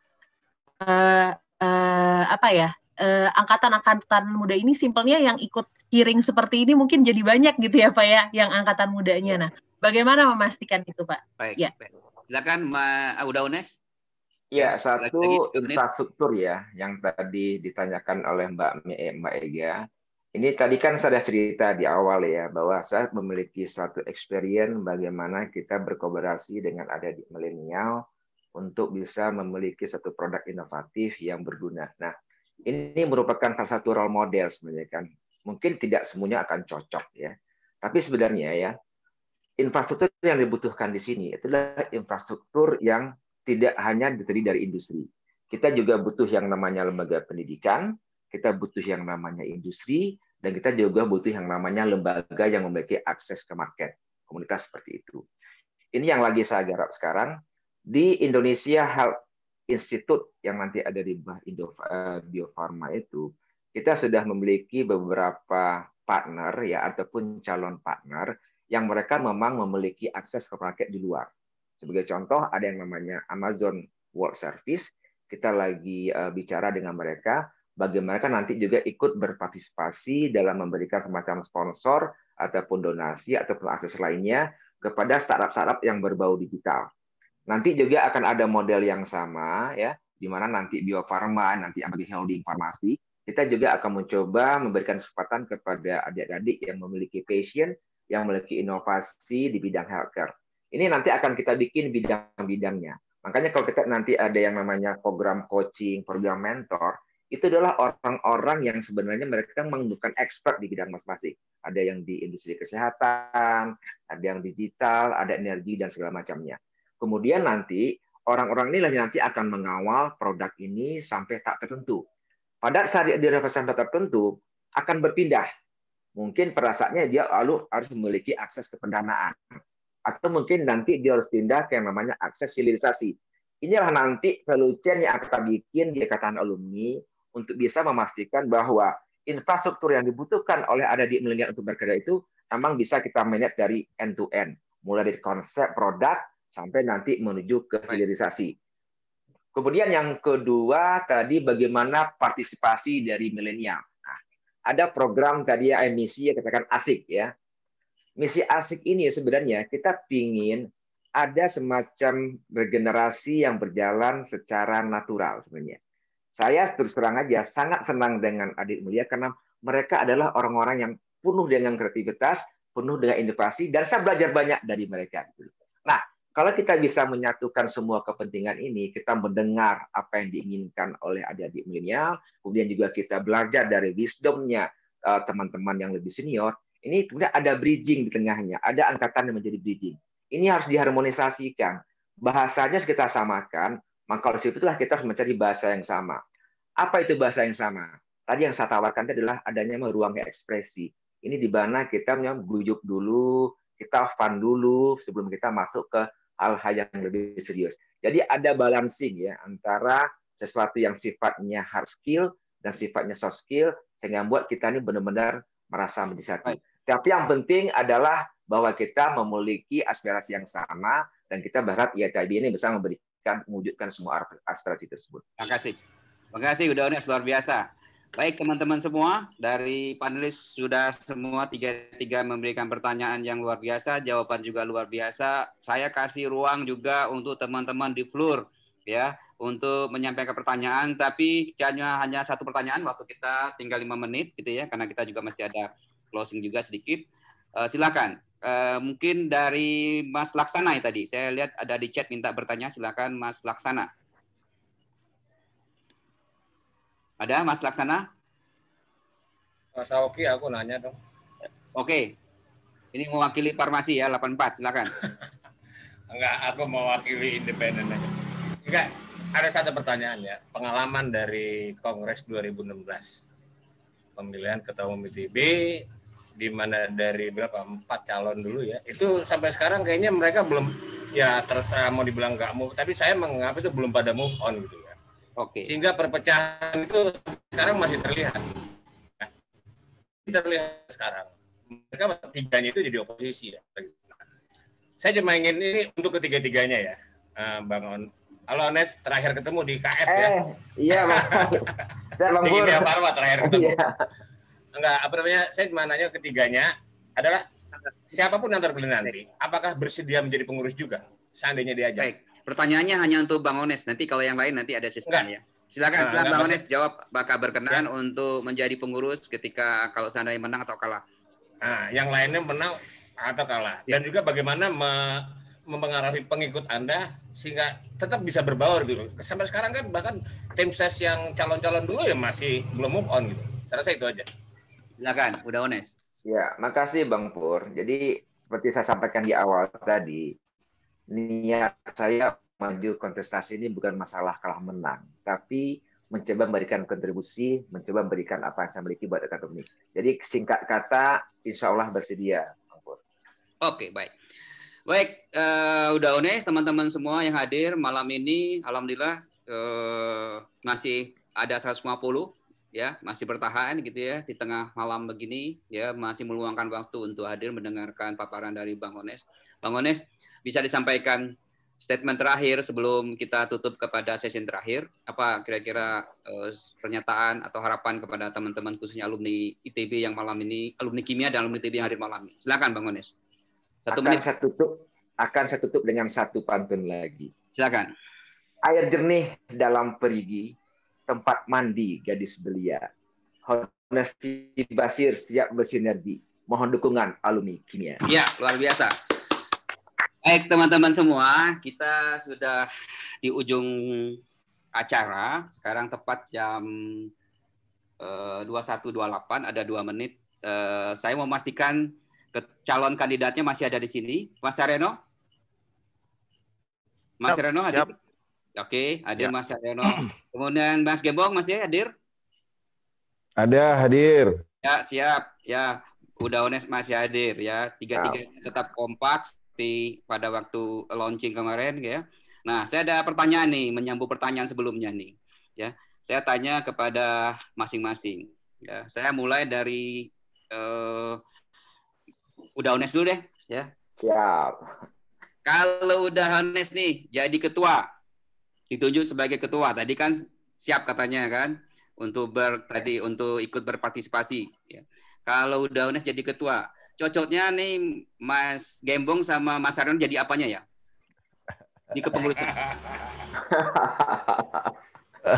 [SPEAKER 13] angkatan-angkatan muda ini simpelnya yang ikut hearing seperti ini mungkin jadi banyak gitu ya Pak ya, yang angkatan mudanya. Nah, bagaimana memastikan itu Pak?
[SPEAKER 4] Baik.
[SPEAKER 13] Ya.
[SPEAKER 4] Silakan Uda Unes.
[SPEAKER 18] Ya, satu infrastruktur ya yang tadi ditanyakan oleh Mbak Ega. Ini tadi kan saya cerita di awal ya bahwa saya memiliki suatu experience bagaimana kita berkolaborasi dengan adik milenial untuk bisa memiliki satu produk inovatif yang berguna. Nah, ini merupakan salah satu role model sebenarnya kan. Mungkin tidak semuanya akan cocok ya. Tapi sebenarnya ya infrastruktur yang dibutuhkan di sini itulah infrastruktur yang tidak hanya terdiri dari industri. Kita juga butuh yang namanya lembaga pendidikan, kita butuh yang namanya industri, dan kita juga butuh yang namanya lembaga yang memiliki akses ke market, komunitas seperti itu. Ini yang lagi saya garap sekarang. Di Indonesia Health Institute yang nanti ada di Bio Farma itu, kita sudah memiliki beberapa partner ya ataupun calon partner yang mereka memang memiliki akses ke market di luar. Sebagai contoh, ada yang namanya Amazon World Service. Kita lagi bicara dengan mereka, bagaimana mereka nanti juga ikut berpartisipasi dalam memberikan semacam sponsor ataupun donasi ataupun akses lainnya kepada startup-startup yang berbau digital. Nanti juga akan ada model yang sama, ya, di mana nanti Bio Farma, nanti bagi holding farmasi, kita juga akan mencoba memberikan kesempatan kepada adik-adik yang memiliki passion, yang memiliki inovasi di bidang healthcare. Ini nanti akan kita bikin bidang-bidangnya. Makanya kalau kita nanti ada yang namanya program coaching, program mentor, itu adalah orang-orang yang sebenarnya mereka membukan expert di bidang masing-masing. Ada yang di industri kesehatan, ada yang digital, ada energi, dan segala macamnya. Kemudian nanti orang-orang inilah yang nanti akan mengawal produk ini sampai tak tertentu. Pada saat dia sampai tertentu, akan berpindah. Mungkin perasaannya dia lalu harus memiliki akses ke pendanaan. Atau mungkin nanti dia harus pindah ke yang namanya akses hilirisasi. Inilah nanti value chain yang akan kita bikin di Ikatan Alumni untuk bisa memastikan bahwa infrastruktur yang dibutuhkan oleh adik milenial untuk berkarya itu memang bisa kita manage dari end to end. Mulai dari konsep produk sampai nanti menuju ke hilirisasi. Kemudian yang kedua tadi bagaimana partisipasi dari milenial. Nah, ada program tadi ya misi yang katakan asik ya. Misi asik ini sebenarnya kita pingin ada semacam regenerasi yang berjalan secara natural sebenarnya. Saya terus terang aja sangat senang dengan adik mulia karena mereka adalah orang-orang yang penuh dengan kreativitas, penuh dengan inovasi, dan saya belajar banyak dari mereka. Nah, kalau kita bisa menyatukan semua kepentingan ini, kita mendengar apa yang diinginkan oleh adik-adik milenial, kemudian juga kita belajar dari wisdomnya teman-teman yang lebih senior. Ini kemudian ada bridging di tengahnya, ada angkatan yang menjadi bridging. Ini harus diharmonisasikan. Bahasanya harus kita samakan, maka dari situlah kita harus mencari bahasa yang sama. Apa itu bahasa yang sama? Tadi yang saya tawarkan adalah adanya ruang ekspresi. Ini di mana kita gujuk dulu, kita fun dulu sebelum kita masuk ke hal-hal yang lebih serius. Jadi ada balancing ya antara sesuatu yang sifatnya hard skill dan sifatnya soft skill sehingga membuat kita ini benar-benar merasa menjadi satu. Tapi yang penting adalah bahwa kita memiliki aspirasi yang sama dan kita berharap IITB ini bisa mewujudkan semua aspirasi tersebut.
[SPEAKER 4] Terima kasih. Terima kasih Uda Unes, luar biasa. Baik teman-teman semua, dari panelis sudah semua tiga memberikan pertanyaan yang luar biasa, jawaban juga luar biasa. Saya kasih ruang juga untuk teman-teman di floor ya untuk menyampaikan pertanyaan, tapi hanya satu pertanyaan, waktu kita tinggal 5 menit gitu ya, karena kita juga masih ada closing juga sedikit. Silakan. Mungkin dari Mas Laksana tadi, saya lihat ada di chat minta bertanya, silakan Mas Laksana. Ada Mas Laksana?
[SPEAKER 16] Mas Oki, aku nanya dong.
[SPEAKER 4] Oke. Ini mewakili Farmasi ya, 84, silakan.
[SPEAKER 16] Enggak, aku mewakili independen aja. Enggak, ada satu pertanyaan ya. Pengalaman dari Kongres 2016. Pemilihan Ketua Umum ITB, di mana dari 4 calon dulu ya. Itu sampai sekarang kayaknya mereka belum, ya terus terang mau dibilang enggak move, tapi saya menganggap itu belum pada move on gitu ya.
[SPEAKER 4] Oke.
[SPEAKER 16] Sehingga perpecahan itu sekarang masih terlihat. Terlihat sekarang. mereka tiganya itu jadi oposisi ya. Saya cuma ingin ini untuk ketiga-tiganya ya, Bang Halo Ones, terakhir ketemu di KF ya.
[SPEAKER 18] Iya, Bang. Saya Bang Pur.
[SPEAKER 16] Ini apa terakhir ketemu. Enggak, apa namanya? Saya cuma nanya ketiganya adalah siapapun yang terpilih nanti, apakah bersedia menjadi pengurus juga seandainya diajak?
[SPEAKER 4] Baik. Pertanyaannya hanya untuk Bang Ones. Nanti kalau yang lain nanti ada sistemnya. Silakan Bang Ones jawab apakah berkenan untuk menjadi pengurus ketika kalau seandainya menang atau kalah.
[SPEAKER 16] Nah, yang lainnya menang atau kalah. Dan juga bagaimana mempengaruhi pengikut Anda sehingga tetap bisa berbaur gitu. Sampai sekarang kan bahkan tim ses yang calon-calon dulu ya masih belum move on gitu. Saya rasa itu aja.
[SPEAKER 4] Silakan, udah Ones.
[SPEAKER 18] Ya, makasih Bang Pur. Jadi seperti saya sampaikan di awal tadi, niat saya maju kontestasi ini bukan masalah kalah menang, tapi mencoba memberikan kontribusi, mencoba memberikan apa yang saya miliki buat akademi. Jadi singkat kata, insya Allah bersedia.
[SPEAKER 4] Oke, baik. Baik, udah Ones, teman-teman semua yang hadir malam ini, alhamdulillah masih ada 150 ya, masih bertahan gitu ya di tengah malam begini ya, masih meluangkan waktu untuk hadir mendengarkan paparan dari Bang Ones. Bang Ones, bisa disampaikan statement terakhir sebelum kita tutup kepada sesi terakhir, apa kira-kira pernyataan atau harapan kepada teman-teman khususnya alumni ITB yang malam ini, alumni kimia dan alumni ITB yang hadir malam ini. Silakan Bang Ones.
[SPEAKER 18] Akan saya tutup dengan satu pantun lagi.
[SPEAKER 4] Silakan.
[SPEAKER 18] Air jernih dalam perigi, tempat mandi gadis belia. Honesti Basir siap bersinergi. Mohon dukungan alumni kimia.
[SPEAKER 4] Iya, luar biasa. Baik teman-teman semua, kita sudah di ujung acara. Sekarang tepat jam 21.28, ada 2 menit. Saya mau memastikan calon kandidatnya masih ada di sini. Mas Haryono? Mas Haryono hadir? Oke, hadir Mas Haryono. Kemudian Mas Gembong masih hadir?
[SPEAKER 14] Ada, hadir.
[SPEAKER 4] Ya, siap. Ya, udah Ones masih hadir ya. Tiga-tiga tetap kompak pada waktu launching kemarin ya. Nah, saya ada pertanyaan nih, menyambung pertanyaan sebelumnya nih. Ya, saya tanya kepada masing-masing. Ya, saya mulai dari udah Ones dulu deh, ya.
[SPEAKER 18] Siap.
[SPEAKER 4] Kalau udah Ones nih jadi ketua, ditunjuk sebagai ketua, tadi kan siap katanya kan untuk untuk ikut berpartisipasi. Ya. Kalau udah Ones jadi ketua, cocoknya nih Mas Gembong sama Mas Haryono jadi apanya ya? Di kepengurusan.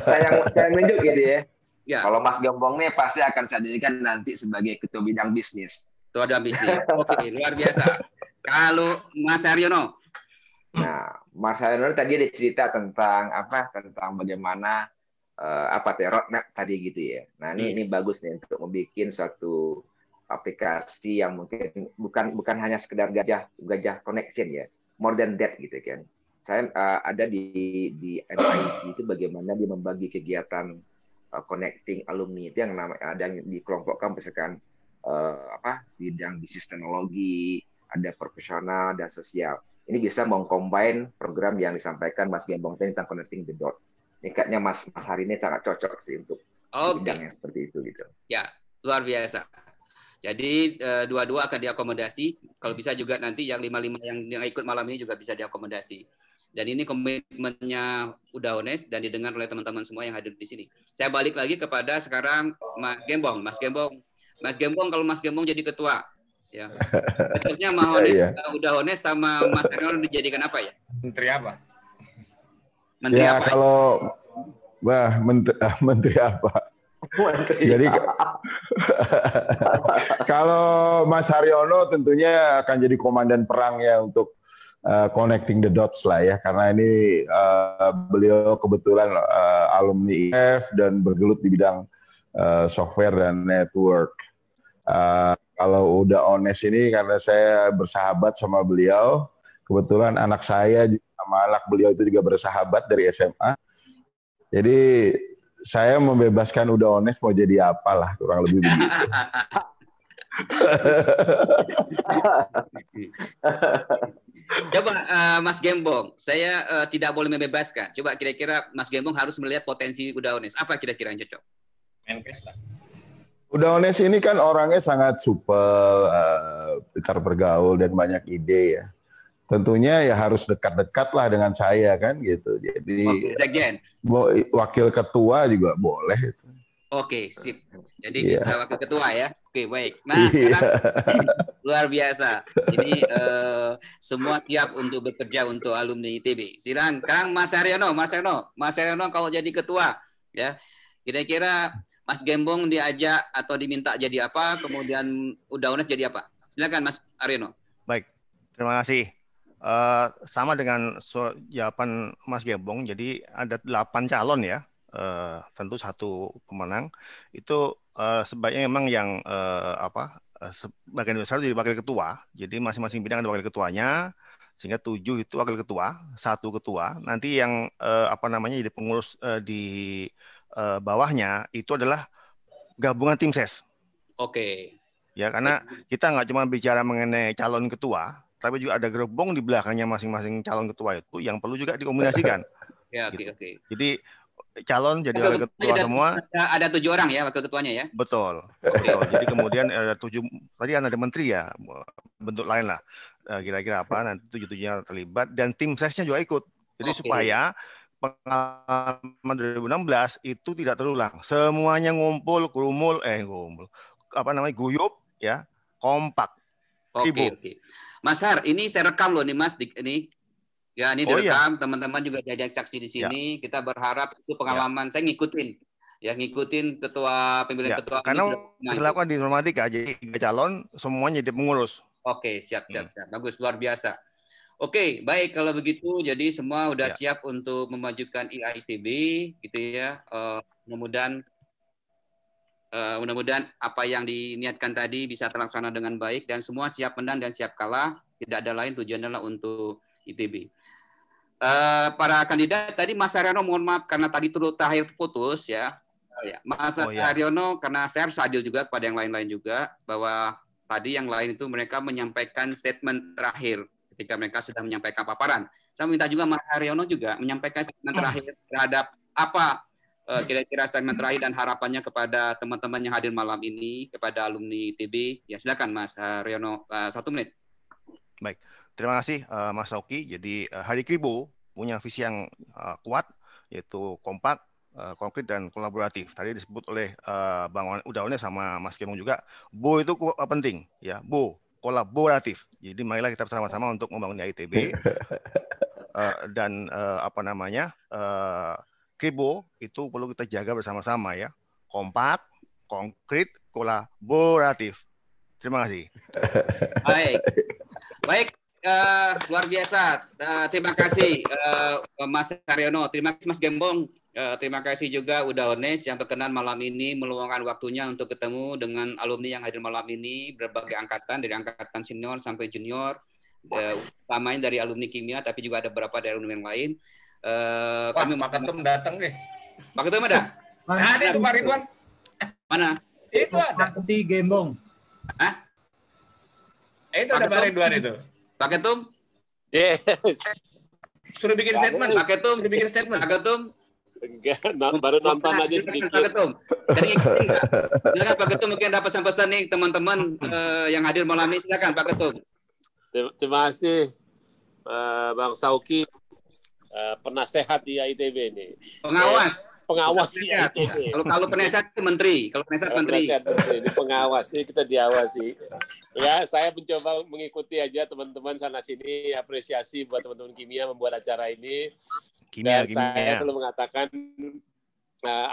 [SPEAKER 18] saya menunjuk gitu ya.
[SPEAKER 4] Ya.
[SPEAKER 18] Kalau Mas Gembong nih pasti akan saya jadikan nanti sebagai ketua bidang bisnis.
[SPEAKER 4] Ketua bidang bisnis. Oke, luar biasa. Kalau Mas Haryono.
[SPEAKER 18] Nah, Mas Haryono tadi ada cerita tentang tentang bagaimana roadmap tadi gitu ya. Nah, ini bagus nih untuk membuat suatu aplikasi yang mungkin bukan hanya sekedar gajah connection ya, more than that gitu kan. Saya ada di MIT itu bagaimana dia membagi kegiatan connecting alumni itu yang ada yang dikelompokkan misalkan bidang bisnis teknologi, ada profesional dan sosial. Ini bisa mengcombine program yang disampaikan Mas Gembong tadi tentang connecting the dot. Ini kayaknya Mas Hari ini sangat cocok sih untuk bidang yang seperti itu gitu.
[SPEAKER 4] Ya, luar biasa. Jadi dua-dua akan diakomodasi. Kalau bisa juga nanti yang 55 yang ikut malam ini juga bisa diakomodasi. Dan ini komitmennya udah Ones dan didengar oleh teman-teman semua yang hadir di sini. Saya balik lagi kepada sekarang Mas Gembong. Mas Gembong kalau Mas Gembong jadi ketua, ya. Cocoknya udah Ones sama Mas Haryono dijadikan apa ya?
[SPEAKER 16] Menteri apa?
[SPEAKER 4] Menteri
[SPEAKER 14] ya,
[SPEAKER 4] apa?
[SPEAKER 14] Kalau menteri apa? Jadi kalau Mas Haryono tentunya akan jadi komandan perang ya untuk connecting the dots lah ya, karena ini beliau kebetulan alumni IF dan bergelut di bidang software dan network. Kalau udah Ones ini karena saya bersahabat sama beliau, kebetulan anak saya sama anak beliau itu juga bersahabat dari SMA. Jadi saya membebaskan udah Ones mau jadi apalah, kurang lebih begitu.
[SPEAKER 4] Coba Mas Gembong, saya tidak boleh membebaskan. Coba kira-kira Mas Gembong harus melihat potensi udah Ones. Apa kira-kira yang cocok?
[SPEAKER 16] Menkes lah.
[SPEAKER 14] Udaones ini kan orangnya sangat supel, pintar bergaul dan banyak ide ya. Tentunya ya harus dekat-dekat lah dengan saya kan gitu. Jadi wakil ketua juga boleh.
[SPEAKER 4] Oke, sip. Jadi kita wakil ketua ya. Oke, baik. Nah, sekarang luar biasa. Jadi semua siap untuk bekerja untuk alumni ITB. Silakan Mas Haryono. Mas Haryono kalau jadi ketua ya. Kira-kira Mas Gembong diajak atau diminta jadi apa? Kemudian Udaones jadi apa? Silakan Mas Haryono.
[SPEAKER 1] Baik. Terima kasih. Sama dengan jawaban Mas Gembong. Jadi ada 8 calon ya. Tentu 1 pemenang. Itu sebaiknya memang yang sebagian besar jadi wakil ketua. Jadi masing-masing bidang ada wakil ketuanya, sehingga 7 itu wakil ketua, 1 ketua. Nanti yang jadi pengurus di bawahnya itu adalah gabungan tim ses.
[SPEAKER 4] Oke.
[SPEAKER 1] Ya, karena kita nggak cuma bicara mengenai calon ketua, tapi juga ada gerbong di belakangnya masing-masing calon ketua itu yang perlu juga dikombinasikan.
[SPEAKER 4] Ya,
[SPEAKER 1] gitu.
[SPEAKER 4] Oke.
[SPEAKER 1] Jadi calon jadi wakil ketua semua.
[SPEAKER 4] Ada 7 orang ya wakil ketuanya ya.
[SPEAKER 1] Betul. Betul. Jadi kemudian ada 7, tadi ada menteri ya, bentuk lain lah. Kira-kira apa nanti 7-7-nya terlibat dan tim sesnya juga ikut. Jadi supaya pengalaman 2016 itu tidak terulang. Semuanya ngumpul, guyup ya, kompak.
[SPEAKER 4] Oke. Mas Har, ini saya rekam loh nih Mas, ini direkam, teman-teman juga jadi saksi di sini. Ya. Kita berharap itu pengalaman saya ngikutin ketua pemilihan ketua.
[SPEAKER 1] Karena dilakukan di informatika, jadi 3 calon semuanya jadi pengurus.
[SPEAKER 4] Oke, siap. Bagus, luar biasa. Oke, baik kalau begitu. Jadi semua udah siap untuk memajukan IAITB, gitu ya. Mudah-mudahan apa yang diniatkan tadi bisa terlaksana dengan baik dan semua siap menang dan siap kalah. Tidak ada lain tujuannya adalah untuk ITB. Para kandidat tadi Mas Haryono mohon maaf karena tadi terakhir putus ya. Mas Haryono karena saya harus adil juga kepada yang lain-lain juga bahwa tadi yang lain itu mereka menyampaikan statement terakhir ketika mereka sudah menyampaikan paparan. Saya minta juga Mas Haryono juga menyampaikan statement terakhir terhadap apa kira-kira statement terakhir dan harapannya kepada teman-teman yang hadir malam ini, kepada alumni ITB. Ya silakan Mas Haryono, 1 menit.
[SPEAKER 1] Baik, terima kasih Mas Sauki. Jadi Hari Kribo punya visi yang kuat, yaitu kompak, konkret dan kolaboratif. Tadi disebut oleh Bang Udaones sama Mas Gembong juga, BO itu penting, ya, BO kolaboratif. Jadi marilah kita bersama-sama untuk membangun ITB dan Kribo itu perlu kita jaga bersama-sama ya, kompak, konkret, kolaboratif. Terima kasih. Baik.
[SPEAKER 4] Luar biasa. Terima kasih Mas Haryono. Terima kasih Mas Gembong. Terima kasih juga Udaones yang berkenan malam ini meluangkan waktunya untuk ketemu dengan alumni yang hadir malam ini, berbagai angkatan dari angkatan senior sampai junior, utamanya dari alumni kimia, tapi juga ada beberapa dari alumni yang lain.
[SPEAKER 16] Pak Ketum datang nih.
[SPEAKER 4] Pak Ketum ada?
[SPEAKER 16] Ada itu Pak Ridwan.
[SPEAKER 4] Mana?
[SPEAKER 16] Itu ada.
[SPEAKER 6] Seperti Gembong.
[SPEAKER 4] Hah?
[SPEAKER 16] Itu ada Pak Ridwan itu.
[SPEAKER 4] Pak Ketum?
[SPEAKER 16] Suruh bikin statement.
[SPEAKER 4] Pak Ketum, suruh bikin statement. Pak Ketum?
[SPEAKER 19] Enggak, baru nonton aja sedikit.
[SPEAKER 4] Pak Ketum. Silakan Pak Ketum mungkin dapat pesan nih teman-teman yang hadir malam ini. Silakan Pak Ketum.
[SPEAKER 19] Terima kasih Bang Sauki, penasehat di ITB ini. Pengawas di ITB.
[SPEAKER 4] Kalau penasehat itu menteri, kalau penasehat menteri.
[SPEAKER 19] Ini pengawas, ini kita diawasi. Ya, saya mencoba mengikuti aja teman-teman sana sini, apresiasi buat teman-teman kimia membuat acara ini. Saya selalu mengatakan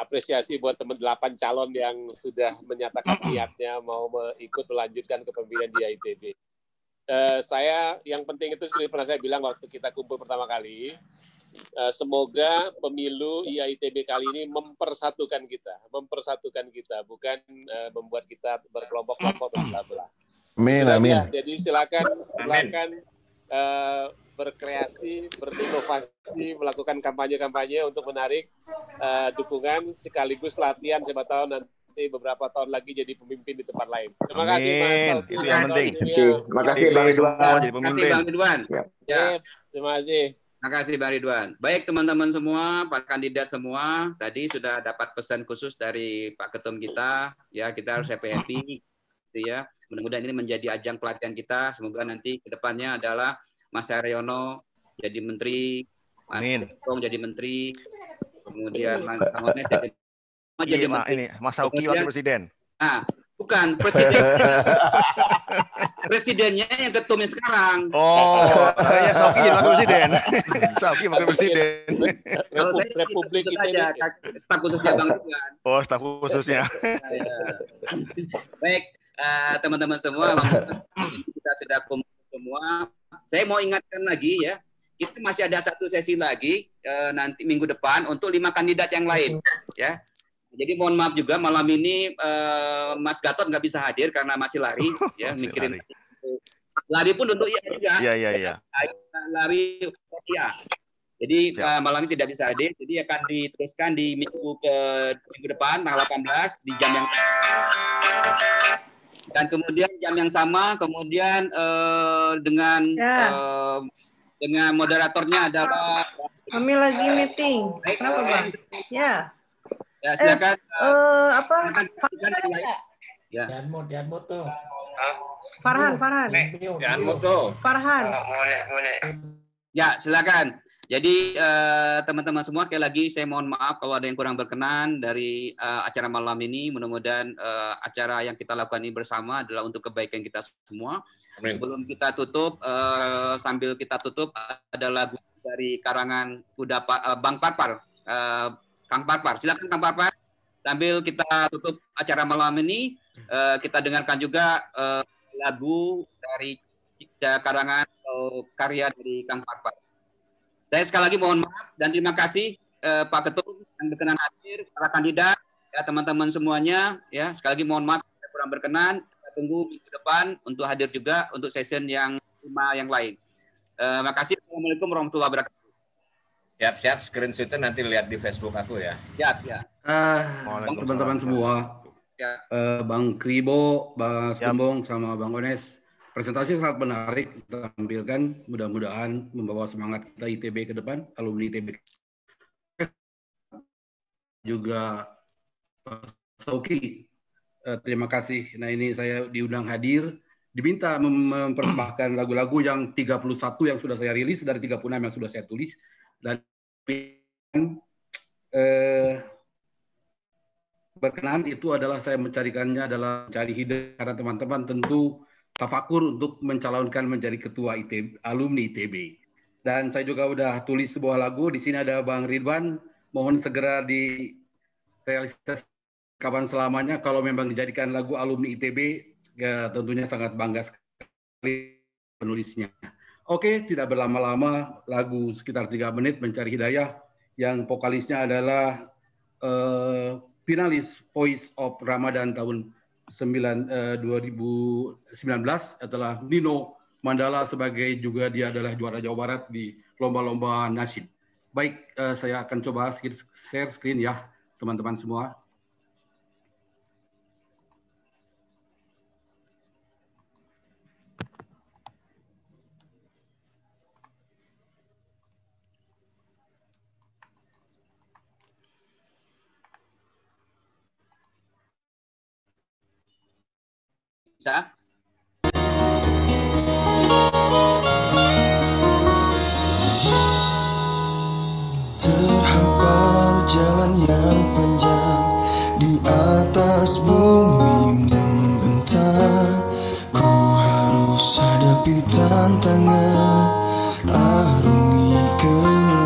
[SPEAKER 19] apresiasi buat teman 8 calon yang sudah menyatakan niatnya mau ikut melanjutkan kepemimpinan di ITB. Saya yang penting itu seperti pernah saya bilang waktu kita kumpul pertama kali, semoga pemilu IAITB kali ini mempersatukan kita, bukan membuat kita berkelompok-kelompok berbelah-belah.
[SPEAKER 14] Amin.
[SPEAKER 19] Jadi silakan berkreasi, berinovasi, melakukan kampanye-kampanye untuk menarik dukungan sekaligus latihan siapa tahu nanti beberapa tahun lagi jadi pemimpin di tempat lain. Terima kasih Mas.
[SPEAKER 1] Itu yang penting.
[SPEAKER 18] Terima kasih Bang Ridwan.
[SPEAKER 4] Terima kasih Bang Ridwan.
[SPEAKER 19] Ya. Terima kasih.
[SPEAKER 4] Makasih Bang Ridwan. Baik teman-teman semua, para kandidat semua, tadi sudah dapat pesan khusus dari Pak Ketum kita, ya kita harus happy, gitu ya. Mudah-mudahan ini menjadi ajang pelatihan kita. Semoga nanti ke depannya adalah Mas Haryono jadi menteri, Mas Tong jadi menteri, kemudian Mas Ones jadi menteri.
[SPEAKER 1] Ini Mas Sauki wakil presiden.
[SPEAKER 4] Nah, bukan presiden. Presidennya yang ketumnya sekarang.
[SPEAKER 1] Oh, ya Sauki jadi wakil presiden. Sauki wakil presiden.
[SPEAKER 4] Kalau saya Republik kita aja, staf khususnya Bang Ridwan.
[SPEAKER 1] Oh, staf khususnya.
[SPEAKER 4] Baik, teman-teman semua, kita sudah kumpul semua. Saya mau ingatkan lagi ya, kita masih ada satu sesi lagi nanti minggu depan untuk 5 kandidat yang lain, ya. Jadi mohon maaf juga malam ini Mas Gatot nggak bisa hadir karena masih lari, ya mikirin lari pun untuk iya juga.
[SPEAKER 1] Iya.
[SPEAKER 4] Lari ya. Jadi malam ini tidak bisa hadir, jadi akan diteruskan di minggu depan tanggal 18 di jam yang sama. Dan kemudian jam yang sama, kemudian dengan moderatornya adalah
[SPEAKER 20] kami lagi meeting. Kenapa Bang? Ya.
[SPEAKER 4] Ya, silakan.
[SPEAKER 6] Ya. Dianmut tuh.
[SPEAKER 20] Farhan.
[SPEAKER 16] Dianmut tuh.
[SPEAKER 20] Farhan.
[SPEAKER 4] Ya, silakan. Jadi teman-teman semua, sekali lagi saya mohon maaf kalau ada yang kurang berkenan dari acara malam ini. Mudah-mudahan acara yang kita lakukan ini bersama adalah untuk kebaikan kita semua. Amin. Sebelum kita tutup, sambil kita tutup ada lagu dari karangan Bang Parpar. Kang Parpar, silakan Kang Parpar. Sambil kita tutup acara malam ini, kita dengarkan juga lagu dari karangan karya dari Kang Parpar. Saya sekali lagi mohon maaf dan terima kasih Pak Ketum yang berkenan hadir, para kandidat, ya teman-teman semuanya, ya sekali lagi mohon maaf saya kurang berkenan. Kita tunggu minggu depan untuk hadir juga untuk session yang 5 yang lain. Terima kasih. Assalamualaikum warahmatullahi wabarakatuh.
[SPEAKER 16] Siap, screenshotnya nanti lihat di Facebook aku ya.
[SPEAKER 4] Ya.
[SPEAKER 21] Teman-teman semua, Bang Kribo, Bang Sumbong, sama Bang Ones, presentasi sangat menarik tampilkan. Mudah-mudahan membawa semangat kita ITB ke depan, alumni ITB. Juga Sauki, terima kasih. Nah ini saya diundang hadir, diminta mempersembahkan lagu-lagu yang 31 yang sudah saya rilis dari 36 yang sudah saya tulis. Dan berkenan itu adalah saya mencarikannya adalah mencari hidayah karena teman-teman tentu tafakur untuk mencalonkan menjadi ketua ITB, alumni ITB. Dan saya juga udah tulis sebuah lagu, di sini ada Bang Ridwan, mohon segera direalisasikan kapan selamanya kalau memang dijadikan lagu alumni ITB, ya tentunya sangat bangga sekali penulisnya. Oke, tidak berlama-lama, lagu sekitar 3 menit mencari hidayah yang vokalisnya adalah finalis Voice of Ramadan tahun 2019 adalah Nino Mandala, sebagai juga dia adalah juara Jawa Barat di lomba-lomba nasyid. Baik, saya akan coba share screen ya teman-teman semua.
[SPEAKER 22] Terhampar jalan yang panjang di atas bumi membentang, ku harus hadapi tantangan, arungi kehidupan.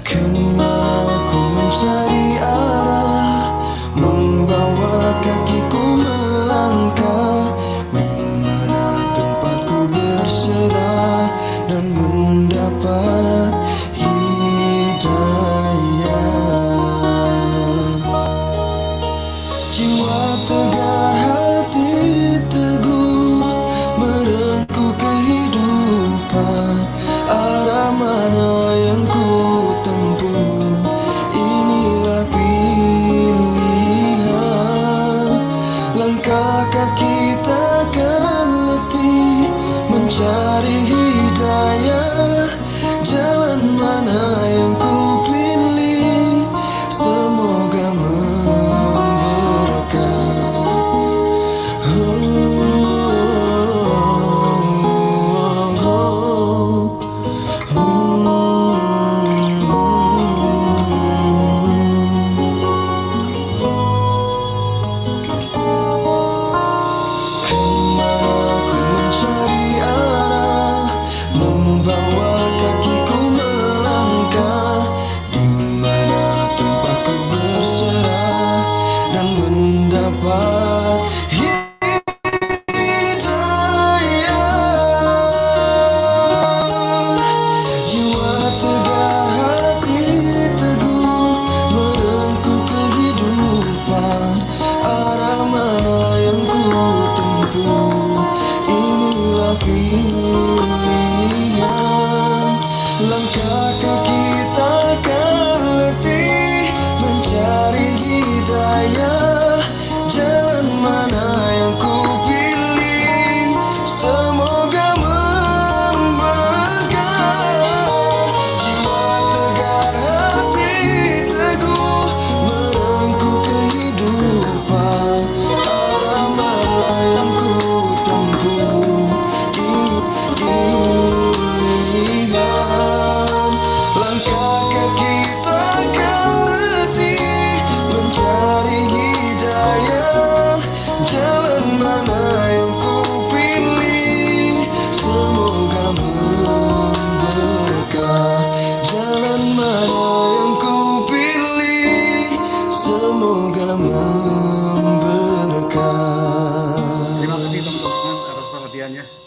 [SPEAKER 22] Kemana ku mencari arah, membawa kakiku melangkah, di mana tempatku berserah dan mendapat hidup.
[SPEAKER 21] semuanya.